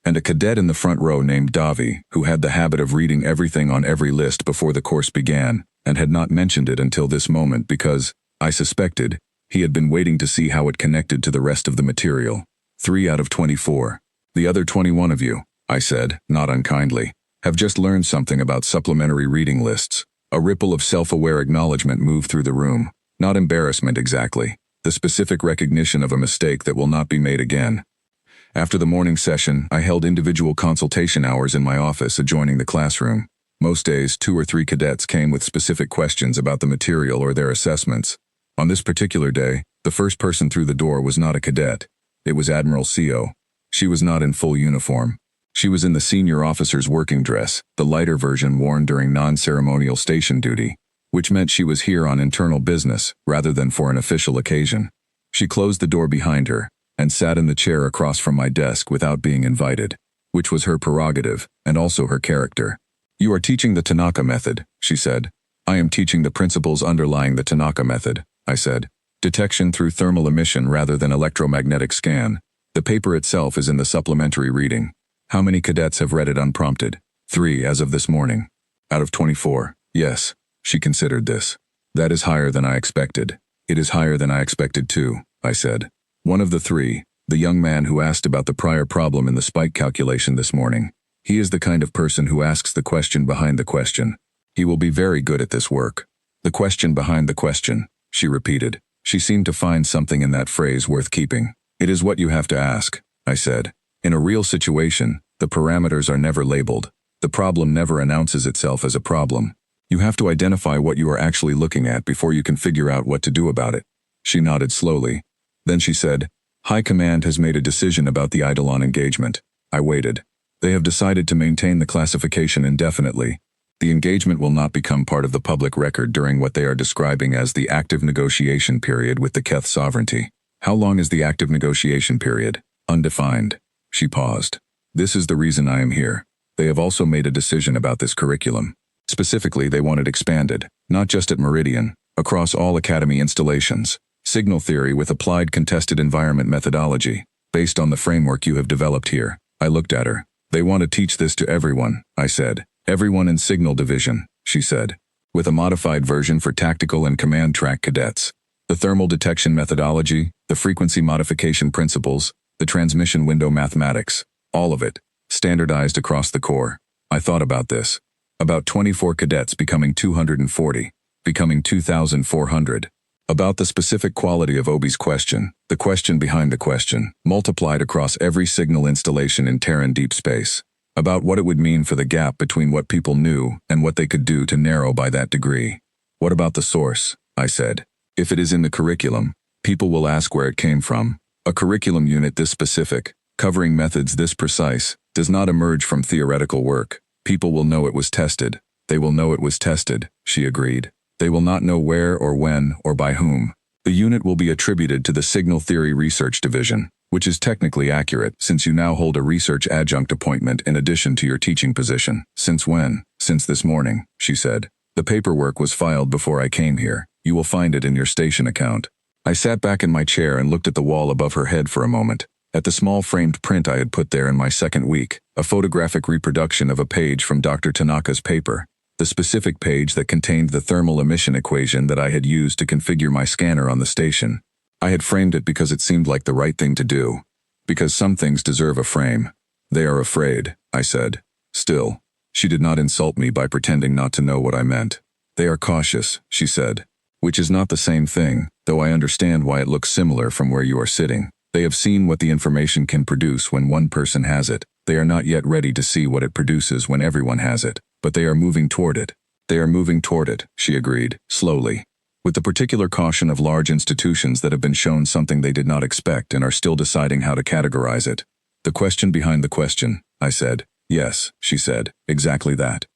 and a cadet in the front row named Davi, who had the habit of reading everything on every list before the course began, and had not mentioned it until this moment because, I suspected, he had been waiting to see how it connected to the rest of the material. 3 out of 24. The other 21 of you, I said, not unkindly, have just learned something about supplementary reading lists. A ripple of self-aware acknowledgement moved through the room. Not embarrassment exactly. The specific recognition of a mistake that will not be made again. After the morning session, I held individual consultation hours in my office adjoining the classroom. Most days, 2 or 3 cadets came with specific questions about the material or their assessments. On this particular day, the first person through the door was not a cadet. It was Admiral CO. She was not in full uniform. She was in the senior officer's working dress, the lighter version worn during non-ceremonial station duty, which meant she was here on internal business rather than for an official occasion. She closed the door behind her and sat in the chair across from my desk without being invited, which was her prerogative and also her character. "You are teaching the Tanaka method," she said. "I am teaching the principles underlying the Tanaka method," I said. "Detection through thermal emission rather than electromagnetic scan. The paper itself is in the supplementary reading. How many cadets have read it unprompted?" 3 as of this morning. Out of 24. Yes. She considered this. "That is higher than I expected." "It is higher than I expected too," I said. One of the 3, the young man who asked about the prior problem in the spike calculation this morning. He is the kind of person who asks the question behind the question. He will be very good at this work. "The question behind the question," she repeated. She seemed to find something in that phrase worth keeping. "It is what you have to ask," I said. In a real situation, the parameters are never labeled. The problem never announces itself as a problem. You have to identify what you are actually looking at before you can figure out what to do about it. She nodded slowly. Then she said, "High Command has made a decision about the Eidolon engagement." I waited. "They have decided to maintain the classification indefinitely. The engagement will not become part of the public record during what they are describing as the active negotiation period with the Keth sovereignty." "How long is the active negotiation period?" "Undefined." She paused. "This is the reason I am here. They have also made a decision about this curriculum. Specifically, they want it expanded, not just at Meridian, across all Academy installations. Signal theory with applied contested environment methodology, based on the framework you have developed here." I looked at her. "They want to teach this to everyone," I said. "Everyone in Signal Division," she said. "With a modified version for tactical and command track cadets. The thermal detection methodology, the frequency modification principles, the transmission window mathematics, all of it, standardized across the Corps." I thought about this. About 24 cadets becoming 240, becoming 2,400. About the specific quality of Obi's question, the question behind the question, multiplied across every signal installation in Terran deep space. About what it would mean for the gap between what people knew and what they could do to narrow by that degree. "What about the source?" I said. "If it is in the curriculum, people will ask where it came from. A curriculum unit this specific, covering methods this precise, does not emerge from theoretical work. People will know it was tested. They will know it was tested," she agreed. "They will not know where or when or by whom. The unit will be attributed to the Signal Theory Research Division, which is technically accurate since you now hold a research adjunct appointment in addition to your teaching position." "Since when?" "Since this morning," she said. "The paperwork was filed before I came here. You will find it in your station account." I sat back in my chair and looked at the wall above her head for a moment. At the small framed print I had put there in my second week, a photographic reproduction of a page from Dr. Tanaka's paper. The specific page that contained the thermal emission equation that I had used to configure my scanner on the station. I had framed it because it seemed like the right thing to do. Because some things deserve a frame. "They are afraid," I said. Still, she did not insult me by pretending not to know what I meant. "They are cautious," she said. "Which is not the same thing, though I understand why it looks similar from where you are sitting. They have seen what the information can produce when one person has it. They are not yet ready to see what it produces when everyone has it, but they are moving toward it." "They are moving toward it," she agreed, slowly. "With the particular caution of large institutions that have been shown something they did not expect and are still deciding how to categorize it." "The question behind the question," I said. Yes, she said, exactly that.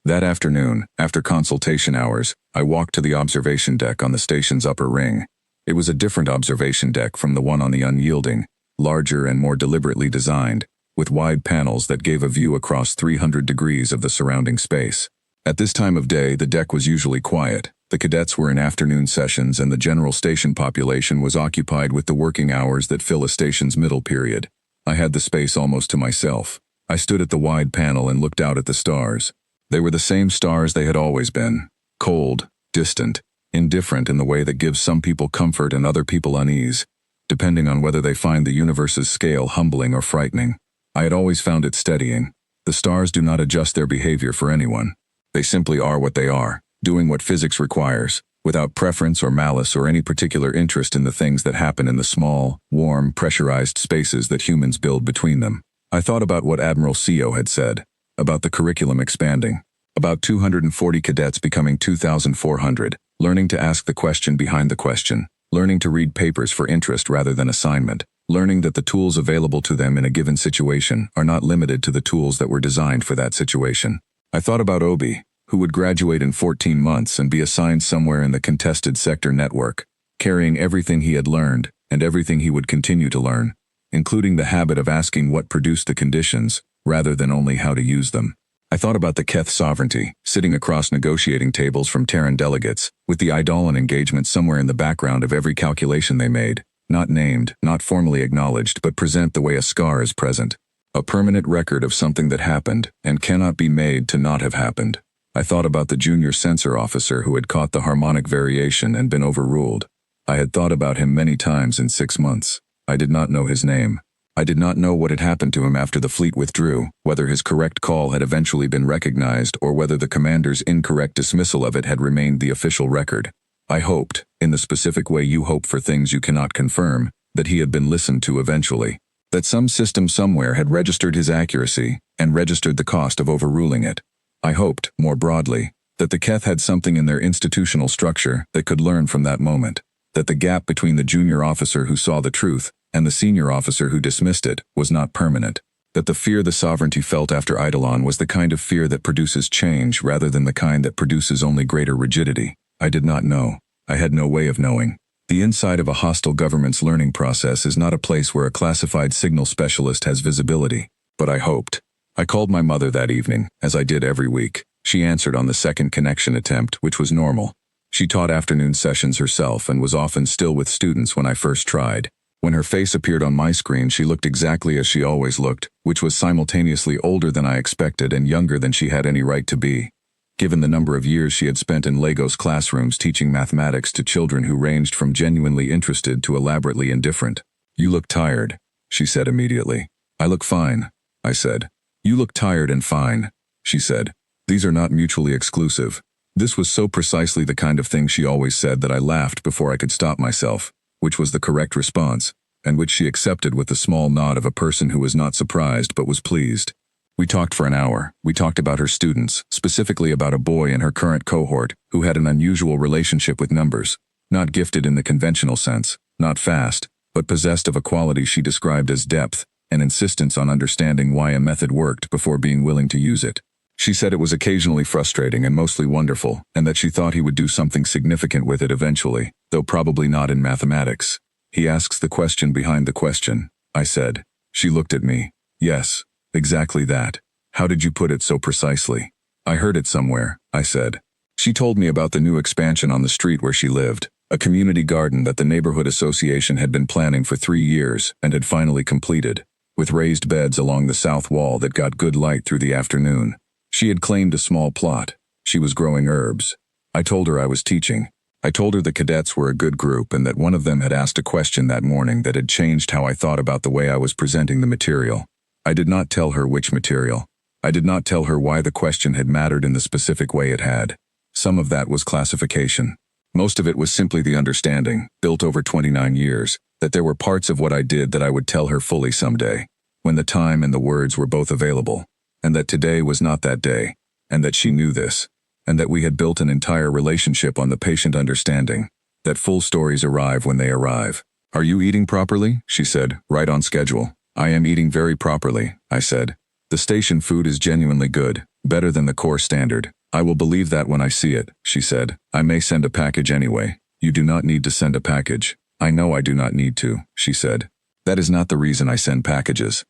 That afternoon, after consultation hours, I walked to the observation deck on the station's upper ring. It was a different observation deck from the one on the unyielding, larger and more deliberately designed, with wide panels that gave a view across 300 degrees of the surrounding space. At this time of day, the deck was usually quiet. The cadets were in afternoon sessions and the general station population was occupied with the working hours that fill a station's middle period. I had the space almost to myself. I stood at the wide panel and looked out at the stars. They were the same stars they had always been. Cold, distant, indifferent in the way that gives some people comfort and other people unease, depending on whether they find the universe's scale humbling or frightening. I had always found it steadying. The stars do not adjust their behavior for anyone. They simply are what they are, doing what physics requires, without preference or malice or any particular interest in the things that happen in the small, warm, pressurized spaces that humans build between them. I thought about what Admiral Seo had said, about the curriculum expanding, about 240 cadets becoming 2,400, learning to ask the question behind the question, learning to read papers for interest rather than assignment, learning that the tools available to them in a given situation are not limited to the tools that were designed for that situation. I thought about Obi, who would graduate in 14 months and be assigned somewhere in the contested sector network, carrying everything he had learned and everything he would continue to learn, including the habit of asking what produced the conditions, rather than only how to use them. I thought about the Keth sovereignty, sitting across negotiating tables from Terran delegates, with the Eidolon engagement somewhere in the background of every calculation they made, not named, not formally acknowledged, but present the way a scar is present. A permanent record of something that happened, and cannot be made to not have happened. I thought about the junior censor officer who had caught the harmonic variation and been overruled. I had thought about him many times in 6 months. I did not know his name. I did not know what had happened to him after the fleet withdrew, whether his correct call had eventually been recognized or whether the commander's incorrect dismissal of it had remained the official record. I hoped, in the specific way you hope for things you cannot confirm, that he had been listened to eventually, that some system somewhere had registered his accuracy and registered the cost of overruling it. I hoped, more broadly, that the Keth had something in their institutional structure that could learn from that moment, that the gap between the junior officer who saw the truth and the senior officer who dismissed it was not permanent, that the fear the sovereignty felt after Eidolon was the kind of fear that produces change rather than the kind that produces only greater rigidity. I did not know. I had no way of knowing. The inside of a hostile government's learning process is not a place where a classified signal specialist has visibility, but I hoped. I called my mother that evening, as I did every week. She answered on the second connection attempt, which was normal. She taught afternoon sessions herself and was often still with students when I first tried. When her face appeared on my screen, she looked exactly as she always looked, which was simultaneously older than I expected and younger than she had any right to be, given the number of years she had spent in Lagos classrooms teaching mathematics to children who ranged from genuinely interested to elaborately indifferent. "You look tired," she said immediately. "I look fine," I said. "You look tired and fine," she said. These are not mutually exclusive. This was so precisely the kind of thing she always said that I laughed before I could stop myself, which was the correct response, and which she accepted with the small nod of a person who was not surprised but was pleased. We talked for an hour. We talked about her students, specifically about a boy in her current cohort who had an unusual relationship with numbers, not gifted in the conventional sense, not fast, but possessed of a quality she described as depth, and insistence on understanding why a method worked before being willing to use it. She said it was occasionally frustrating and mostly wonderful, and that she thought he would do something significant with it eventually, though probably not in mathematics. "He asks the question behind the question," I said. She looked at me. "Yes, exactly that. How did you put it so precisely?" "I heard it somewhere," I said. She told me about the new expansion on the street where she lived, a community garden that the neighborhood association had been planning for 3 years and had finally completed, with raised beds along the south wall that got good light through the afternoon. She had claimed a small plot. She was growing herbs. I told her I was teaching. I told her the cadets were a good group and that one of them had asked a question that morning that had changed how I thought about the way I was presenting the material. I did not tell her which material. I did not tell her why the question had mattered in the specific way it had. Some of that was classification. Most of it was simply the understanding, built over 29 years, that there were parts of what I did that I would tell her fully someday, when the time and the words were both available, and that today was not that day, and that she knew this, and that we had built an entire relationship on the patient understanding, that full stories arrive when they arrive. "Are you eating properly?" she said, "right on schedule." "I am eating very properly," I said. The station food is genuinely good, better than the core standard. I will believe that when I see it, she said. I may send a package anyway. You do not need to send a package. I know I do not need to, she said. That is not the reason I send packages.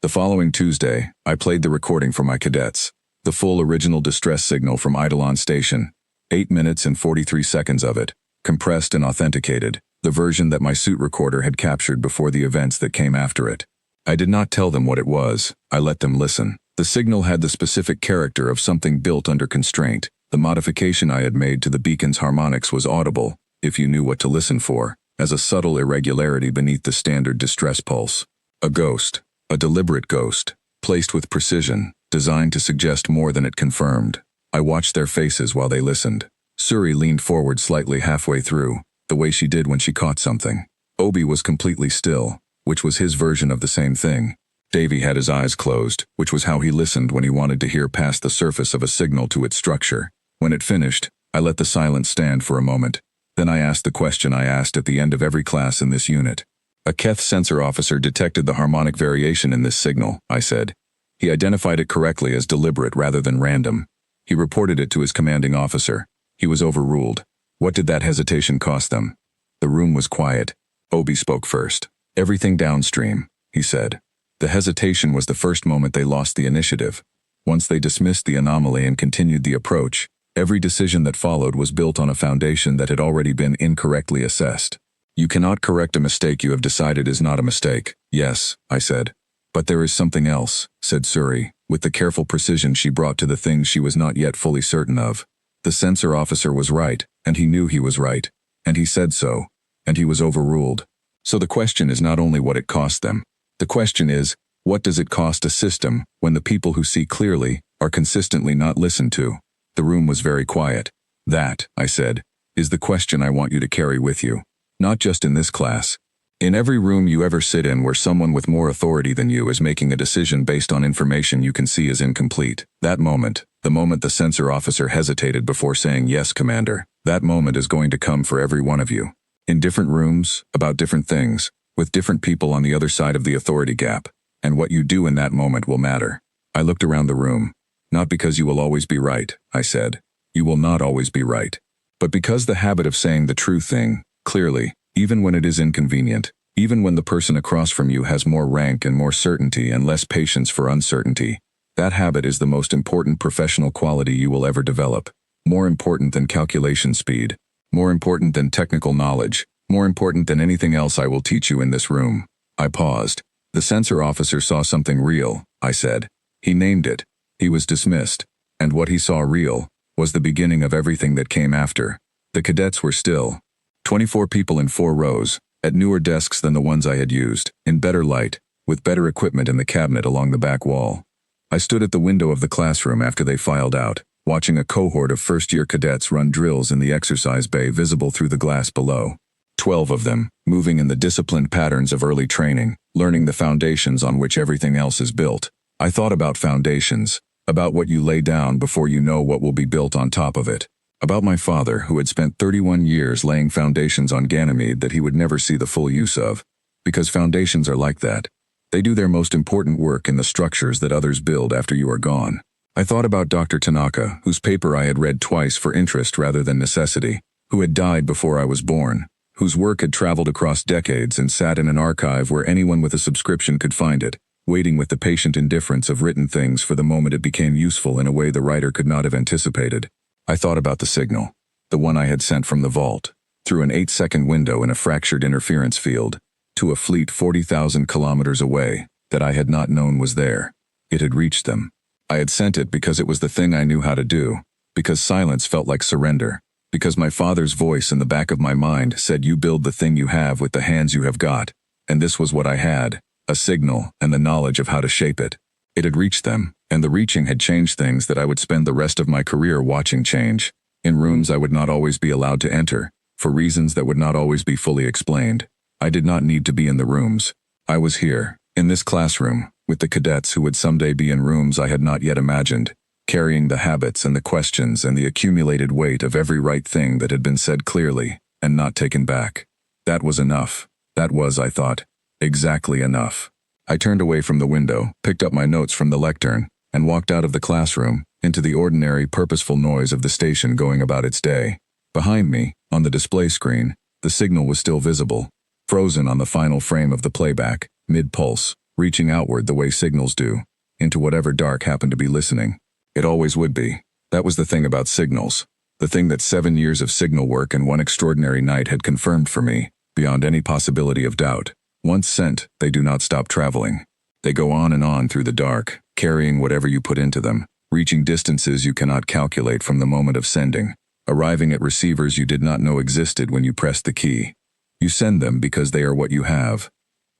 The following Tuesday, I played the recording for my cadets. The full original distress signal from Eidolon Station. 8 minutes and 43 seconds of it, compressed and authenticated, the version that my suit recorder had captured before the events that came after it. I did not tell them what it was, I let them listen. The signal had the specific character of something built under constraint. The modification I had made to the beacon's harmonics was audible, if you knew what to listen for, as a subtle irregularity beneath the standard distress pulse. A ghost, a deliberate ghost, placed with precision, designed to suggest more than it confirmed. I watched their faces while they listened. Suri leaned forward slightly halfway through, the way she did when she caught something. Obi was completely still, which was his version of the same thing. Davy had his eyes closed, which was how he listened when he wanted to hear past the surface of a signal to its structure. When it finished, I let the silence stand for a moment. Then I asked the question I asked at the end of every class in this unit. A Keth sensor officer detected the harmonic variation in this signal, I said. He identified it correctly as deliberate rather than random. He reported it to his commanding officer. He was overruled. What did that hesitation cost them? The room was quiet. Obi spoke first. Everything downstream, he said. The hesitation was the first moment they lost the initiative. Once they dismissed the anomaly and continued the approach, every decision that followed was built on a foundation that had already been incorrectly assessed. You cannot correct a mistake you have decided is not a mistake. Yes, I said. But there is something else, said Suri, with the careful precision she brought to the things she was not yet fully certain of. The censor officer was right, and he knew he was right, and he said so, and he was overruled. So the question is not only what it cost them. The question is, what does it cost a system when the people who see clearly are consistently not listened to? The room was very quiet. That, I said, is the question I want you to carry with you. Not just in this class. In every room you ever sit in where someone with more authority than you is making a decision based on information you can see is incomplete. That moment, the moment the censor officer hesitated before saying yes, Commander, that moment is going to come for every one of you. In different rooms, about different things, with different people on the other side of the authority gap, and what you do in that moment will matter. I looked around the room. Not because you will always be right, I said. You will not always be right. But because the habit of saying the true thing, clearly, even when it is inconvenient, even when the person across from you has more rank and more certainty and less patience for uncertainty, that habit is the most important professional quality you will ever develop. More important than calculation speed. More important than technical knowledge. More important than anything else I will teach you in this room. I paused. The censor officer saw something real, I said. He named it. He was dismissed. And what he saw real was the beginning of everything that came after. The cadets were still. 24 people in 4 rows, at newer desks than the ones I had used, in better light, with better equipment in the cabinet along the back wall. I stood at the window of the classroom after they filed out, watching a cohort of first-year cadets run drills in the exercise bay visible through the glass below. 12 of them, moving in the disciplined patterns of early training, learning the foundations on which everything else is built. I thought about foundations, about what you lay down before you know what will be built on top of it. About my father, who had spent 31 years laying foundations on Ganymede that he would never see the full use of. Because foundations are like that. They do their most important work in the structures that others build after you are gone. I thought about Dr. Tanaka, whose paper I had read twice for interest rather than necessity, who had died before I was born, whose work had traveled across decades and sat in an archive where anyone with a subscription could find it, waiting with the patient indifference of written things for the moment it became useful in a way the writer could not have anticipated. I thought about the signal, the one I had sent from the vault, through an 8-second window in a fractured interference field, to a fleet 40,000 kilometers away, that I had not known was there. It had reached them. I had sent it because it was the thing I knew how to do, because silence felt like surrender, because my father's voice in the back of my mind said you build the thing you have with the hands you have got, and this was what I had, a signal and the knowledge of how to shape it. It had reached them, and the reaching had changed things that I would spend the rest of my career watching change, in rooms I would not always be allowed to enter, for reasons that would not always be fully explained. I did not need to be in the rooms. I was here, in this classroom, with the cadets who would someday be in rooms I had not yet imagined, carrying the habits and the questions and the accumulated weight of every right thing that had been said clearly, and not taken back. That was enough. That was, I thought, exactly enough. I turned away from the window, picked up my notes from the lectern, and walked out of the classroom, into the ordinary, purposeful noise of the station going about its day. Behind me, on the display screen, the signal was still visible, frozen on the final frame of the playback, mid-pulse, reaching outward the way signals do, into whatever dark happened to be listening. It always would be. That was the thing about signals. The thing that 7 years of signal work and one extraordinary night had confirmed for me, beyond any possibility of doubt. Once sent, they do not stop traveling. They go on and on through the dark, carrying whatever you put into them, reaching distances you cannot calculate from the moment of sending, arriving at receivers you did not know existed when you pressed the key. You send them because they are what you have.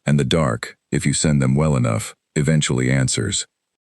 And the dark, if you send them well enough, eventually answers.